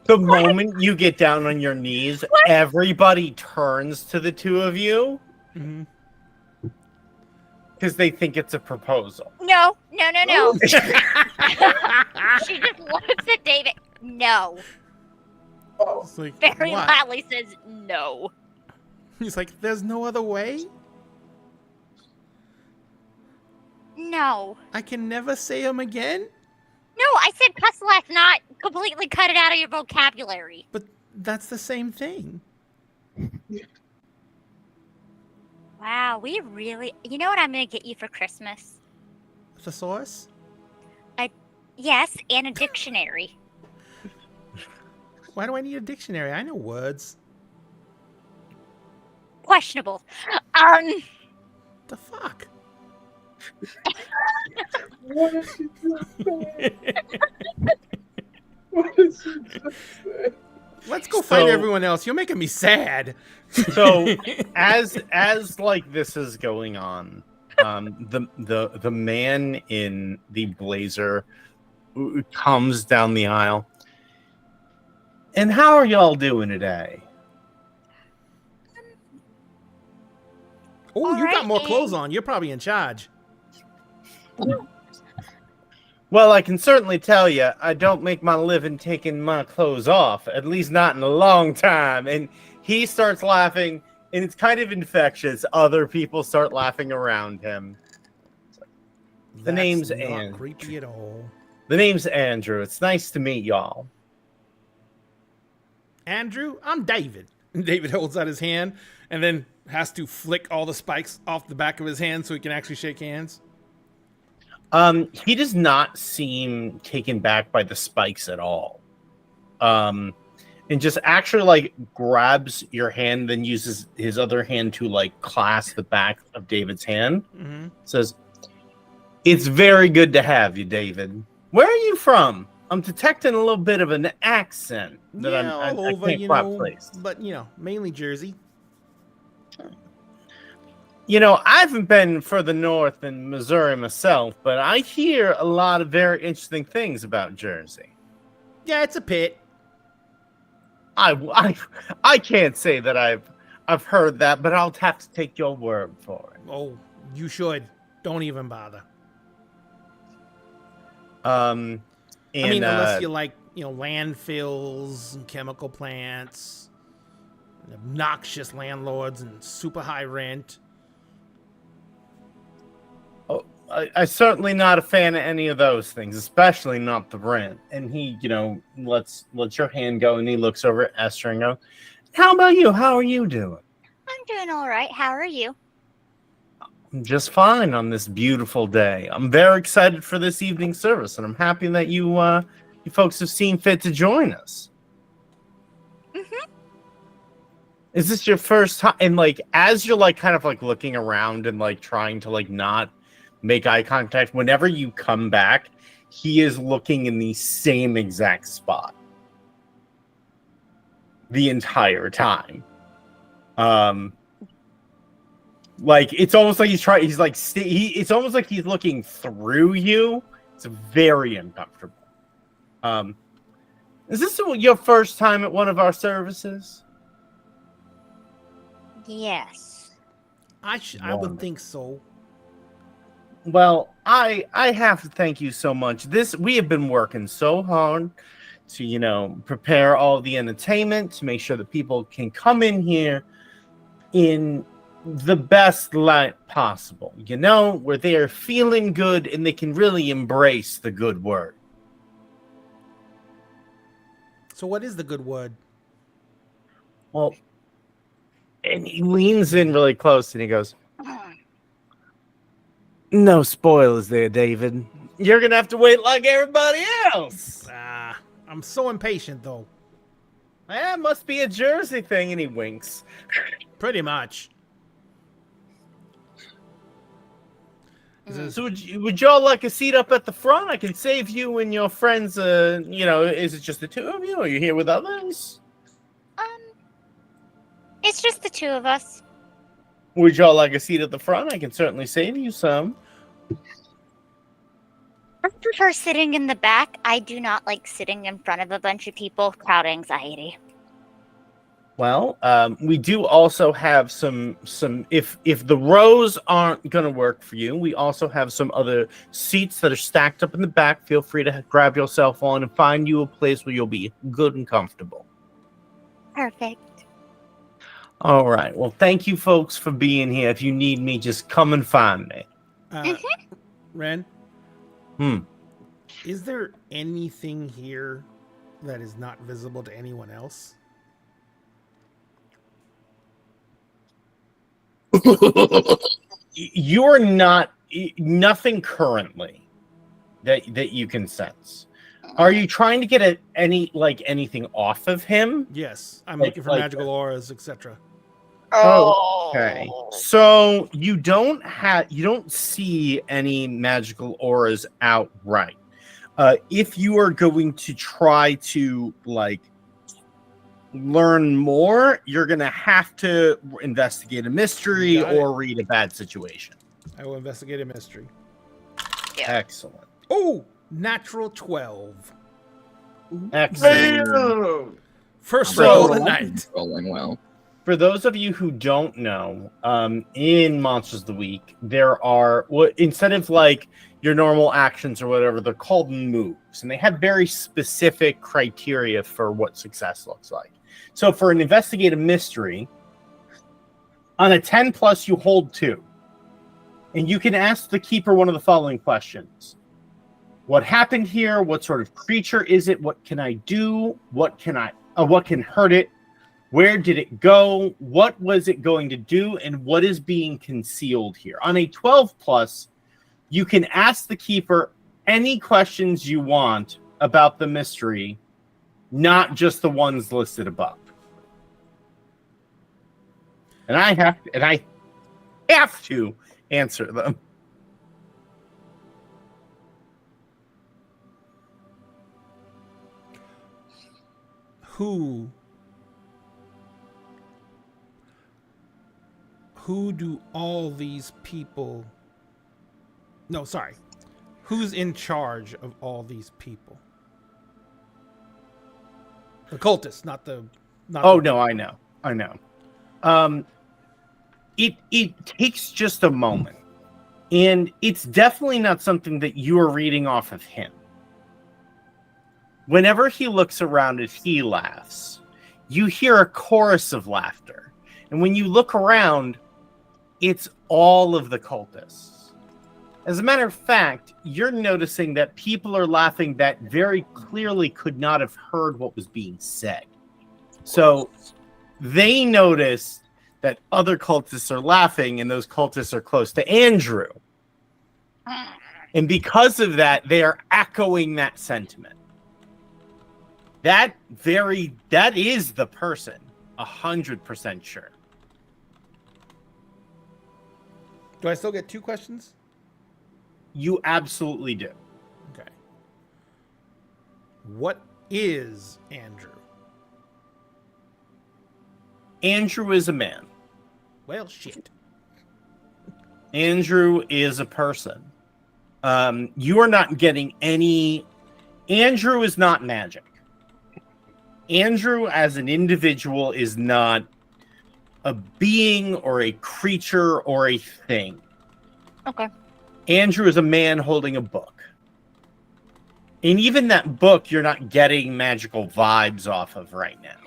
The moment you get down on your knees, everybody turns to the two of you because they think it's a proposal. No. She just looks at David. No. It's like, Very what? loudly says no. He's like, there's no other way? No. I can never say them again? No, I said Pusselak, not completely cut it out of your vocabulary. But that's the same thing. Wow, we really... You know what I'm going to get you for Christmas? Thesaurus? Yes, and a dictionary. Why do I need a dictionary? I know words. Questionable. The fuck? What did she just say? What did she just say? Let's go fight everyone else. You're making me sad. So as like this is going on, the man in the blazer comes down the aisle. And how are y'all doing today? Oh, you got Alright, more clothes on. You're probably in charge. Well, I can certainly tell you, I don't make my living taking my clothes off, at least not in a long time. And he starts laughing, and it's kind of infectious. Other people start laughing around him. The name's not Andrew. creepy at all. The name's Andrew. It's nice to meet y'all. Andrew, I'm David. David holds out his hand and then has to flick all the spikes off the back of his hand so he can actually shake hands. He does not seem taken back by the spikes at all. And just actually like grabs your hand, then uses his other hand to like clasp the back of David's hand. Mm-hmm. Says, "It's very good to have you, David. Where are you from? I'm detecting a little bit of an accent that I can't quite place. But mainly Jersey. You know, I haven't been further north in Missouri myself, but I hear a lot of very interesting things about Jersey. Yeah, it's a pit. I can't say that I've heard that, but I'll have to take your word for it. Oh, you should. Don't even bother. And, I mean, unless you like, landfills and chemical plants, and obnoxious landlords and super high rent. I'm certainly not a fan of any of those things, especially not the rent. And he, lets your hand go, and he looks over at Esther and goes, "How about you? How are you doing?" I'm doing all right. How are you? I'm just fine on this beautiful day. I'm very excited for this evening service, and I'm happy that you folks have seen fit to join us. Mm-hmm. Is this your first time? And like, as you're like kind of like looking around and like trying to like not make eye contact, whenever you come back, he is looking in the same exact spot the entire time. Like it's almost like it's almost like he's looking through you. It's very uncomfortable. Is this your first time at one of our services? Yes. I would think so. Well, I have to thank you so much. We have been working so hard to, prepare all the entertainment, to make sure that people can come in here in the best light possible. Where they are feeling good and they can really embrace the good word. So what is the good word? Well, and he leans in really close and he goes, "No spoilers there, David. You're going to have to wait like everybody else." I'm so impatient, though. That must be a Jersey thing, and he winks. Pretty much. So would y'all like a seat up at the front? I can save you and your friends, is it just the two of you? Or are you here with others? It's just the two of us. Would y'all like a seat at the front? I can certainly save you some. I prefer sitting in the back. I do not like sitting in front of a bunch of people. Crowd anxiety. Well, we do also have some. If the rows aren't going to work for you, we also have some other seats that are stacked up in the back. Feel free to grab yourself on and find you a place where you'll be good and comfortable. Perfect. All right. Well, thank you, folks, for being here. If you need me, just come and find me. Ren? Hmm. Is there anything here that is not visible to anyone else? You're not nothing currently that you can sense. Are you trying to get anything off of him? Yes, I'm looking for magical auras, etc. Okay. So you don't see any magical auras outright. If you are going to try to learn more, you're going to have to investigate a mystery or read a bad situation. I will investigate a mystery. Yeah. Excellent. Oh, natural 12. Excellent. First roll of the Rolling night. well. For those of you who don't know, in Monsters of the Week, there are instead of your normal actions or whatever, they're called moves, and they have very specific criteria for what success looks like. So for an investigative mystery, on a 10 plus, you hold 2. And you can ask the keeper one of the following questions. What happened here? What sort of creature is it? What can I do? What can hurt it? Where did it go? What was it going to do? And what is being concealed here? On a 12 plus, you can ask the keeper any questions you want about the mystery, not just the ones listed above. And I have to answer them. Who do all these people... No, sorry. Who's in charge of all these people? The cultists, not the... No, I know. It takes just a moment. And it's definitely not something that you are reading off of him. Whenever he looks around and he laughs, you hear a chorus of laughter. And when you look around, it's all of the cultists. As a matter of fact, you're noticing that people are laughing that very clearly could not have heard what was being said. So they notice that other cultists are laughing, and those cultists are close to Andrew. And because of that, they are echoing that sentiment. That is the person, 100% sure. Do I still get 2 questions? You absolutely do. Okay. What is Andrew? Andrew is a man. Well, shit. Andrew is a person. You are not getting any... Andrew is not magic. Andrew as an individual is not a being or a creature or a thing. Okay. Andrew is a man holding a book. And even that book, you're not getting magical vibes off of right now.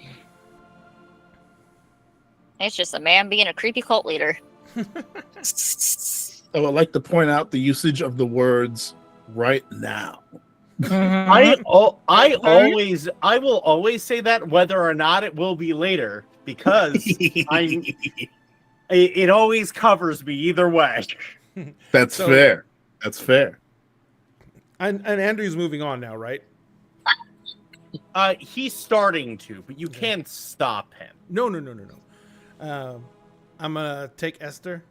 It's just a man being a creepy cult leader. I would like to point out the usage of the words "right now." I will always say that, whether or not it will be later, because it always covers me either way. That's fair. That's fair. And Andrew's moving on now, right? He's starting to, but you can't stop him. No. I'm gonna take Esther,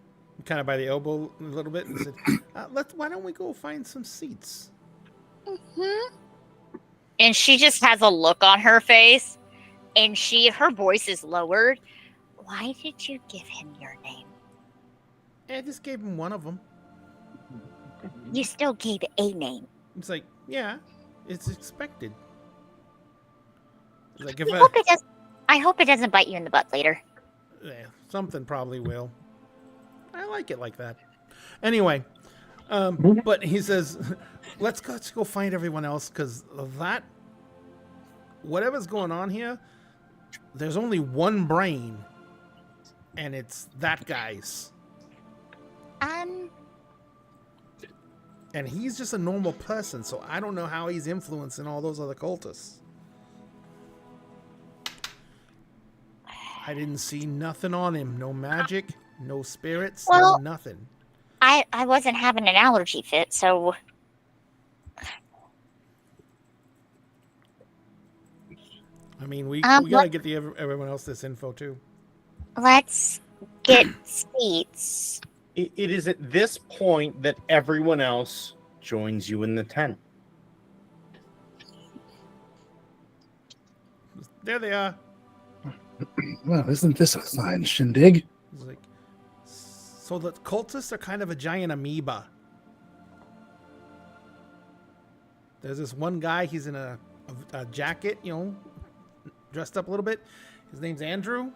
kind of by the elbow a little bit, and said, why don't we go find some seats? Mm-hmm. And she just has a look on her face, and her voice is lowered. Why did you give him your name? I just gave him one of them. You still gave a name. It's like, yeah, it's expected. It's like I hope it doesn't bite you in the butt later. something probably will. I like it like that. Anyway, but he says, let's go find everyone else, because that whatever's going on here, there's only one brain, and it's that guy's. And he's just a normal person, so I don't know how he's influencing all those other cultists. I didn't see nothing on him. No magic, no spirits, no nothing. I wasn't having an allergy fit, so... I mean, we gotta get everyone else this info, too. Let's get seats. It is at this point that everyone else joins you in the tent. There they are. Well, isn't this a fine shindig? It's like, so the cultists are kind of a giant amoeba. There's this one guy, he's in a jacket, dressed up a little bit. His name's Andrew.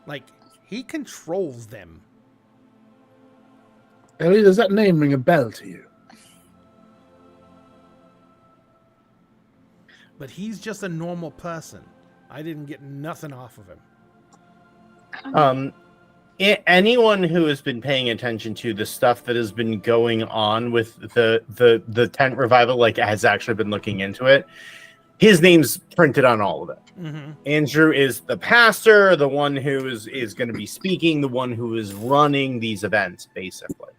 Like, he controls them. Ellie, does that name ring a bell to you? But he's just a normal person. I didn't get nothing off of him. Anyone who has been paying attention to the stuff that has been going on with the tent revival, like, has actually been looking into it. His name's printed on all of it. Mm-hmm. Andrew is the pastor, the one who is going to be speaking, the one who is running these events, basically.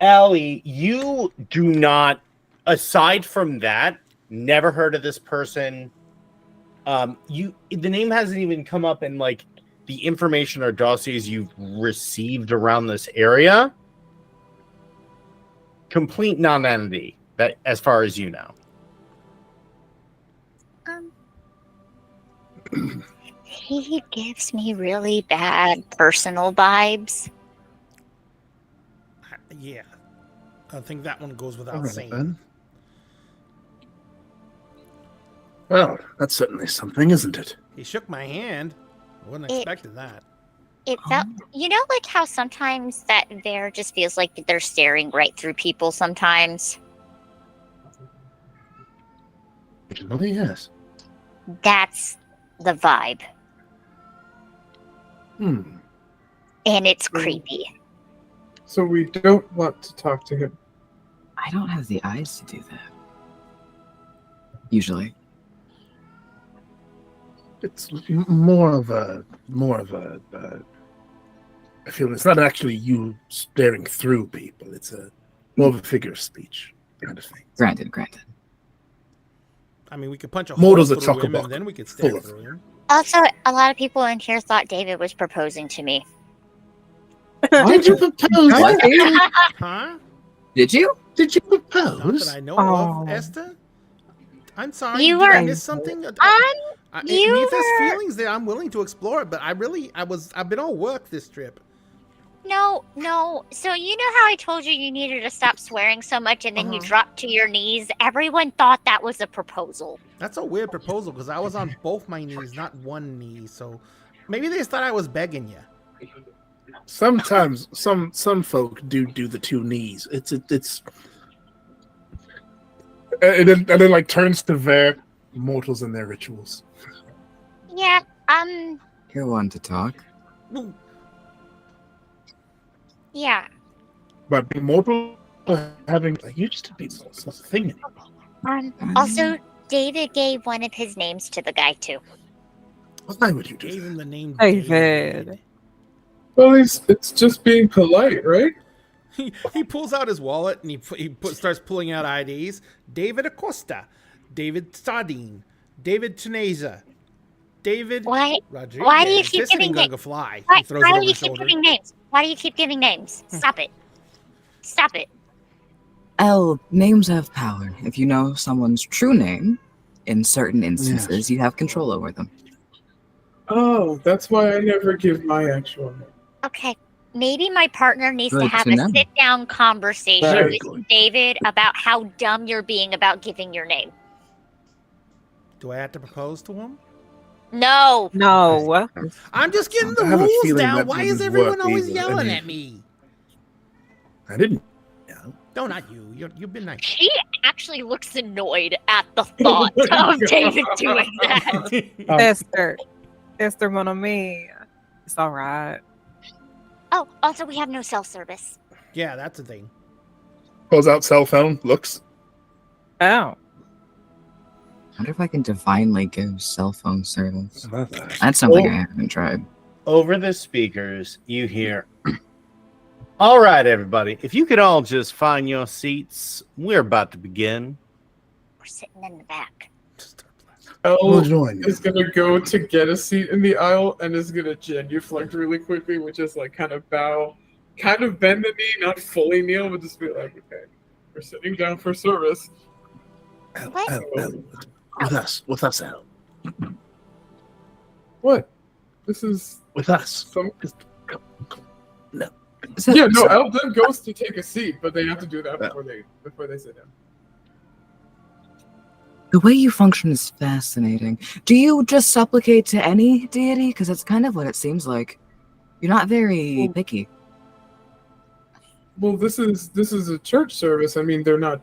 Allie, you do not, aside from that, never heard of this person. The name hasn't even come up in like the information or dossiers you've received around this area. Complete non-entity, that as far as you know. He gives me really bad personal vibes. Yeah. I think that one goes without Alright, saying. then. Well, that's certainly something, isn't it? He shook my hand. I wasn't expecting that. It felt, like how sometimes that there just feels like they're staring right through people sometimes. Really, yes. That's the vibe. Hmm. And it's creepy. So we don't want to talk to him. I don't have the eyes to do that. Usually. It's more of a I feel it's not actually you staring through people. It's more of a figure of speech kind of thing. Granted. I mean, we could punch a hole Mortals a through him, chock-a-block, and then we could stare full of through him. Also, a lot of people in here thought David was proposing to me. Did you propose? Huh? Did you? Did you Not propose? that I know Oh. of, Esther. I'm sorry. You Did I were- miss something? you If there's were- feelings there, I'm willing to explore it. But I've been all work this trip. No. So you know how I told you needed to stop swearing so much and then you dropped to your knees? Everyone thought that was a proposal. That's a weird proposal because I was on both my knees, not one knee. So maybe they just thought I was begging you. Sometimes some folk do the two knees. It's and then like turns to their mortals and their rituals. Yeah, You're one to talk. Ooh, yeah. But being mortal, having like you just to be such a thing. Also, David gave one of his names to the guy too. Why would you do gave that? him the name David. David. Well, it's just being polite, right? He pulls out his wallet and starts pulling out IDs. David Acosta, David Sardine, David Tuneza, David Why? Rodriguez. Why do you keep This giving ain't gonna names? fly. Why He throws it do over you his keep shoulder. giving names? Why do you keep giving names? Stop it. Stop it. Names have power. If you know someone's true name, in certain instances, you have control over them. Oh, that's why I never give my actual name. Okay, maybe my partner needs to Good have to a know. sit-down conversation Very with good. David about how dumb you're being about giving your name. Do I have to propose to him? No. No. I'm just getting the I have a rules feeling down. that Why is wouldn't everyone work always either. I yelling mean- at me? I didn't. No, not you. You've been nice. She actually looks annoyed at the thought of David doing that. Esther, mon ami. It's all right. Oh, also, we have no cell service. Yeah, that's a thing. Pulls out cell phone, looks. Oh. I wonder if I can divinely give cell phone service. That's something I haven't tried. Over the speakers, you hear, "All right, everybody, if you could all just find your seats, we're about to begin." We're sitting in the back. We'll Elle join you. is gonna go to get a seat in the aisle and is gonna genuflect really quickly, which is like kind of bow, kind of bend the knee, not fully kneel, but just be like, okay, we're sitting down for service. What? With us, Al. What? This is With us. some. So- Yeah, no. so- Elle then goes to take a seat, but they have to do that before they sit down. The way you function is fascinating. Do you just supplicate to any deity? Because that's kind of what it seems like. You're not very Well- picky. Well, this is a church service. I mean, they're not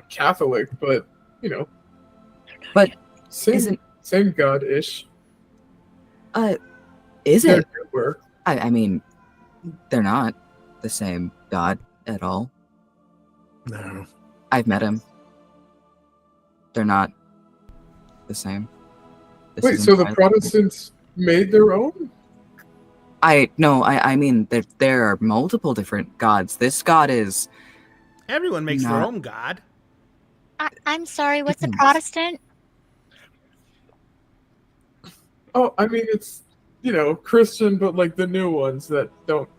Catholic, but you know. But same isn't- same God-ish. Is They're it? newer. I mean, they're not the same god at all. No. I've met him. They're not the same. This Wait, is so the entirely- Protestants made their own? I mean there are multiple different gods. This god is Everyone makes their Not- own god. I'm sorry, what's a Depends. Protestant? Oh, I mean, it's, Christian, but like the new ones that don't,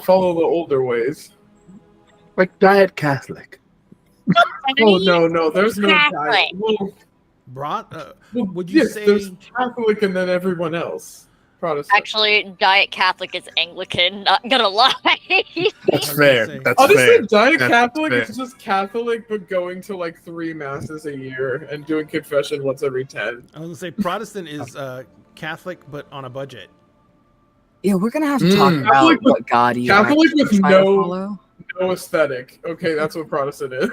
follow the older ways. Like Diet Catholic. Oh, no, there's no Catholic. diet. Well, Would you yes, say- there's Catholic and then everyone else. Protestant. Actually, Diet Catholic is Anglican, not gonna lie. That's I was fair. gonna say- That's Honestly, fair. Diet That's Catholic fair. is just Catholic, but going to like 3 masses a year and doing confession once every 10. I was gonna say Protestant is Catholic, but on a budget. Yeah, we're gonna have to talk about Catholic with- what god you Catholic actually with try to no- follow. No aesthetic. Okay, that's what Protestant is.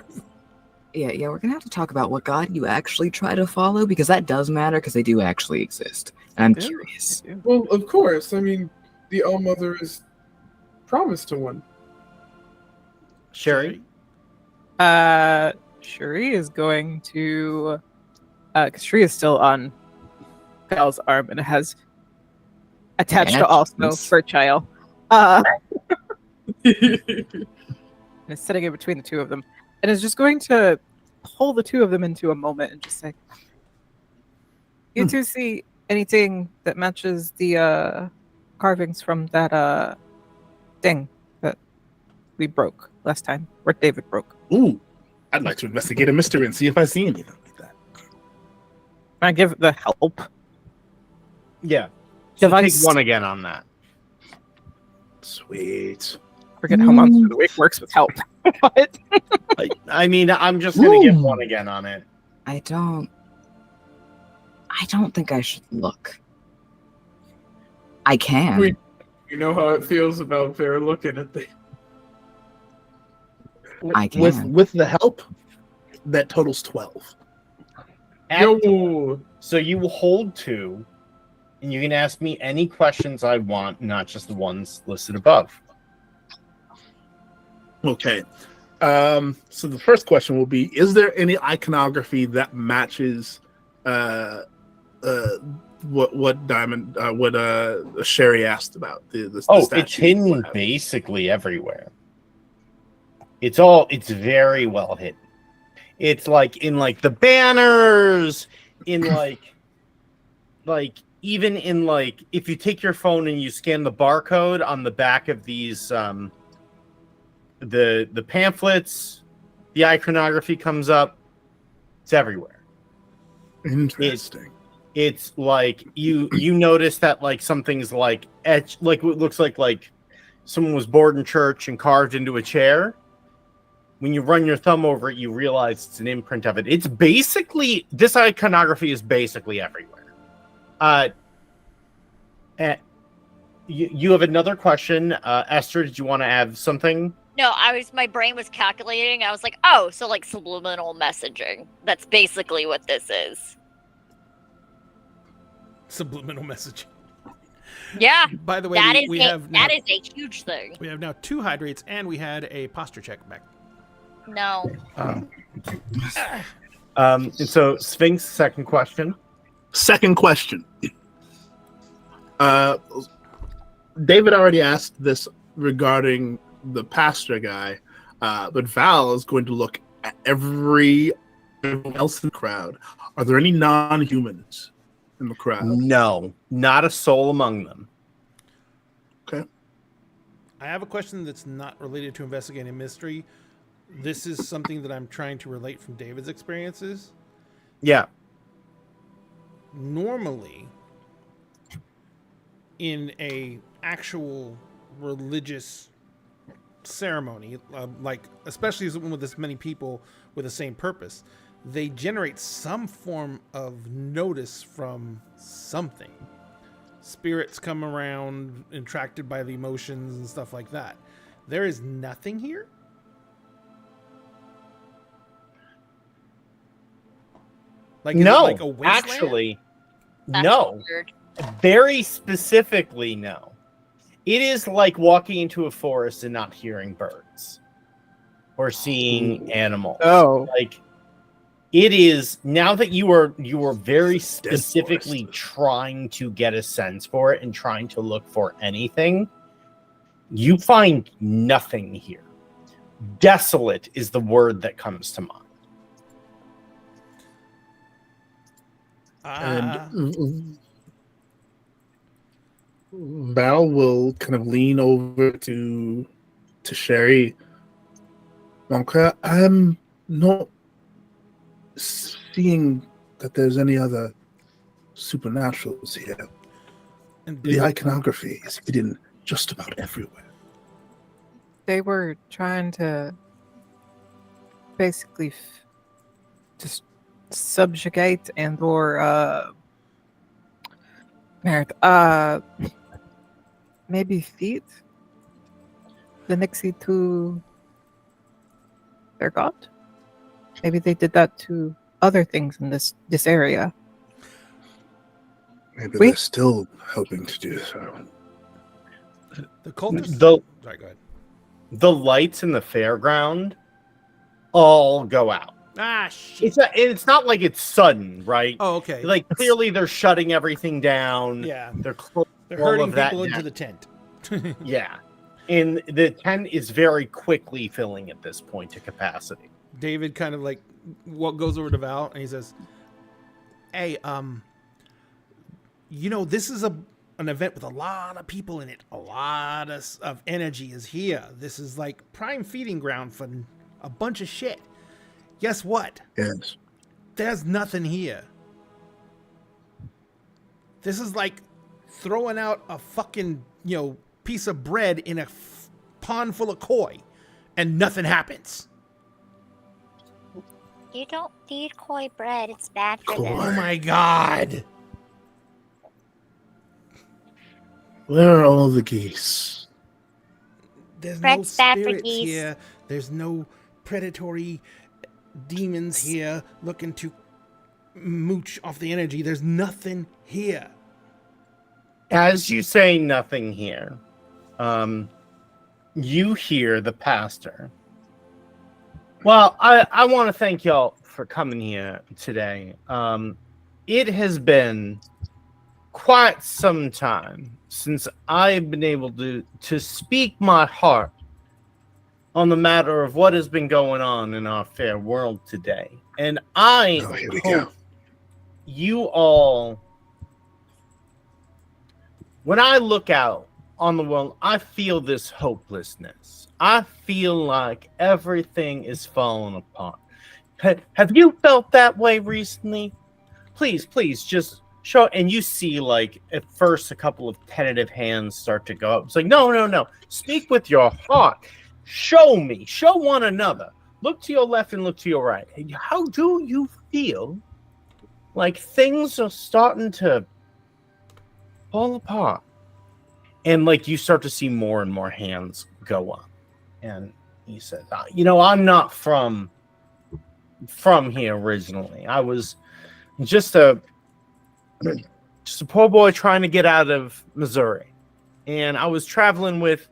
Yeah, we're gonna have to talk about what god you actually try to follow because that does matter because they do actually exist. And I'm Yeah. curious. Well, of course. I mean, the All Mother is promised to one. Sherry? Shuri is going to, because Shuri is still on Kyle's arm and it has attached to also Attachments. for child. And is sitting in between the two of them, and is just going to pull the two of them into a moment and just say, "You two see anything that matches the carvings from that thing that we broke last time, or David broke?" Ooh, I'd like to investigate a mystery and see if I see anything like that. Can I give the help? Yeah. So Device. take one again on that. Sweet. Forget how Monster of the Week works with help. What? I mean, I'm just gonna give Ooh. one again on it. I don't think I should look. I can. Wait. You know how it feels about Fair looking at things. I can. With the help, that totals 12. Yo, So you hold 2, and you can ask me any questions I want, not just the ones listed above. Okay. So the first question will be: is there any iconography that matches what Diamond what Sherry asked about? The Oh, statue it's hidden what have you. basically everywhere. It's very well hidden. It's like in like the banners, in like even in like if you take your phone and you scan the barcode on the back of these the pamphlets, the iconography comes up. It's everywhere. Interesting. It's like you notice that like something's like etched, like it looks like someone was bored in church and carved into a chair. When you run your thumb over it, you realize it's an imprint of it. It's basically, this iconography is basically everywhere. You have another question, Esther? Did you want to add something? No, my brain was calculating. I was like, oh, so like subliminal messaging. That's basically what this is. Subliminal messaging. Yeah. By the way, that we is have that is a huge thing. We have now 2 hydrates, and we had a posture check back. No. And so Sphinx, second question. Second question. David already asked this regarding the pastor guy, but Val is going to look at everyone else in the crowd. Are there any non-humans in the crowd? No, not a soul among them. Okay. I have a question that's not related to investigating mystery. This is something that I'm trying to relate from David's experiences. Yeah. Normally, in a actual religious ceremony, like especially with this many people with the same purpose, they generate some form of notice from something. Spirits come around, attracted by the emotions and stuff like that. There is nothing here. Like, no, like a wasteland? actually, That's no. weird. Very specifically, no. It is like walking into a forest and not hearing birds or seeing animals. Oh. Like it is, now that you are very specifically trying to get a sense for it and trying to look for anything, you find nothing here. Desolate is the word that comes to mind. And Val will kind of lean over to Sherry. Okay, I'm not seeing that there's any other supernaturals here. And The iconography is hidden just about everywhere. They were trying to basically just subjugate and or maybe feed the Nixie to their god. Maybe they did that to other things in this area. Maybe they're still hoping to do so. the cultists. Sorry, go ahead. The lights in the fairground all go out. Ah, shit. It's not like it's sudden, right? Oh, okay. Like clearly they're shutting everything down. Yeah. They're closing They're all herding of that people into down. the tent. Yeah. And the tent is very quickly filling at this point to capacity. David kind of like goes over to Val and he says, "Hey, this is an event with a lot of people in it. A lot of energy is here. This is like prime feeding ground for a bunch of shit. Guess what? Yes. There's nothing here. This is like throwing out a fucking, piece of bread in a pond full of koi and nothing happens." You don't feed koi bread. It's bad for Koi. them. Oh my god. Where are all the geese? There's Bread's no bad for spirits geese. here. There's no predatory demons here looking to mooch off the energy. There's nothing here. As you say nothing here, you hear the pastor. Well, I want to thank y'all for coming here today. It has been quite some time since I've been able to speak my heart on the matter of what has been going on in our fair world today. And I Here we hope go. you all, when I look out on the world, I feel this hopelessness. I feel like everything is falling apart. Have you felt that way recently? Please, just Sure. And you see, like, at first, a couple of tentative hands start to go up. It's like, no. Speak with your heart. Show me. Show one another. Look to your left and look to your right. How do you feel like things are starting to fall apart? And, like, you start to see more and more hands go up. And he said, I'm not from here originally. I was just a poor boy trying to get out of Missouri. And I was traveling with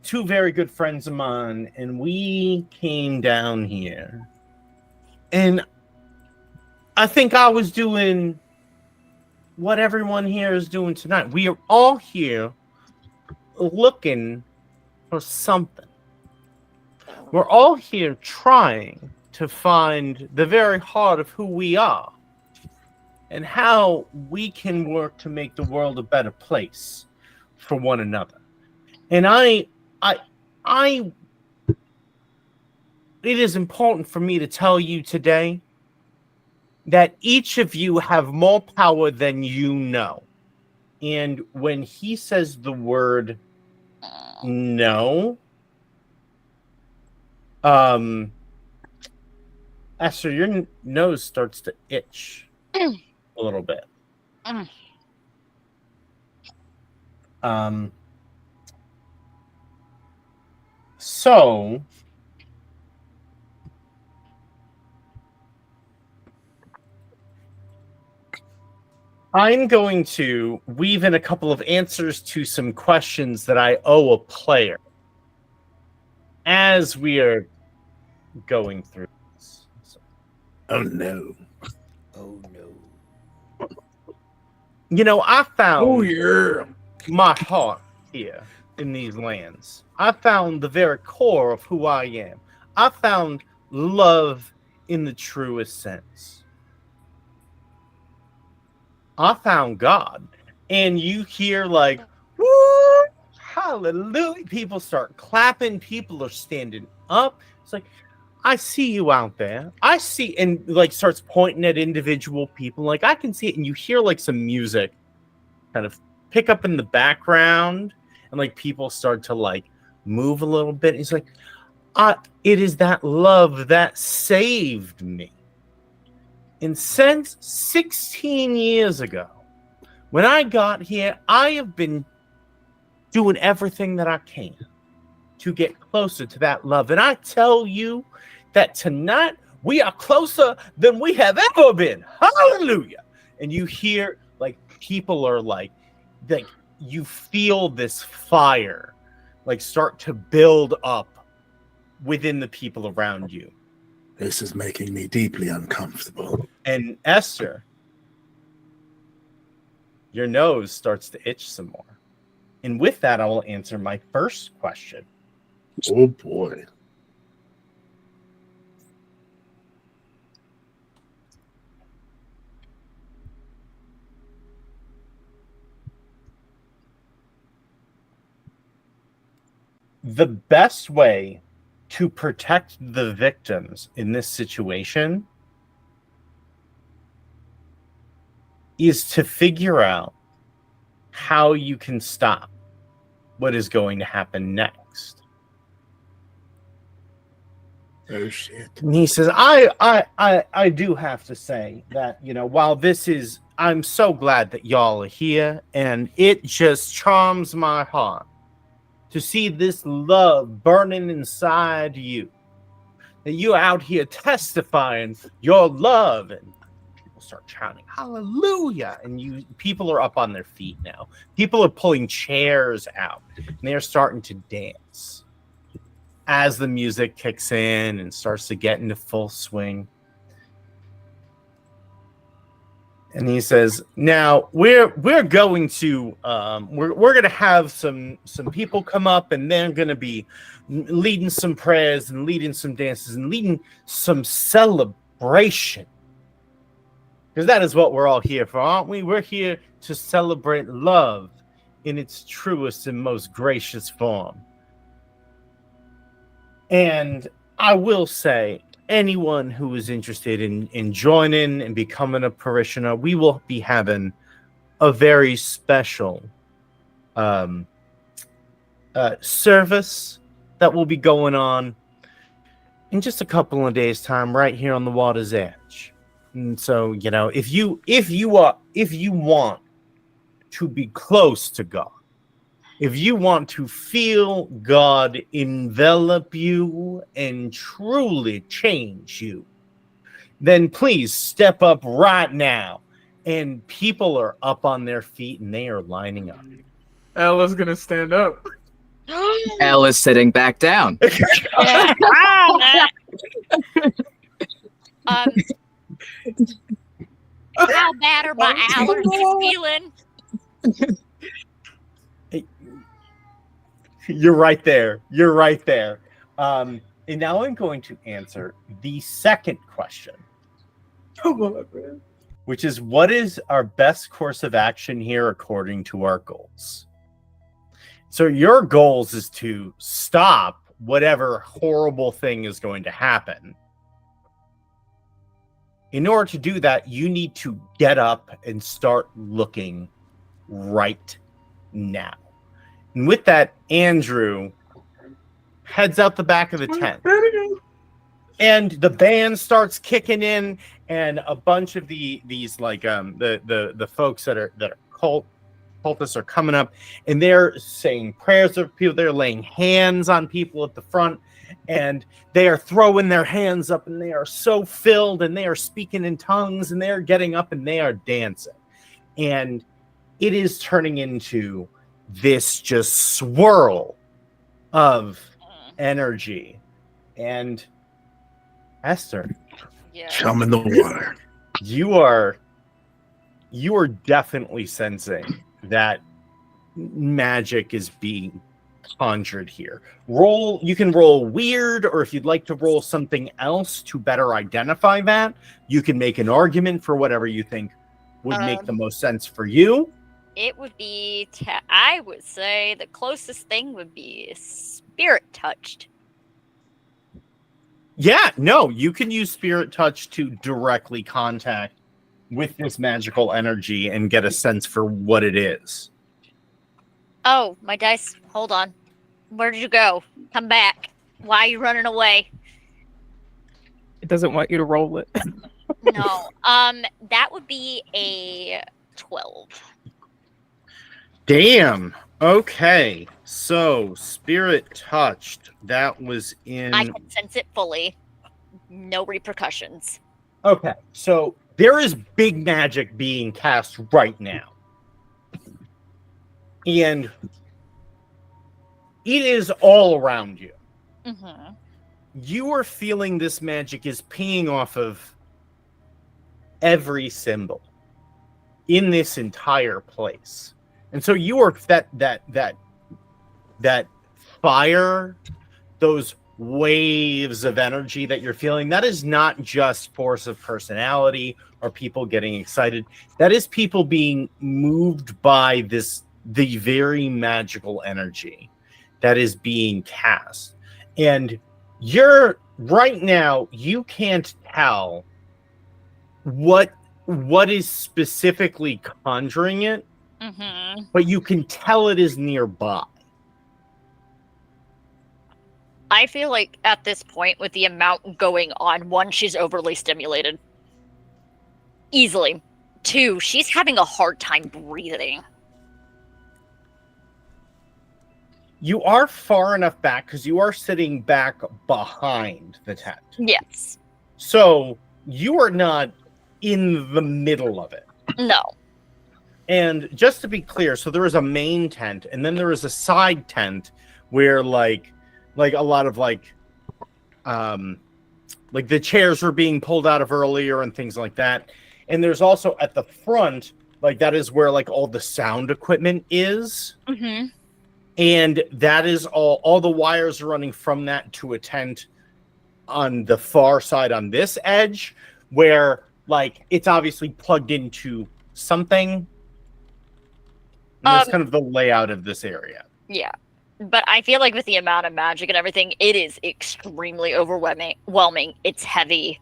two very good friends of mine, and we came down here. And I think I was doing what everyone here is doing tonight. We are all here looking for something. We're all here trying to find the very heart of who we are and how we can work to make the world a better place for one another. And it is important for me to tell you today that each of you have more power than you know. And when he says the word no, Esther, your nose starts to itch a little bit. So I'm going to weave in a couple of answers to some questions that I owe a player as we are going through this. Oh no. I found yeah. my heart here in these lands. I found the very core of who I am. I found love in the truest sense. I found God. And you hear like, woo, hallelujah. People start clapping. People are standing up. It's like, I see you out there. I see, and like starts pointing at individual people. Like I can see it. And you hear like some music kind of pick up in the background. And like people start to like move a little bit. He's like, it is that love that saved me. And since 16 years ago, when I got here, I have been doing everything that I can to get closer to that love. And I tell you that tonight we are closer than we have ever been. Hallelujah. And you hear like people are like you feel this fire like start to build up within the people around you. This is making me deeply uncomfortable. And Esther, your nose starts to itch some more. And with that, I will answer my first question. Oh boy. The best way to protect the victims in this situation is to figure out how you can stop what is going to happen next. Oh shit. And he says, I do have to say that, while this is, I'm so glad that y'all are here, and it just charms my heart to see this love burning inside you. That you're out here testifying your love, and people start chanting, hallelujah. And people are up on their feet now. People are pulling chairs out, and they're starting to dance as the music kicks in and starts to get into full swing. And he says, now we're going to we're going to have some people come up, and they're going to be leading some prayers and leading some dances and leading some celebration, because that is what we're all here for, aren't we? We're here to celebrate love in its truest and most gracious form. And I will say, anyone who is interested in joining and becoming a parishioner, we will be having a very special service that will be going on in just a couple of days' time, right here on the water's edge. And so, if you want to be close to God, if you want to feel God envelop you and truly change you, then please step up right now. And people are up on their feet and they are lining up. Ella's gonna stand up. Elle is sitting back down. How bad are my allergies feeling? You're right there. And now I'm going to answer the second question. Come on, man. Which is, what is our best course of action here according to our goals? So your goals is to stop whatever horrible thing is going to happen. In order to do that, you need to get up and start looking right now. And with that, Andrew heads out the back of the tent. And the band starts kicking in, and a bunch of these the folks that are cultists are coming up, and they're saying prayers of people. They're laying hands on people at the front, and they are throwing their hands up, and they are so filled, and they are speaking in tongues, and they are getting up, and they are dancing, and it is turning into this just swirl of energy. And Esther, Come in the water. you are definitely sensing that magic is being conjured here. You can roll weird, or if you'd like to roll something else to better identify that, you can make an argument for whatever you think would make the most sense for you. It would be, I would say the closest thing would be spirit touched. Yeah, no, you can use Spirit Touch to directly contact with this magical energy and get a sense for what it is. Oh, my dice. Hold on. Where did you go? Come back. Why are you running away? It doesn't want you to roll it. No. That would be a 12. Damn. Okay. So, Spirit Touched. That was in... I can sense it fully. No repercussions. Okay. So, there is big magic being cast right now. And it is all around you. Mm-hmm. You are feeling this magic is pinging off of every symbol in this entire place. And so you are that fire, those waves of energy that you're feeling, that is not just force of personality or people getting excited. That is people being moved by the very magical energy that is being cast. And you're right now, you can't tell what is specifically conjuring it, Mm-hmm. but you can tell it is nearby. I feel like at this point, with the amount going on, 1, she's overly stimulated. Easily. 2, she's having a hard time breathing. You are far enough back because you are sitting back behind the tent. Yes. So you are not in the middle of it. No. And just to be clear, so there is a main tent, and then there is a side tent where like a lot of like the chairs were being pulled out of earlier and things like that. And there's also at the front, like that is where like all the sound equipment is. Mm-hmm. And that is all the wires are running from that to a tent on the far side on this edge, where like it's obviously plugged into something. And that's kind of the layout of this area. Yeah. But I feel like with the amount of magic and everything, it is extremely overwhelming. It's heavy.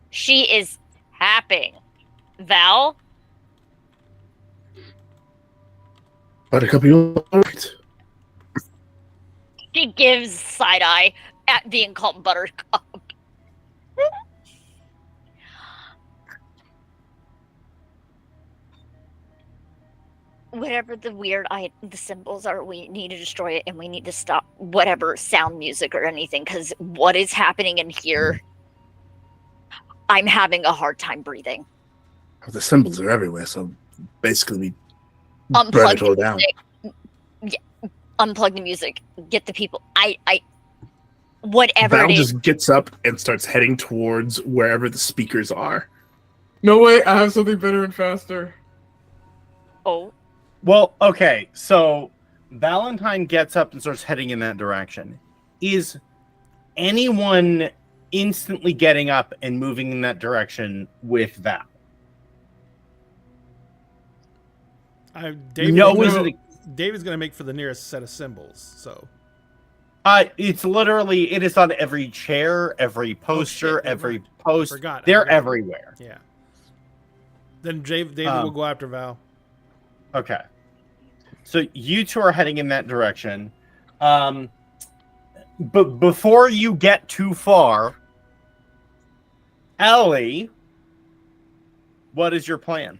She is tapping. Val? Buttercup, you alright? She gives side eye at being called Buttercup. Whatever the the symbols are, we need to destroy it, and we need to stop whatever sound music or anything, because what is happening in here, I'm having a hard time breathing. The symbols are everywhere, so basically we burn Unplug it all the down. music. Yeah, unplug the music. Get the people. Whatever Val it is. just gets up and starts heading towards wherever the speakers are. No way, I have something better and faster. Oh, Well, okay, so Valentine gets up and starts heading in that direction. Is anyone instantly getting up and moving in that direction with Val? David's going to make for the nearest set of symbols. So It's literally, it is on every chair, every poster, never every mind. post. Forgot. They're everywhere. Yeah. Then David will go after Val. Okay. So you two are heading in that direction. But before you get too far, Ellie, what is your plan?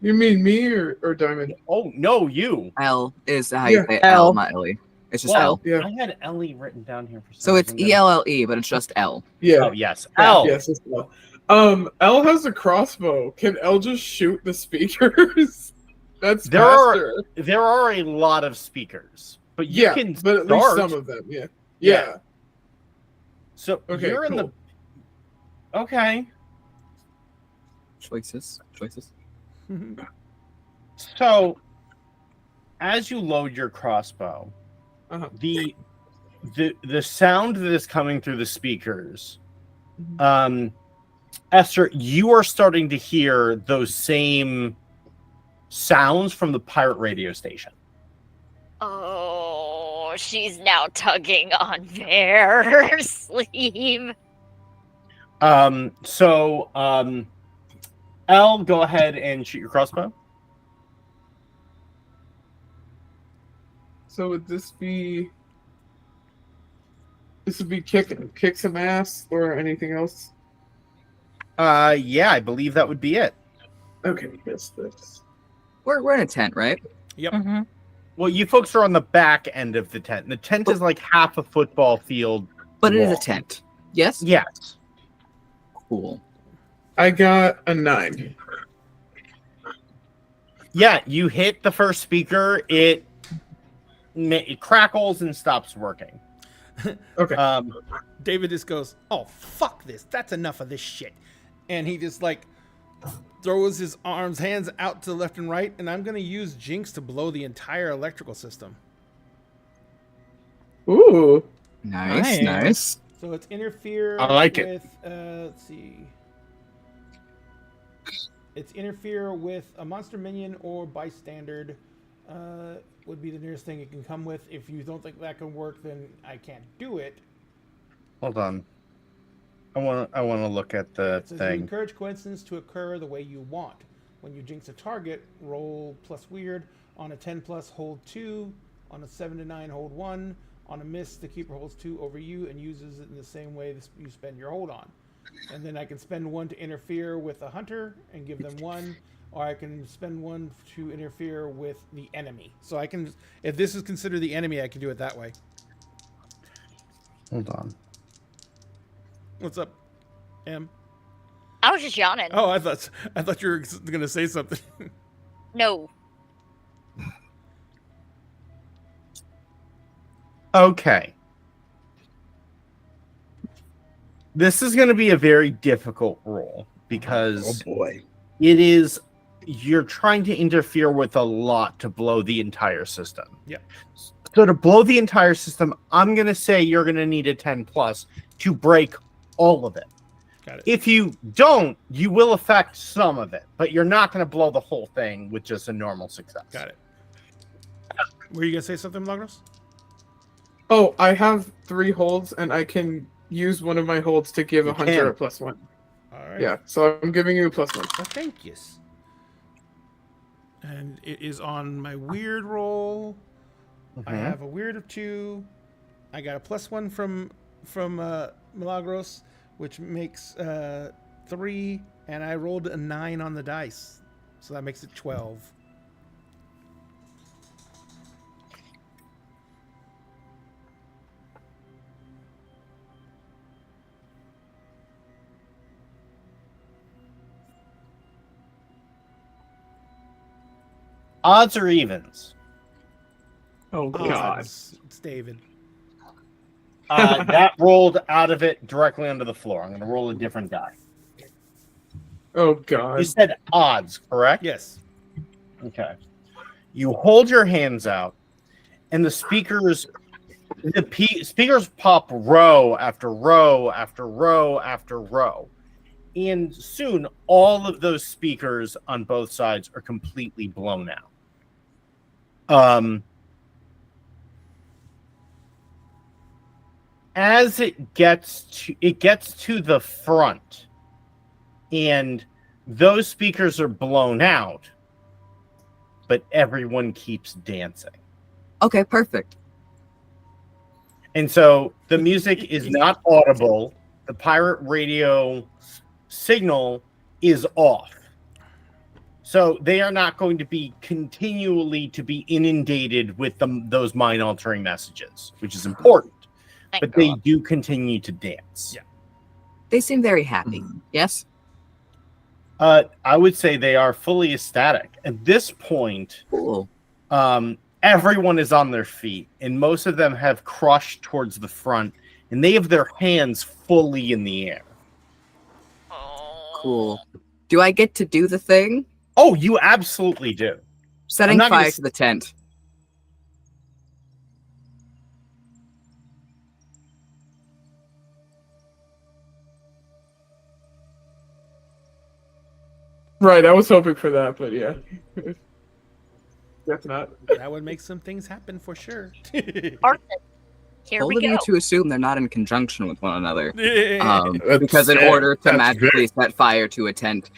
You mean me or Diamond? Oh, no, you. L is how you Yeah. say L. L, not Ellie. It's just Well, L. Yeah. I had Ellie written down here for some So it's reason. ELLE, but it's just L. Yeah. Oh, yes. L. Yes, it's L. L has a crossbow. Can L just shoot the speakers? That's faster. There are a lot of speakers, but you Yeah, can but at least start. some of them. Yeah. Yeah. So Okay, you're in cool. the. Okay. Choices. So, as you load your crossbow, Uh-huh. the sound that is coming through the speakers, Esther, you are starting to hear those same sounds from the pirate radio station. oh, she's now tugging on their sleeve. Elle, go ahead and shoot your crossbow. So would this be? This would be kick some ass or anything else? Yeah, I believe that would be it. Okay, yes, this. We're in a tent, right? Yep. Mm-hmm. Well, you folks are on the back end of the tent. The tent is like half a football field. But it is a wall. tent. Yes? Yes. Cool. I got a 9. Yeah, you hit the first speaker. It crackles and stops working. Okay. David just goes, "Oh, fuck this. That's enough of this shit." And he just like throws his hands out to the left and right, and I'm going to use Jinx to blow the entire electrical system. Ooh. Nice. So it's interfere I like it. with, let's see. It's interfere with a monster minion or bystander would be the nearest thing it can come with. If you don't think that can work, then I can't do it. Hold on. I want to look at the It says you thing. encourage coincidence to occur the way you want. When you jinx a target, roll plus weird. On a 10 plus, hold 2. On a 7 to 9, hold 1. On a miss, the keeper holds 2 over you and uses it in the same way you spend your hold on. And then I can spend 1 to interfere with a hunter and give them 1, or I can spend 1 to interfere with the enemy. So I can, if this is considered the enemy, I can do it that way. Hold on. What's up, Em? I was just yawning. Oh, I thought you were gonna say something. No. Okay. This is going to be a very difficult roll because boy. you're trying to interfere with a lot to blow the entire system. Yep. So to blow the entire system, I'm going to say you're going to need a 10 plus to break all of it. Got it. If you don't, you will affect some of it, but you're not going to blow the whole thing with just a normal success. Got it. Were you gonna say something, Lagros? Oh, I have 3 holds, and I can use one of my holds to give You a hunter can. a +1. All right. Yeah, so I'm giving you a +1. Well, thank you. And it is on my weird roll. I Mhm. have a weird of 2. I got a +1 from Milagros, which makes 3, and I rolled a 9 on the dice, so that makes it 12. Odds or evens? Oh, God. It's David. That rolled out of it directly onto the floor. I'm going to roll a different die. Oh, God. You said odds, correct? Yes. Okay. You hold your hands out, and the speakers pop row after row after row after row. And soon, all of those speakers on both sides are completely blown out. As it gets to the front, and those speakers are blown out, but everyone keeps dancing. Okay, perfect. And so the music is not audible. The pirate radio signal is off. So they are not going to be continually to be inundated with those mind-altering messages, which is important. Thank But God. they do continue to dance. Yeah. They seem very happy. Yes? I would say they are fully ecstatic. At this point, Cool. everyone is on their feet, and most of them have crushed towards the front, and they have their hands fully in the air. Cool. Do I get to do the thing? Oh, you absolutely do. Setting not gonna fire to the tent. Right, I was hoping for that, but yeah. Guess not. That would make some things happen for sure. Perfect. Here Bold we of go. you to assume they're not in conjunction with one another. That's Because in fair. order to That's magically set fire to a tent,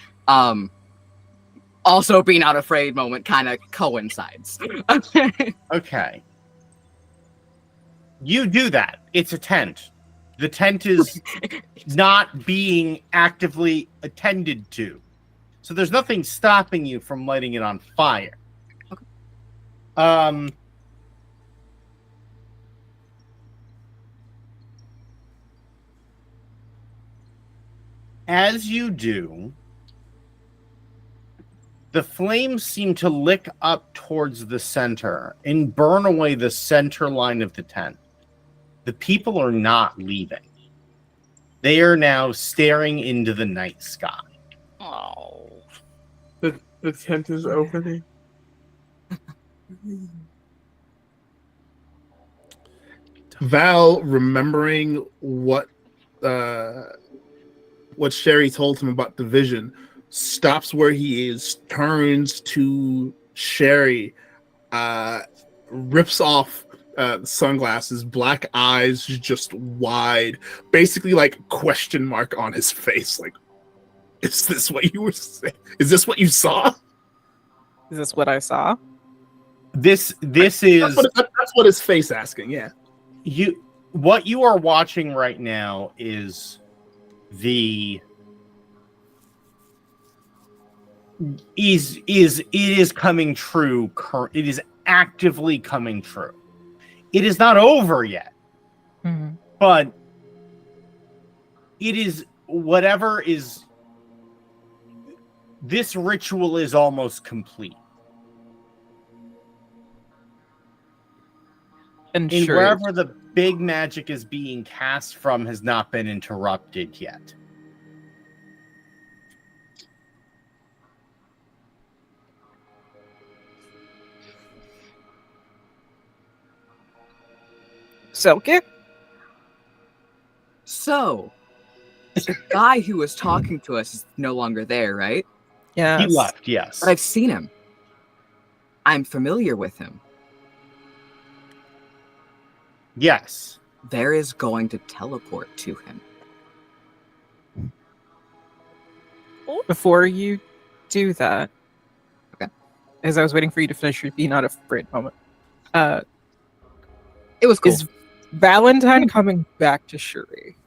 also being not afraid moment kind of coincides. Okay. You do that. It's a tent. The tent is not being actively attended to. So there's nothing stopping you from lighting it on fire. Okay. As you do, the flames seem to lick up towards the center and burn away the center line of the tent. The people are not leaving. They are now staring into the night sky. Oh. The tent is opening. Val, remembering what Sherry told him about the vision, stops where he is, turns to Sherry, rips off sunglasses, black eyes just wide, basically like question mark on his face. Like, is this what you were saying? Is this what you saw? Is this what I saw? This is That's what his face asking. Yeah. What you are watching right now is it is coming true. It is actively coming true. It is not over yet, but it is whatever is. This ritual is almost complete. And And sure, wherever the big magic is being cast from has not been interrupted yet. Silky? So, The guy who was talking to us is no longer there, right? Yeah. He left, yes. But I've seen him. I'm familiar with him. Yes. There is going to teleport to him. Before you do that, okay, as I was waiting for you to finish your "be not afraid" moment, it was cool. Is Valentine coming back to Shuri?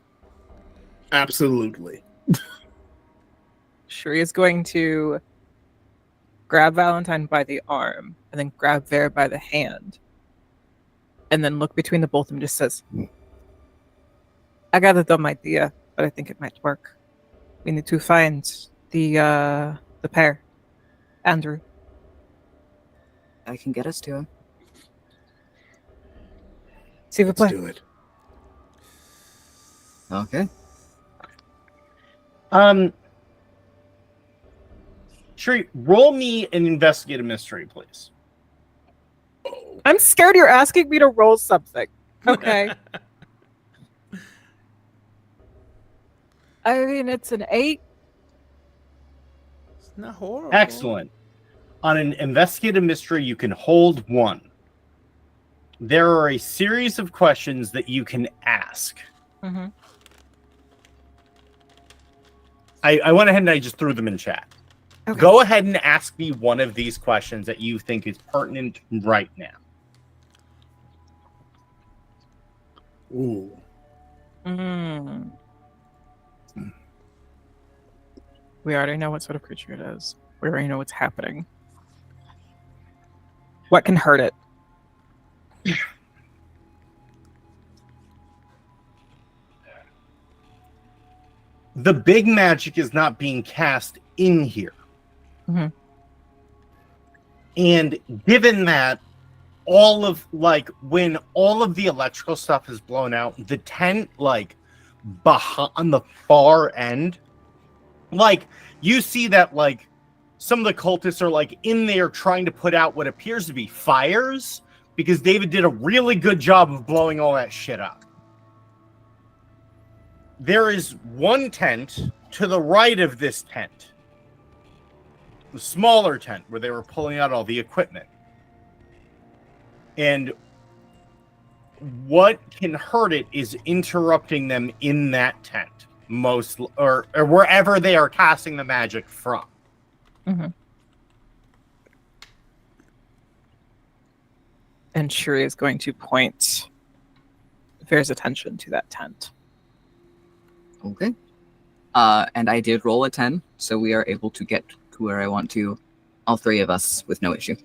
Absolutely. Shuri is going to grab Valentine by the arm and then grab Vera by the hand, and then look between the both of them and just says, "I got a dumb idea, but I think it might work. We need to find the pair, Andrew." I can get us to him. See the play. Let's do it. Okay. Shuri, roll me an investigate a mystery, please. I'm scared you're asking me to roll something. Okay. I mean, it's an 8. It's not horrible. Excellent. On an investigative mystery, you can hold 1. There are a series of questions that you can ask. Mm-hmm. I went ahead and I just threw them in chat. Okay. Go ahead and ask me one of these questions that you think is pertinent right now. Ooh. Mm. We already know what sort of creature it is. We already know what's happening. What can hurt it? The big magic is not being cast in here. Mm-hmm. And given that when all of the electrical stuff is blown out, the tent, behind on the far end, you see that, some of the cultists are, in there trying to put out what appears to be fires, because David did a really good job of blowing all that shit up. There is one tent to the right of this tent, the smaller tent where they were pulling out all the equipment. And what can hurt it is interrupting them in that tent, or wherever they are casting the magic from. Mm-hmm. And Shuri is going to point Vera's attention to that tent. Okay. And I did roll a 10, so we are able to get to where I want to, all 3 of us, with no issue.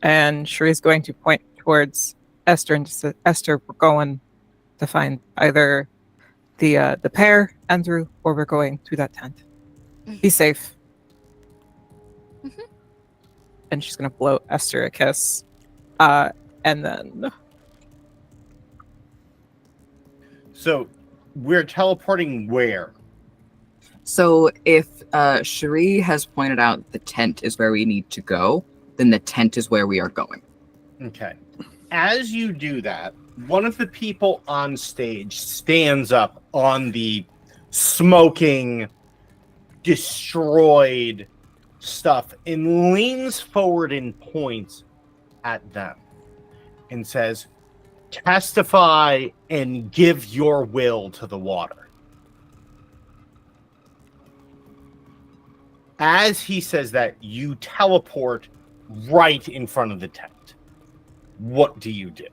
And Shuri is going to point towards Esther and just say, "Esther, we're going to find either the pair, Andrew, or we're going to that tent. Be safe." Mm-hmm. And she's going to blow Esther a kiss. And then... So, we're teleporting where? So if Cherie has pointed out the tent is where we need to go, then the tent is where we are going. Okay. As you do that, one of the people on stage stands up on the smoking, destroyed stuff and leans forward and points at them and says, "Testify and give your will to the water." As he says that, you teleport right in front of the tent. What do you do?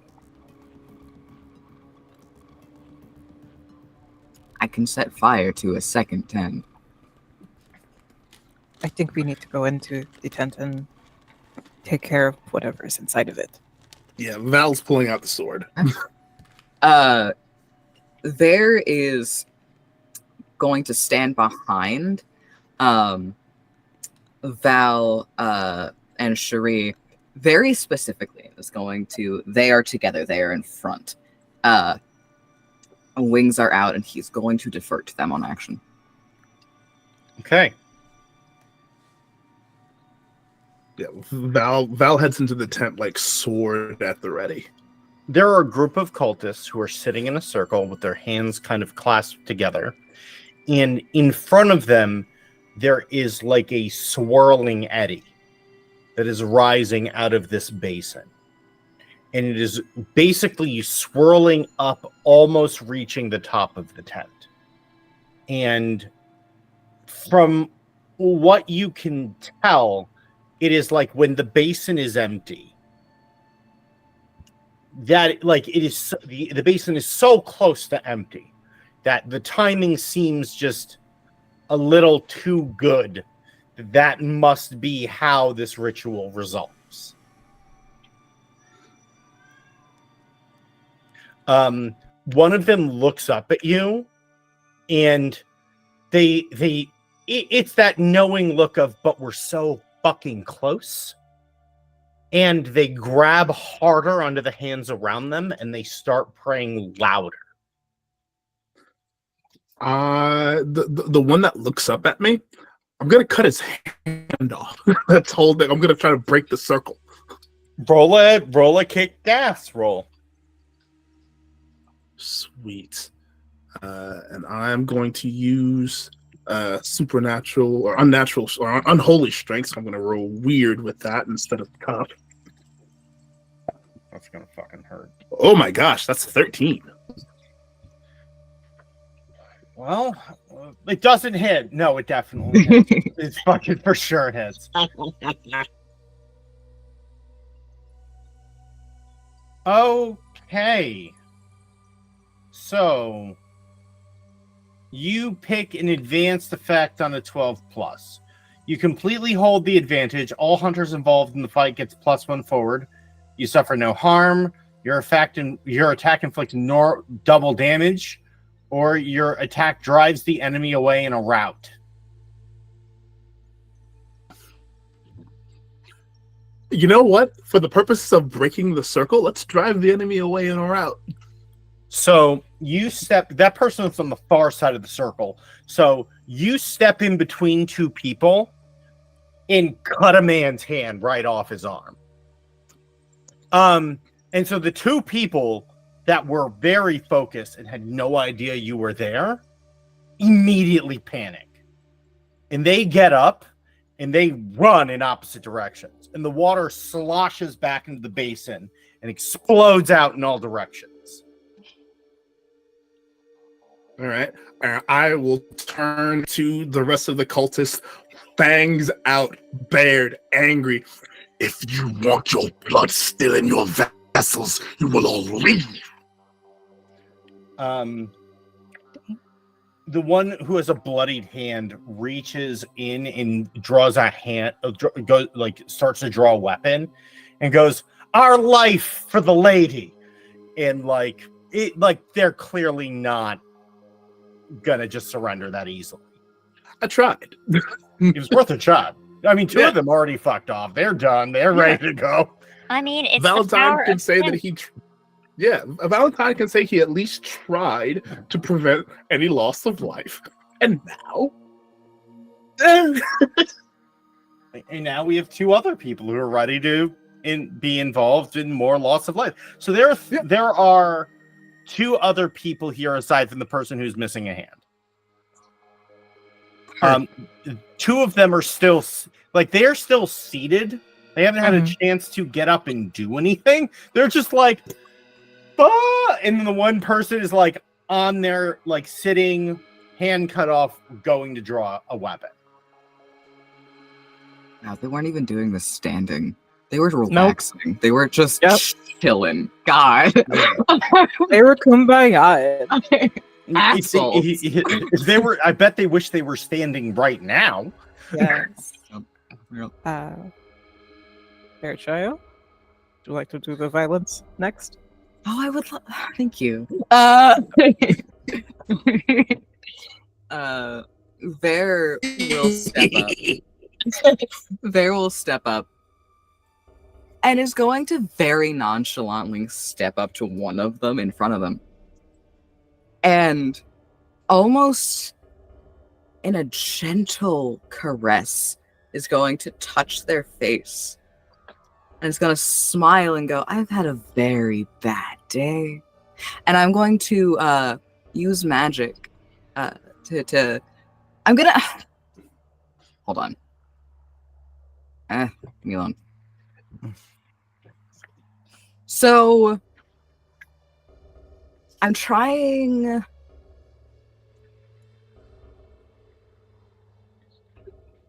I can set fire to a second tent. I think we need to go into the tent and take care of whatever is inside of it. Yeah, Val's pulling out the sword. There is going to stand behind Val and Cherie. Very specifically, is going to. They are together. They are in front. Wings are out, and he's going to defer to them on action. Okay. Yeah, Val heads into the tent like sword at the ready. There are a group of cultists who are sitting in a circle with their hands kind of clasped together. And in front of them, there is like a swirling eddy that is rising out of this basin. And it is basically swirling up, almost reaching the top of the tent. And from what you can tell, it is like when the basin is empty, that like it is the basin is so close to empty that the timing seems just a little too good. That must be how this ritual resolves. One of them looks up at you, and it's that knowing look of, but we're so fucking close. And they grab harder onto the hands around them, and they start praying louder. The one that looks up at me, I'm gonna cut his hand off. That's holding. I'm gonna try to break the circle. Roll a kick gas roll. Sweet. And I'm going to use supernatural or unnatural or unholy strength. So I'm gonna roll weird with that instead of tough. That's gonna fucking hurt. Oh my gosh, that's 13. Well, it doesn't hit. No, it definitely hits. It's fucking for sure hits. Okay. So, you pick an advanced effect on a 12 plus. You completely hold the advantage. All hunters involved in the fight gets +1 forward. You suffer no harm. Your attack inflicts double damage, or your attack drives the enemy away in a rout. You know what? For the purposes of breaking the circle, let's drive the enemy away in a rout. So you step, that person is on the far side of the circle. So you step in between two people and cut a man's hand right off his arm. And so the two people that were very focused and had no idea you were there immediately panic. And they get up and they run in opposite directions. And the water sloshes back into the basin and explodes out in all directions. All right. I will turn to the rest of the cultists, fangs out, bared, angry. If you want your blood still in your vessels, you will all leave. The one who has a bloodied hand reaches in and draws a hand, starts to draw a weapon, and goes, "Our life for the lady," and they're clearly not gonna just surrender that easily. I tried. It was worth a shot. I mean, two of them already fucked off. They're done. They're ready to go. I mean, it's Valentine can say that he. Valentine can say he at least tried to prevent any loss of life, and now. And now we have two other people who are ready to be involved in more loss of life. So there are two other people here aside from the person who's missing a hand. Two of them are still they're still seated. They haven't had a chance to get up and do anything. They're just like, ah! And then the one person is like on there, like sitting, hand cut off, going to draw a weapon. No, they weren't even doing this standing. They were relaxing. Nope. They were just chilling. God. They were kumbaya. Assholes. They were. I bet they wish they were standing right now. Yes. Fairchild, would you like to do the violence next? Oh, I would. Thank you. There will step up. There will step up. And is going to very nonchalantly step up to one of them in front of them. And almost in a gentle caress is going to touch their face. And it's going to smile and go, "I've had a very bad day." And I'm going to use magic I'm gonna hold on. Leave me alone. So I'm trying.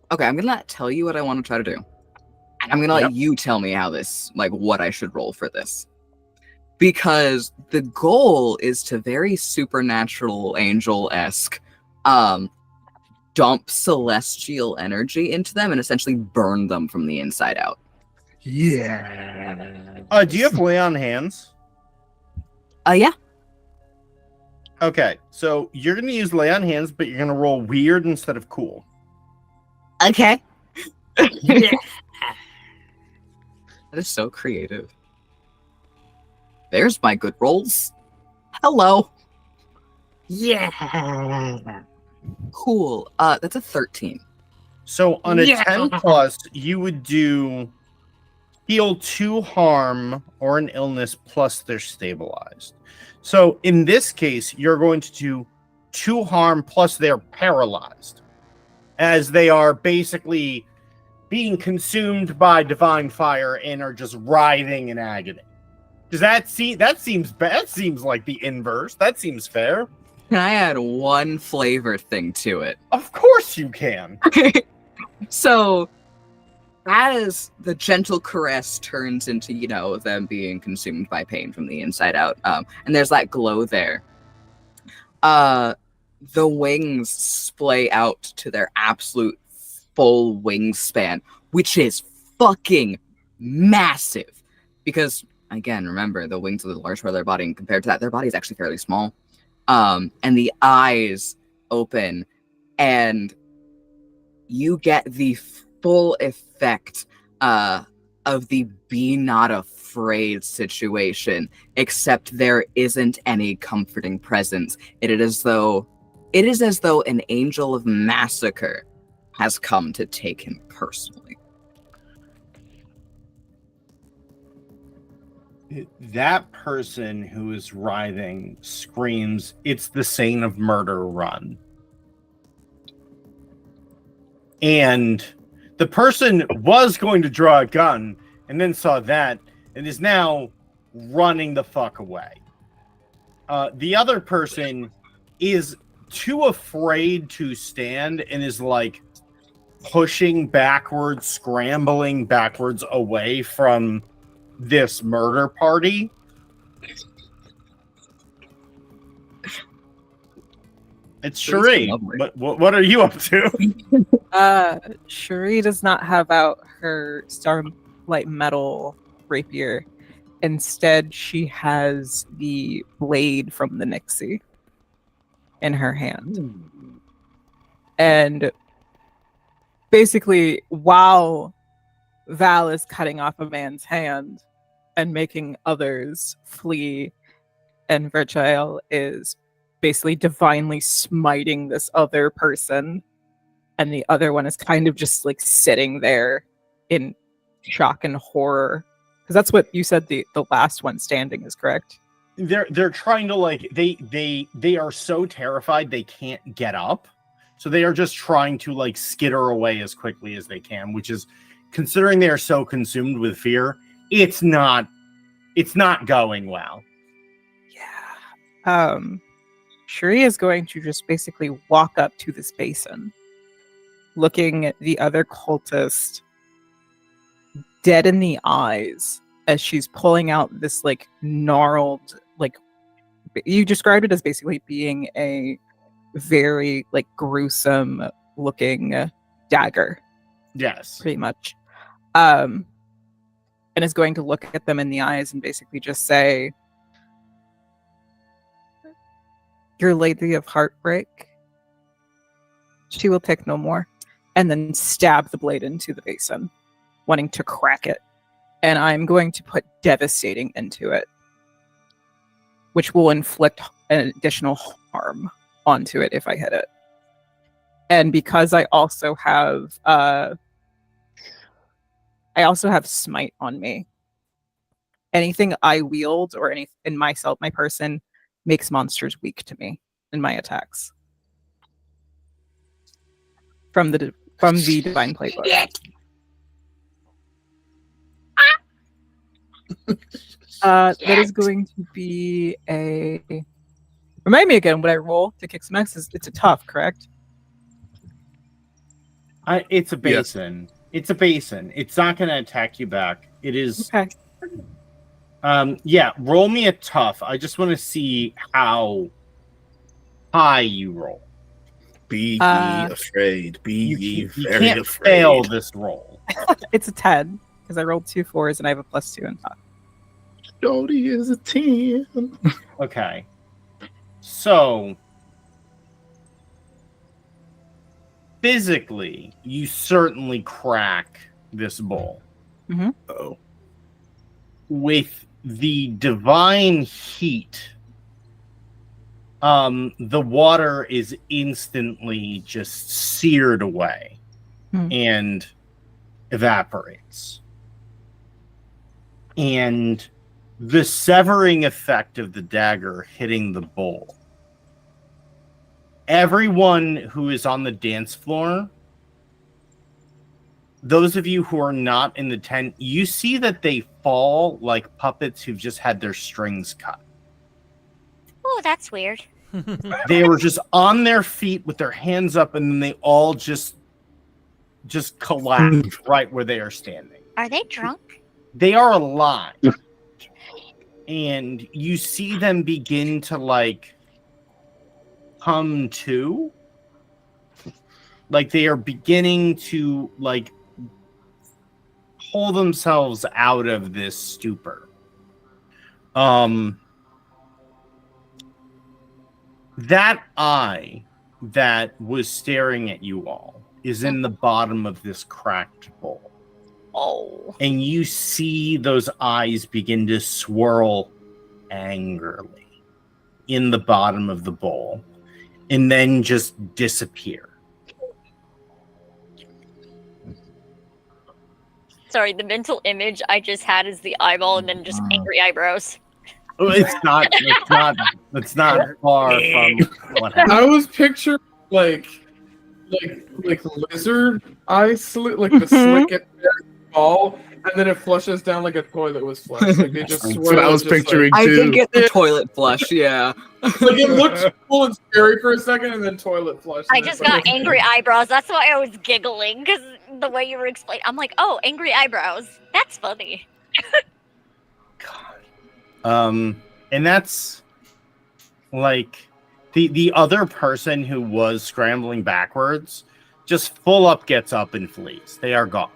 Okay, I'm gonna not tell you what I want to try to do. And I'm gonna let you tell me how this, like, what I should roll for this. Because the goal is to very supernatural angel-esque dump celestial energy into them and essentially burn them from the inside out. Yeah. Do you have lay on hands? Yeah. Okay, so you're going to use lay on hands, but you're going to roll weird instead of cool. Okay. Yeah. That is so creative. There's my good rolls. Hello. Yeah. Cool. That's a 13. So on a 10 plus, you would do heal 2 harm or an illness plus they're stabilized. So in this case, you're going to do 2 harm plus they're paralyzed, as they are basically being consumed by divine fire and are just writhing in agony. Does that seems like the inverse? That seems fair. Can I add one flavor thing to it? Of course you can. So, as the gentle caress turns into, them being consumed by pain from the inside out, and there's that glow there, the wings splay out to their absolute full wingspan, which is fucking massive. Because, again, remember, the wings are the large part of their body, and compared to that, their body is actually fairly small. And the eyes open, and you get the full effect of the be not afraid situation, except there isn't any comforting presence. It is as though an angel of massacre has come to take him personally. That person who is writhing screams, "It's the Saint of Murder, run." And the person was going to draw a gun and then saw that and is now running the fuck away. The other person is too afraid to stand and is like pushing backwards, scrambling backwards away from this murder party. It's Cherie. What are you up to? Cherie does not have out her starlight metal rapier. Instead, she has the blade from the Nixie in her hand. And basically, while Val is cutting off a man's hand and making others flee, and Virgil is basically divinely smiting this other person, and the other one is kind of just like sitting there in shock and horror, because that's what you said the last one standing is, correct? They're trying to, like, they are so terrified they can't get up, so they are just trying to like skitter away as quickly as they can, which is, considering they are so consumed with fear, it's not going well. Yeah. Cherie is going to just basically walk up to this basin, looking at the other cultist dead in the eyes as she's pulling out this like gnarled, like, you described it as basically being a very like gruesome looking dagger. Yes. Pretty much. And is going to look at them in the eyes and basically just say, "Your Lady of Heartbreak, she will take no more," and then stab the blade into the basin, wanting to crack it. And I'm going to put devastating into it, which will inflict an additional harm onto it if I hit it. And because I also have smite on me, anything I wield or any in myself, my person, makes monsters weak to me in my attacks. from the Divine Playbook. That is going to be a. Remind me again what I roll to kick some X's. It's a tough, correct? It's a basin. Yes. It's a basin. It's not going to attack you back. It is. Okay. Yeah, roll me a tough. I just want to see how high you roll. Be ye afraid. Be ye very can't afraid. Fail this roll. It's a 10 because I rolled 2 4s and I have a +2 in top. Jody is a 10. Okay. So physically, you certainly crack this bowl. Mm-hmm. Oh. With the divine heat, the water is instantly just seared away and evaporates. And the severing effect of the dagger hitting the bowl. Everyone who is on the dance floor, those of you who are not in the tent, you see that they fall like puppets who've just had their strings cut. Oh, that's weird. They were just on their feet with their hands up, and then they all just collapsed right where they are standing. Are they drunk? They are alive. And you see them begin to like come to. Like they are beginning to like pull themselves out of this stupor. That eye that was staring at you all is in the bottom of this cracked bowl. Oh. And you see those eyes begin to swirl angrily in the bottom of the bowl and then just disappear. Sorry, the mental image I just had is the eyeball and then just angry eyebrows. It's not far from what happened. I was picturing like lizard eye slick, like the slick at ball, and then it flushes down like a toilet was flushed. Like they just That's what I was picturing I too. did get the toilet flush, yeah. Like it looked cool and scary for a second, and then toilet flush. I just got angry eyebrows. That's why I was giggling, because the way you were explaining, I'm like, oh, angry eyebrows. That's funny. God. And that's like the other person who was scrambling backwards just full up gets up and flees. They are gone.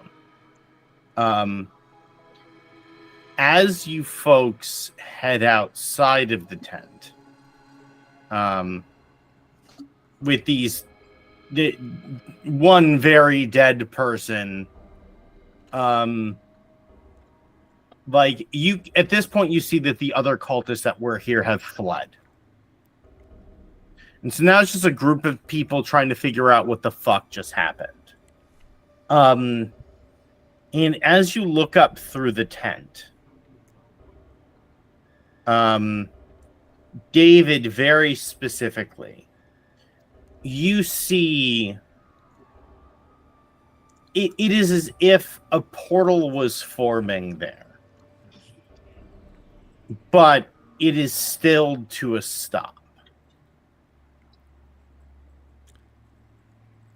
As you folks head outside of the tent, with one very dead person, like you at this point you see that the other cultists that were here have fled. And so now it's just a group of people trying to figure out what the fuck just happened. And as you look up through the tent, David, very specifically, you see it is as if a portal was forming there. But it is stilled to a stop.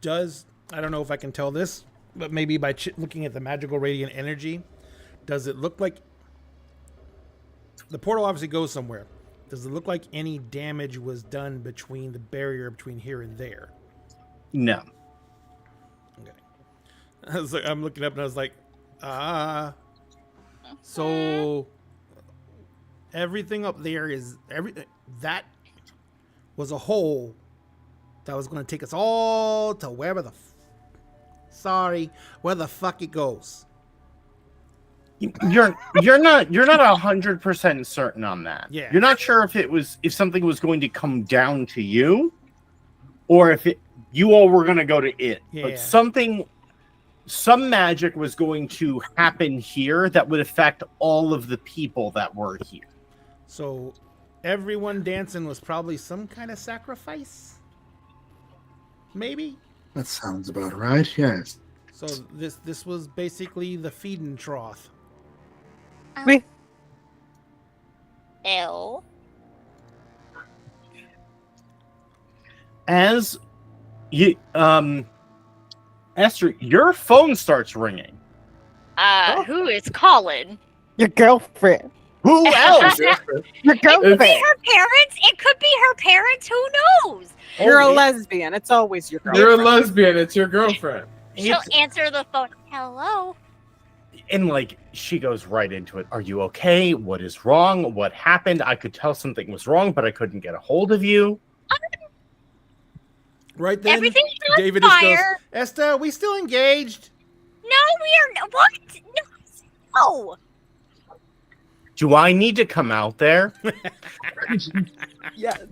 I don't know if I can tell this, but maybe by looking at the magical radiant energy, does it look like the portal obviously goes somewhere? Does it look like any damage was done between the barrier between here and there? No. Okay. I'm looking up and I was like, so everything up there is that was a hole that was going to take us all to where the fuck it goes. You're not 100% certain on that. Yeah. You're not sure if something was going to come down to you, or if you all were going to go to it. Yeah. But some magic was going to happen here that would affect all of the people that were here. So everyone dancing was probably some kind of sacrifice? Maybe? That sounds about right. Yes. So this was basically the feeding trough. Wait. Ew. As you, Esther, your phone starts ringing. Who is calling? Your girlfriend. Who else? Your Could girlfriend. be her parents. It could be her parents. Who knows? You're a Oh, lesbian. It's always your girlfriend. You're a lesbian. It's your girlfriend. She'll it's- answer the phone. Hello. And like she goes right into it. Are you okay? What is wrong? What happened? I could tell something was wrong, but I couldn't get a hold of you. Right then, Everything's on David just goes, fire. Esther, we still engaged? No, we are. What? No. Do I need to come out there? Yes.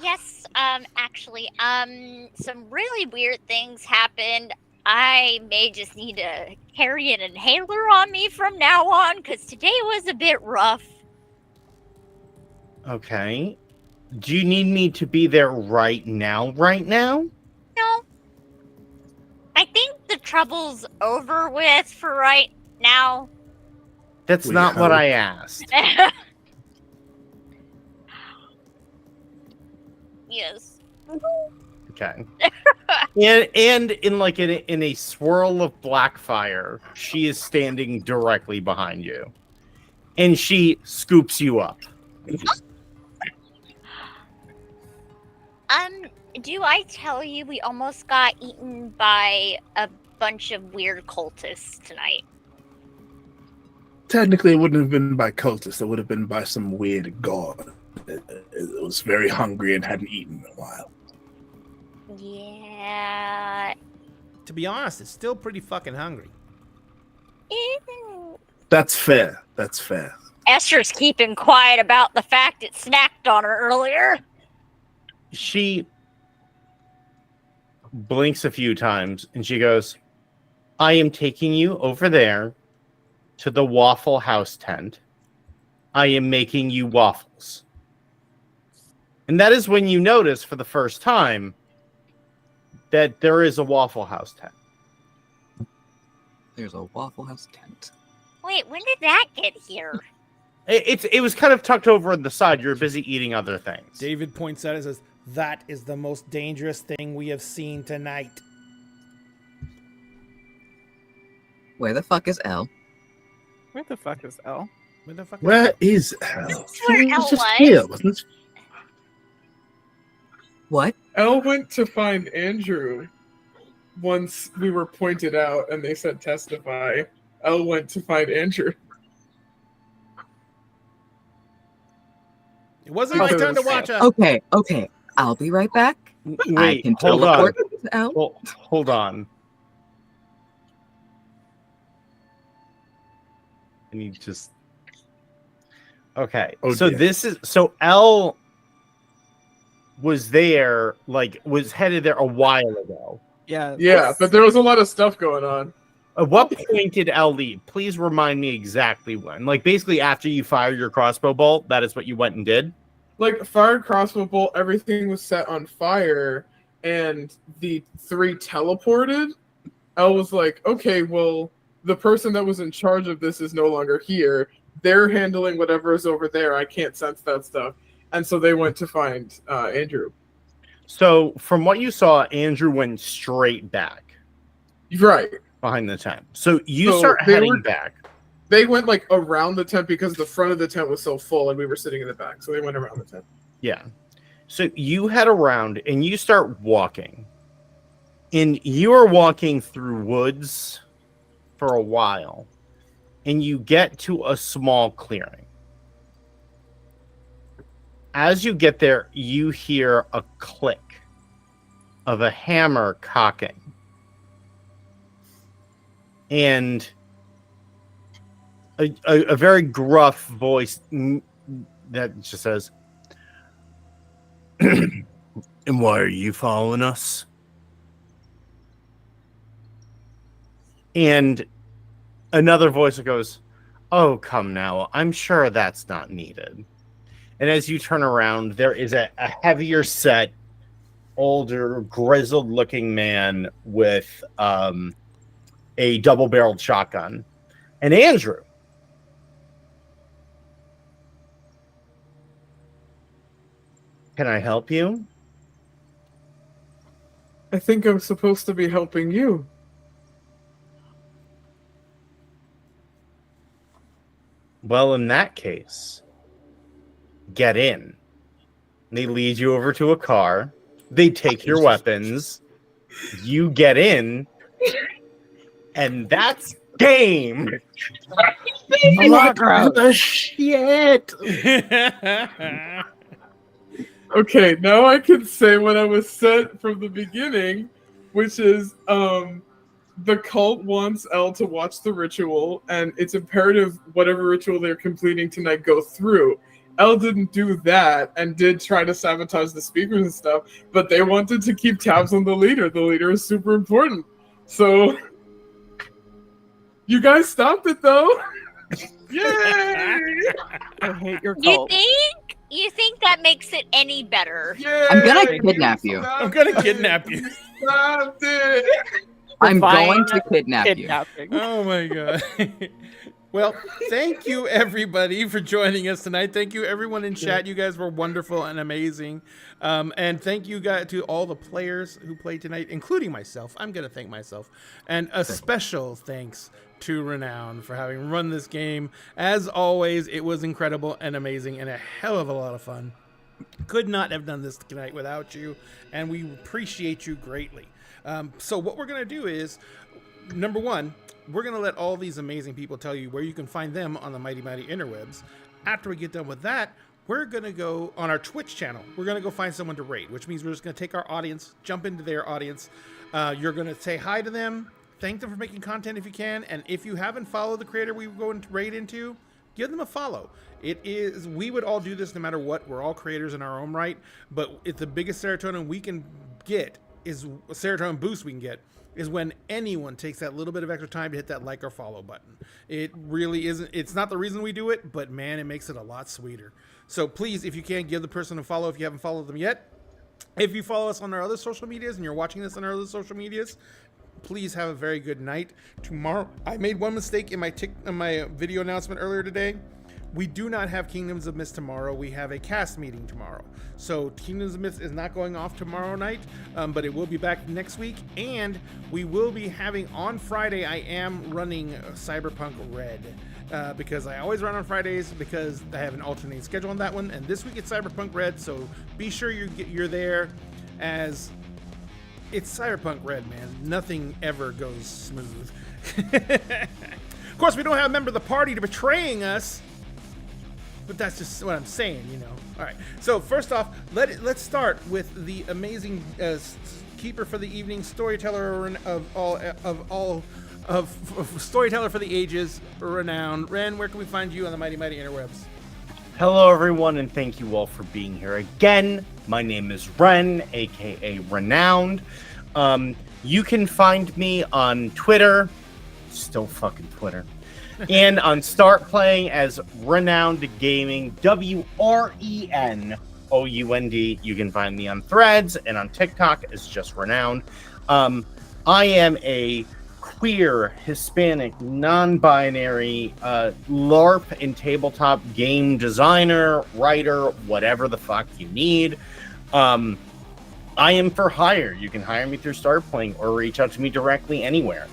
Yes. Actually, some really weird things happened. I may just need to carry an inhaler on me from now on because today was a bit rough. Okay. Do you need me to be there right now? Right now? No. I think the trouble's over with for right now. That's We not what hope. I asked. Yes. Okay. and in a swirl of black fire, she is standing directly behind you. And she scoops you up. Do I tell you we almost got eaten by a bunch of weird cultists tonight? Technically, it wouldn't have been by cultists. It would have been by some weird god. It was very hungry and hadn't eaten in a while. Yeah. To be honest, it's still pretty fucking hungry. That's fair. That's fair. Esther's keeping quiet about the fact it snacked on her earlier. She blinks a few times and she goes, I am taking you over there to the Waffle House tent. I am making you waffles. And that is when you notice for the first time that there is a Waffle House tent. There's a Waffle House tent. Wait, when did that get here? It was kind of tucked over on the side. You're busy eating other things. David points out and says, that is the most dangerous thing we have seen tonight. Where the fuck is Elle? Where the fuck is Elle? Where the fuck Where is Elle? That's where She was Elle just was. here, wasn't she? What? Elle went to find Andrew once we were pointed out and they said testify. Elle went to find Andrew. It wasn't my turn to watch us. Okay. I'll be right back. I Wait, can hold on. teleport to Elle. Well, hold on. And you just okay. Oh, so dear. this is so Elle was there, like was headed there a while ago. Yeah. Yeah, but there was a lot of stuff going on. At what point did Elle leave? Please remind me exactly when. Like basically after you fired your crossbow bolt, that is what you went and did. Like, fired crossbow bolt, everything was set on fire, and the three teleported. Elle was like, okay, well, the person that was in charge of this is no longer here. They're handling whatever is over there. I can't sense that stuff. And so they went to find Andrew. So from what you saw, Andrew went straight back Right. behind the tent. So you So start they heading were- back. They went, like, around the tent because the front of the tent was so full and we were sitting in the back. So they went around the tent. Yeah. So you head around and you start walking. And you are walking through woods for a while. And you get to a small clearing. As you get there, you hear a click of a hammer cocking. And a very gruff voice that just says, and why are you following us? And another voice that goes, oh, come now. I'm sure that's not needed. And as you turn around, there is a heavier set older, grizzled-looking man with a double-barreled shotgun. And Andrew. Can I help you? I think I'm supposed to be helping you. Well, in that case, get in. They lead you over to a car. They take your weapons. You get in. And that's game. Milagros. The shit. Okay, now I can say what I was said from the beginning, which is the cult wants Elle to watch the ritual, and it's imperative whatever ritual they're completing tonight go through. Elle didn't do that and did try to sabotage the speakers and stuff, but they wanted to keep tabs on the leader. The leader is super important. So you guys stopped it though. Yay! I hate your You cult. think? You think that makes it any better? Yay! I'm gonna kidnap you. I'm gonna kidnap you. Stopped it. I'm Divine going to kidnap you. Kidnapping. Oh my god. Well, thank you everybody for joining us tonight. Thank you everyone in chat. You guys were wonderful and amazing. And thank you guys to all the players who played tonight, including myself. I'm gonna thank myself. And a special thanks to Wrenound for having run this game. As always, it was incredible and amazing and a hell of a lot of fun. Could not have done this tonight without you, and we appreciate you greatly. So what we're going to do is, number one, we're going to let all these amazing people tell you where you can find them on the mighty interwebs. After we get done with that, we're going to go on our Twitch channel. We're going to go find someone to raid, which means we're just going to take our audience, jump into their audience. You're going to say hi to them, thank them for making content if you can, and if you haven't followed the creator we go into raid into, give them a follow. It is, we would all do this no matter what. We're all creators in our own right, but it's the biggest serotonin we can get is a serotonin boost we can get is when anyone takes that little bit of extra time to hit that like or follow button. It really isn't, it's not the reason we do it, but man, it makes it a lot sweeter. So please, if you can, give the person a follow if you haven't followed them yet. If you follow us on our other social medias and you're watching this on our other social medias, please have a very good night. Tomorrow, I made one mistake in my video announcement earlier today. We do not have Kingdoms of Mist tomorrow. We have a cast meeting tomorrow. So Kingdoms of Mist is not going off tomorrow night, but it will be back next week. And we will be having on Friday, I am running Cyberpunk Red. Because I always run on Fridays because I have an alternating schedule on that one. And this week it's Cyberpunk Red, so be sure you're there, as it's Cyberpunk Red, man. Nothing ever goes smooth. Of course, we don't have a member of the party to betraying us, but that's just what I'm saying, you know. All right. So first off, let's start with the amazing keeper for the evening, storyteller of storyteller for the ages, Wrenound. Ren, where can we find you on the mighty interwebs? Hello, everyone, and thank you all for being here again. My name is Ren, aka Wrenound. You can find me on Twitter, still fucking Twitter, and on Start Playing as Wrenound Gaming, WRENOUND. You can find me on Threads and on TikTok as just Wrenound. I am a queer, Hispanic, non-binary, LARP and tabletop game designer, writer, whatever the fuck you need. I am for hire. You can hire me through Start Playing or reach out to me directly anywhere.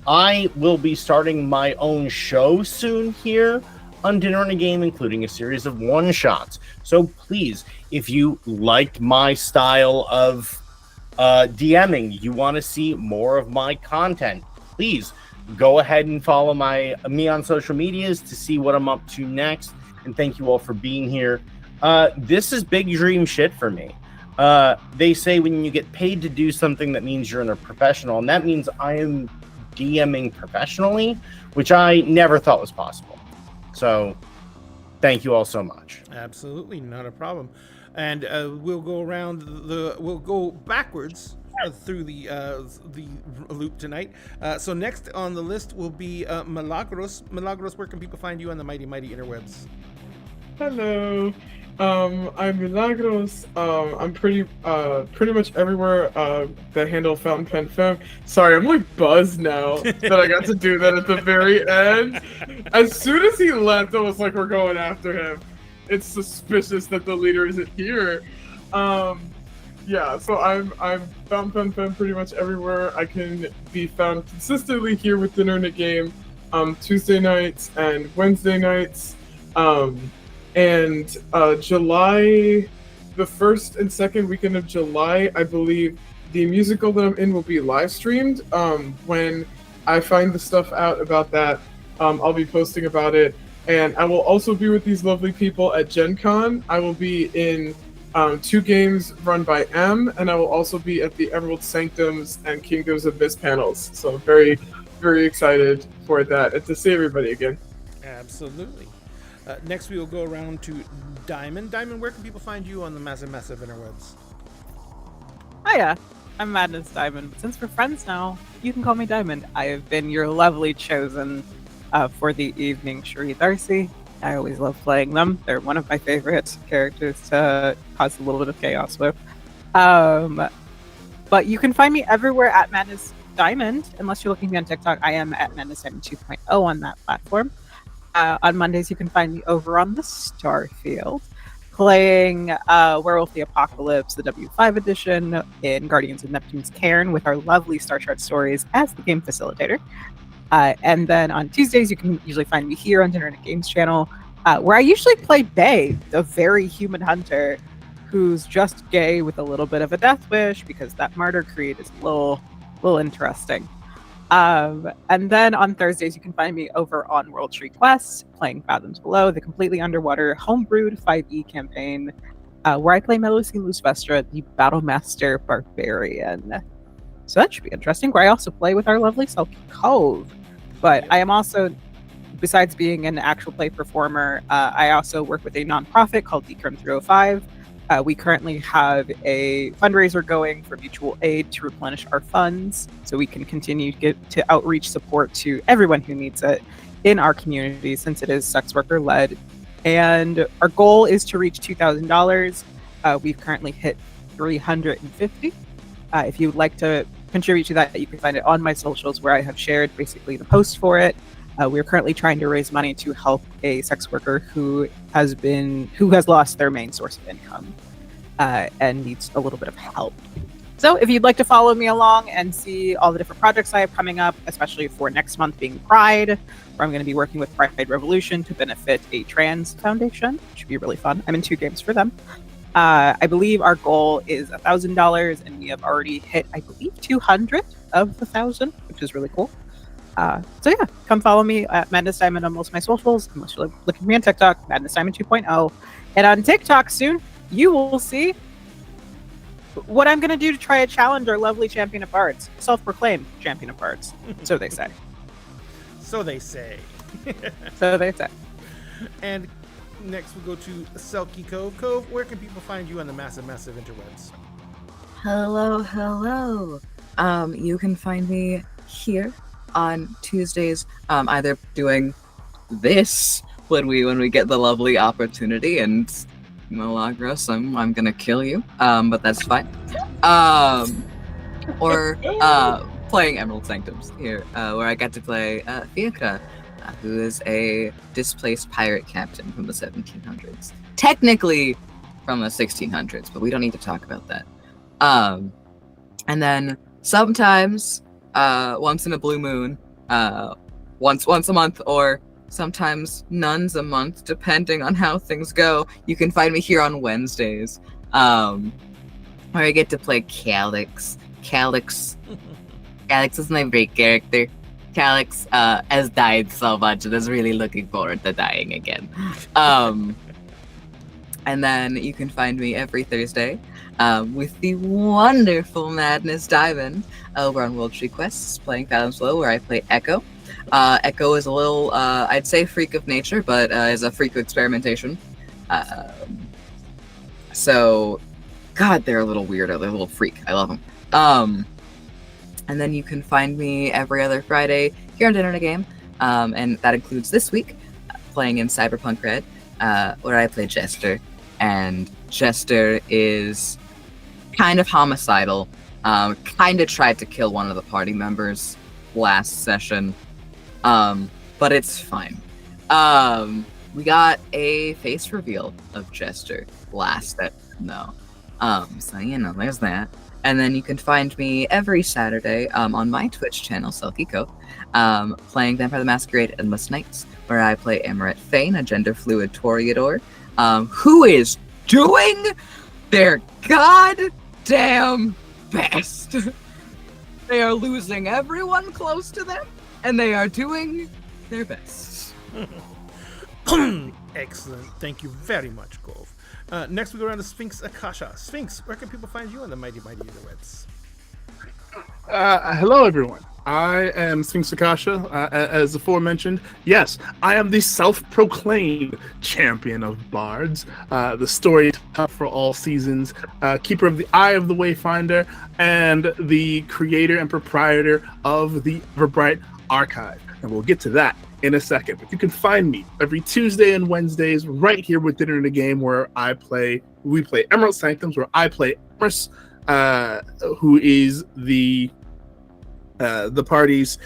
I will be starting my own show soon here on Dinner and a Game, including a series of one-shots. So please, if you liked my style of DMing, you want to see more of my content, please go ahead and follow me on social medias to see what I'm up to next. And thank you all for being here. This is big dream shit for me. They say when you get paid to do something, that means you're a professional, and that means I am DMing professionally, which I never thought was possible. So thank you all so much. Absolutely, not a problem. And we'll go backwards through the loop tonight. So next on the list will be Milagros. Milagros, where can people find you on the mighty interwebs? Hello. I'm Milagros. I'm pretty much everywhere. The handle Fountain Pen Femme. Sorry, I'm like buzzed now that I got to do that at the very end. As soon as he left, I was like, we're going after him. It's suspicious that the leader isn't here. Yeah, so I'm Fountain Pen Femme pretty much everywhere. I can be found consistently here with Dinner in a Game, Tuesday nights and Wednesday nights. And July, the first and second weekend of July, I believe the musical that I'm in will be live streamed. When I find the stuff out about that, I'll be posting about it. And I will also be with these lovely people at Gen Con. I will be in 2 games run by M, and I will also be at the Emerald Sanctums and Kingdoms of Mist panels. So I'm very, very excited for that and to see everybody again. Absolutely. Next, we will go around to Diamond. Diamond, where can people find you on the massive interwebs? Hiya, I'm Madness Diamond. But since we're friends now, you can call me Diamond. I have been your lovely chosen for the evening Cherie Darcy. I always love playing them. They're one of my favorite characters to cause a little bit of chaos with. But you can find me everywhere at Madness Diamond. Unless you're looking at me on TikTok, I am at Madness Diamond 2.0 on that platform. On Mondays, you can find me over on the Starfield, playing Werewolf the Apocalypse, the W5 edition, in Guardians of Neptune's Cairn with our lovely Star Chart stories as the game facilitator. And then on Tuesdays, you can usually find me here on Internet Games channel, where I usually play Bay, the very human hunter, who's just gay with a little bit of a death wish, because that martyr creed is a little interesting. And then on Thursdays, you can find me over on World Tree Quests, playing Fathoms Below, the completely underwater homebrewed 5e campaign, where I play Melusine Lusvestra, the Battlemaster Barbarian. So that should be interesting, where I also play with our lovely Selkie Cove. But I am also, besides being an actual play performer, I also work with a nonprofit called Decrim 305. We currently have a fundraiser going for mutual aid to replenish our funds so we can continue to get to outreach support to everyone who needs it in our community, since it is sex worker led. And our goal is to reach $2,000. We've currently hit $350. If you would like to contribute to that, you can find it on my socials, where I have shared basically the post for it. We're currently trying to raise money to help a sex worker who has lost their main source of income and needs a little bit of help. So if you'd like to follow me along and see all the different projects I have coming up, especially for next month being Pride, where I'm going to be working with Pride Revolution to benefit a trans foundation, which should be really fun. I'm in 2 games for them. I believe our goal is $1,000, and we have already hit, I believe, 200 of the 1,000, which is really cool. So yeah, come follow me at Madness Diamond on most of my socials, unless you're looking for me on TikTok, Madness Diamond 2.0. And on TikTok soon, you will see what I'm going to do to try to challenge our lovely champion of bards, self-proclaimed champion of bards. So they say. So they say. So they say. And next we'll go to Selkie Cove. Cove, where can people find you on the massive interwebs? Hello. You can find me here on Tuesdays, either doing this when we get the lovely opportunity, and Milagros, I'm gonna kill you, but that's fine. Or playing Emerald Sanctums here, where I get to play Fiacra, who is a displaced pirate captain from the 1700s. Technically from the 1600s, but we don't need to talk about that. And then sometimes, once in a blue moon, once a month, or sometimes none's a month, depending on how things go, you can find me here on Wednesdays, where I get to play Calyx. Calyx is my great character. Calyx has died so much and is really looking forward to dying again. And then you can find me every Thursday with the wonderful Madness Diamond over on World Tree Quests, playing Fathoms Below, where I play Echo. Echo is a little, I'd say freak of nature, but is a freak of experimentation. So, God, they're a little weirdo. They're a little freak. I love them. And then you can find me every other Friday here on Dinner and a Game, and that includes this week, playing in Cyberpunk Red, where I play Jester. and Jester is kind of homicidal. Kind of tried to kill one of the party members last session, but it's fine. We got a face reveal of Jester last so there's that. And then you can find me every Saturday on my Twitch channel, Selfieco, playing Vampire the Masquerade Endless Nights, where I play Amaret Fane, a gender-fluid Toreador, who is doing their goddamn best. They are losing everyone close to them, and they are doing their best. Excellent. Thank you very much, Gove. Next, we go around to Sphinx Akasha. Sphinx, where can people find you on the mighty interwebs? Hello, everyone. I am Sphinx Akasha, as aforementioned. Yes, I am the self-proclaimed champion of bards, the storyteller for all seasons, keeper of the Eye of the Wayfinder, and the creator and proprietor of the Everbright Archive. And we'll get to that in a second. But you can find me every Tuesday and Wednesdays right here with Dinner in a Game, where we play Emerald Sanctums, where I play Emerus, who is the party's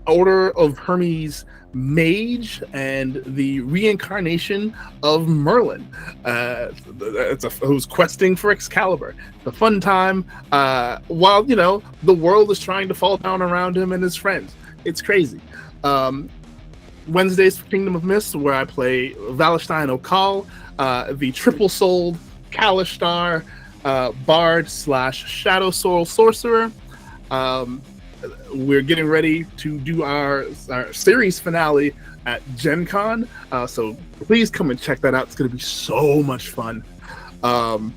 Order of Hermes mage and the reincarnation of Merlin. Who's questing for Excalibur. It's a fun time while the world is trying to fall down around him and his friends. It's crazy. Wednesdays for Kingdom of Mist, where I play Valestein O'Call, the triple-souled Kalishtar bard / Shadow Soul sorcerer. We're getting ready to do our series finale at Gen Con, so please come and check that out. It's going to be so much fun. On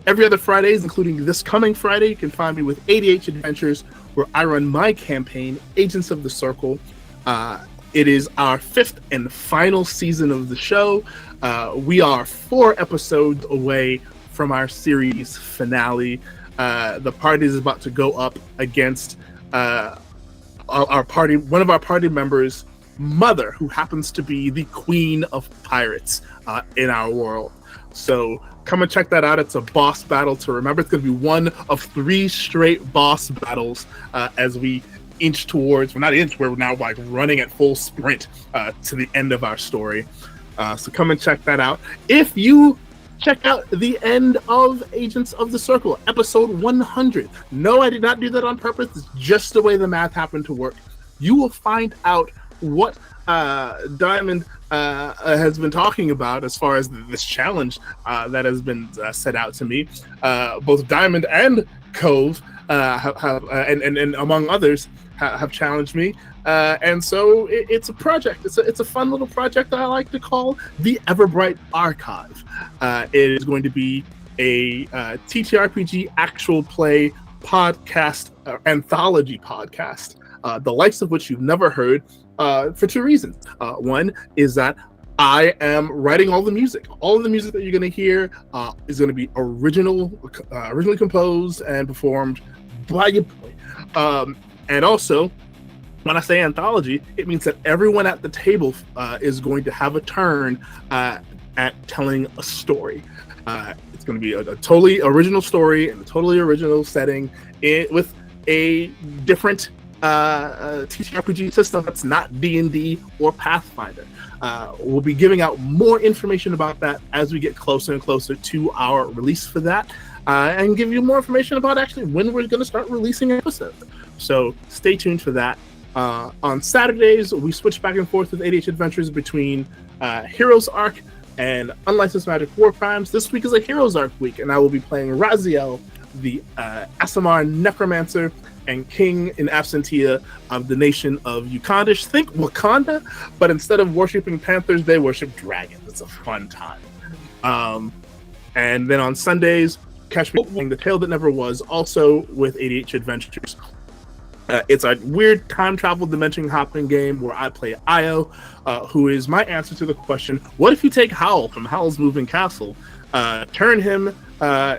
every other Fridays, including this coming Friday, you can find me with ADH Adventures, where I run my campaign, Agents of the Circle. It is our 5th and final season of the show. We are 4 episodes away from our series finale. The party is about to go up against one of our party members' mother, who happens to be the queen of pirates in our world. So come and check that out. It's a boss battle to remember. It's going to be one of 3 straight boss battles as we inch towards, we're now like running at full sprint to the end of our story. So come and check that out. If you check out the end of Agents of the Circle, episode 100. No, I did not do that on purpose. It's just the way the math happened to work. You will find out what Diamond has been talking about as far as this challenge that has been set out to me. Both Diamond and Cove have and among others have challenged me, and so it's a project. It's a fun little project that I like to call the Everbright Archive. It is going to be a TTRPG actual play podcast, anthology podcast, the likes of which you've never heard, for 2 reasons. One is that I am writing all the music. All of the music that you're going to hear is going to be originally composed and performed by your boy. And also, when I say anthology, it means that everyone at the table is going to have a turn at telling a story. It's going to be a totally original story in a totally original setting with a different TTRPG system that's not D&D or Pathfinder. We'll be giving out more information about that as we get closer and closer to our release for that, and give you more information about actually when we're going to start releasing episodes. So stay tuned for that. On Saturdays, we switch back and forth with ADH Adventures between Heroes Arc and Unlicensed Magic War Crimes. This week is a Heroes Arc week, and I will be playing Raziel, the Asimar Necromancer and King in Absentia of the nation of Ukandish. Think Wakanda, but instead of worshipping panthers, they worship dragons. It's a fun time. And then on Sundays, catch me playing The Tale That Never Was, also with ADH Adventures. It's a weird time travel dimension hopping game where I play Io, who is my answer to the question, what if you take Howl from Howl's Moving Castle, turn him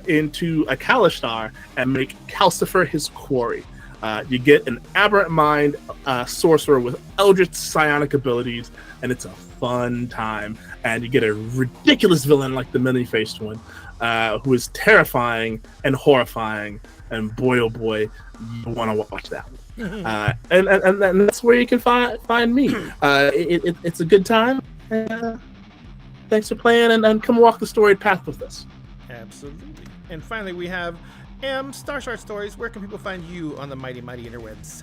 into a Kalishtar, and make Calcifer his quarry? You get an aberrant mind sorcerer with eldritch psionic abilities, and it's a fun time, and you get a ridiculous villain like the many-faced one, who is terrifying and horrifying, and boy oh boy, you want to watch that. And that's where you can find me. It's a good time. Thanks for playing, and come walk the storied path with us. Absolutely. And finally, we have Starshard Stories. Where can people find you on the mighty interwebs?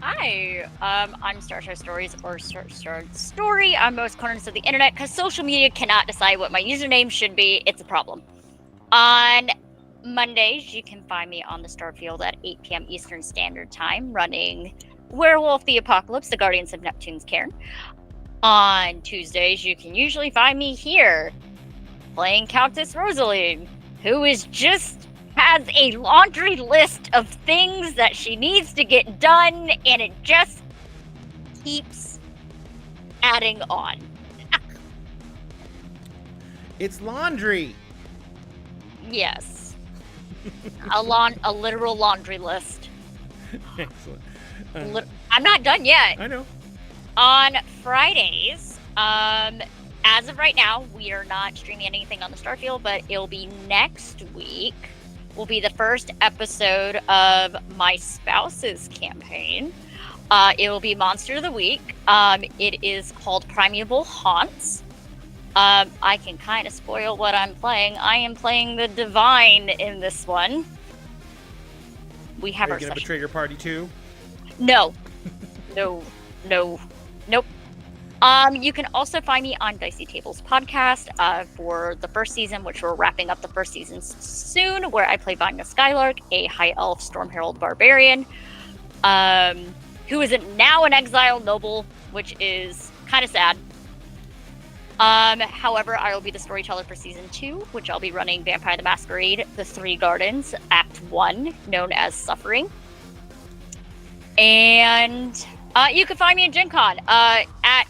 Hi, I'm Starshard Stories, or Starshard Story on most corners of the internet, because social media cannot decide what my username should be. It's a problem. On Mondays, you can find me on the Starfield at 8 p.m. Eastern Standard Time, running Werewolf the Apocalypse, the Guardians of Neptune's Cairn. On Tuesdays, you can usually find me here, playing Countess Rosaline, who is has a laundry list of things that she needs to get done, and it just keeps adding on. It's laundry. Yes. A literal laundry list. Excellent. I'm not done yet. I know. On Fridays, as of right now, we are not streaming anything on the Starfield, but it'll be next week. Will be the first episode of my spouse's campaign. It will be Monster of the Week. It is called Primeval Haunts. I can kind of spoil what I'm playing. I am playing the Divine in this one. We have our gonna session. betray your party too? No. Nope. You can also find me on Dicey Tables podcast for the first season, which we're wrapping up the first season soon, where I play Vanya Skylark, a high elf storm herald barbarian, who is now an exiled noble, which is kind of sad. However, I will be the storyteller for season 2, which I'll be running Vampire the Masquerade, The Three Gardens, Act 1, known as Suffering. And you can find me in Gen Con at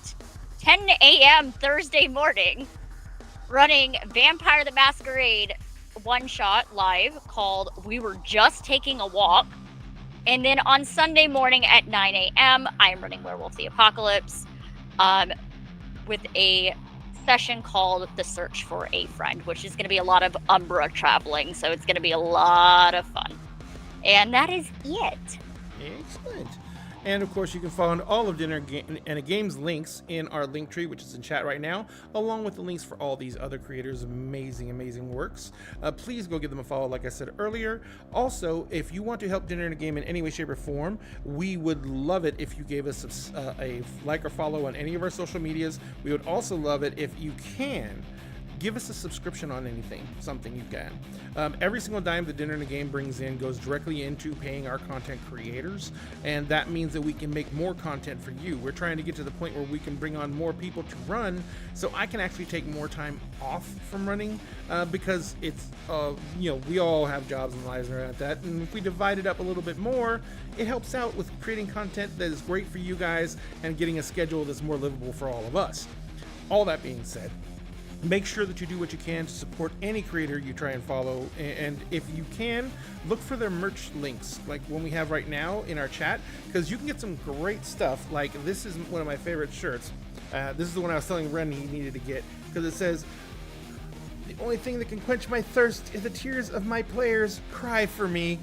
10 a.m. Thursday morning, running Vampire the Masquerade one-shot live called We Were Just Taking a Walk. And then on Sunday morning at 9 a.m., I am running Werewolf the Apocalypse with a session called The Search for a Friend, which is going to be a lot of Umbra traveling, so it's going to be a lot of fun. And that is it. Excellent. And of course, you can find all of Dinner and a Game's links in our link tree, which is in chat right now, along with the links for all these other creators' amazing works. Please go give them a follow, like I said earlier. Also, if you want to help Dinner and a Game in any way, shape, or form, we would love it if you gave us a like or follow on any of our social medias. We would also love it if you can give us a subscription on something you can. Every single dime the Dinner and a Game brings in goes directly into paying our content creators, and that means that we can make more content for you. We're trying to get to the point where we can bring on more people to run, so I can actually take more time off from running, because it's, we all have jobs and lives around that, and if we divide it up a little bit more, it helps out with creating content that is great for you guys and getting a schedule that's more livable for all of us. All that being said, make sure that you do what you can to support any creator you try and follow, and if you can, look for their merch links like one we have right now in our chat, because you can get some great stuff. Like, this is one of my favorite shirts. This is the one I was telling Ren he needed to get, because it says, "The only thing that can quench my thirst is the tears of my players cry for me."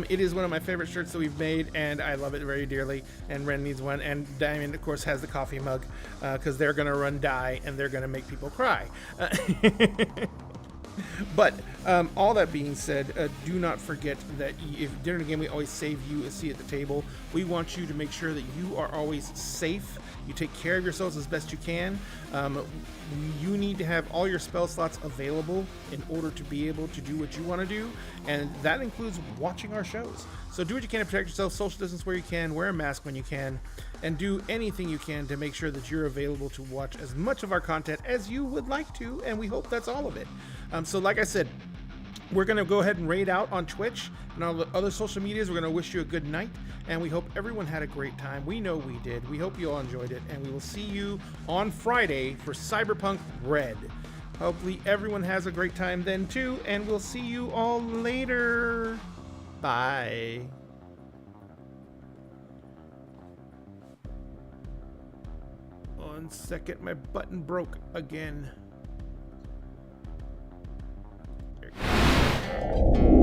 It is one of my favorite shirts that we've made, and I love it very dearly, and Ren needs one, and Diamond, of course, has the coffee mug, because they're going to run die, and they're going to make people cry. But all that being said, do not forget that if Dinner and a Game, we always save you a seat at the table. We want you to make sure that you are always safe. You take care of yourselves as best you can. You need to have all your spell slots available in order to be able to do what you want to do, and that includes watching our shows. So do what you can to protect yourself, social distance where you can, wear a mask when you can, and do anything you can to make sure that you're available to watch as much of our content as you would like to, and we hope that's all of it. So like I said, we're going to go ahead and raid out on Twitch and all the other social medias. We're going to wish you a good night, and we hope everyone had a great time. We know we did. We hope you all enjoyed it, and we will see you on Friday for Cyberpunk Red. Hopefully everyone has a great time then too, and we'll see you all later. Bye. Oh, 1 second, my button broke again. There you go.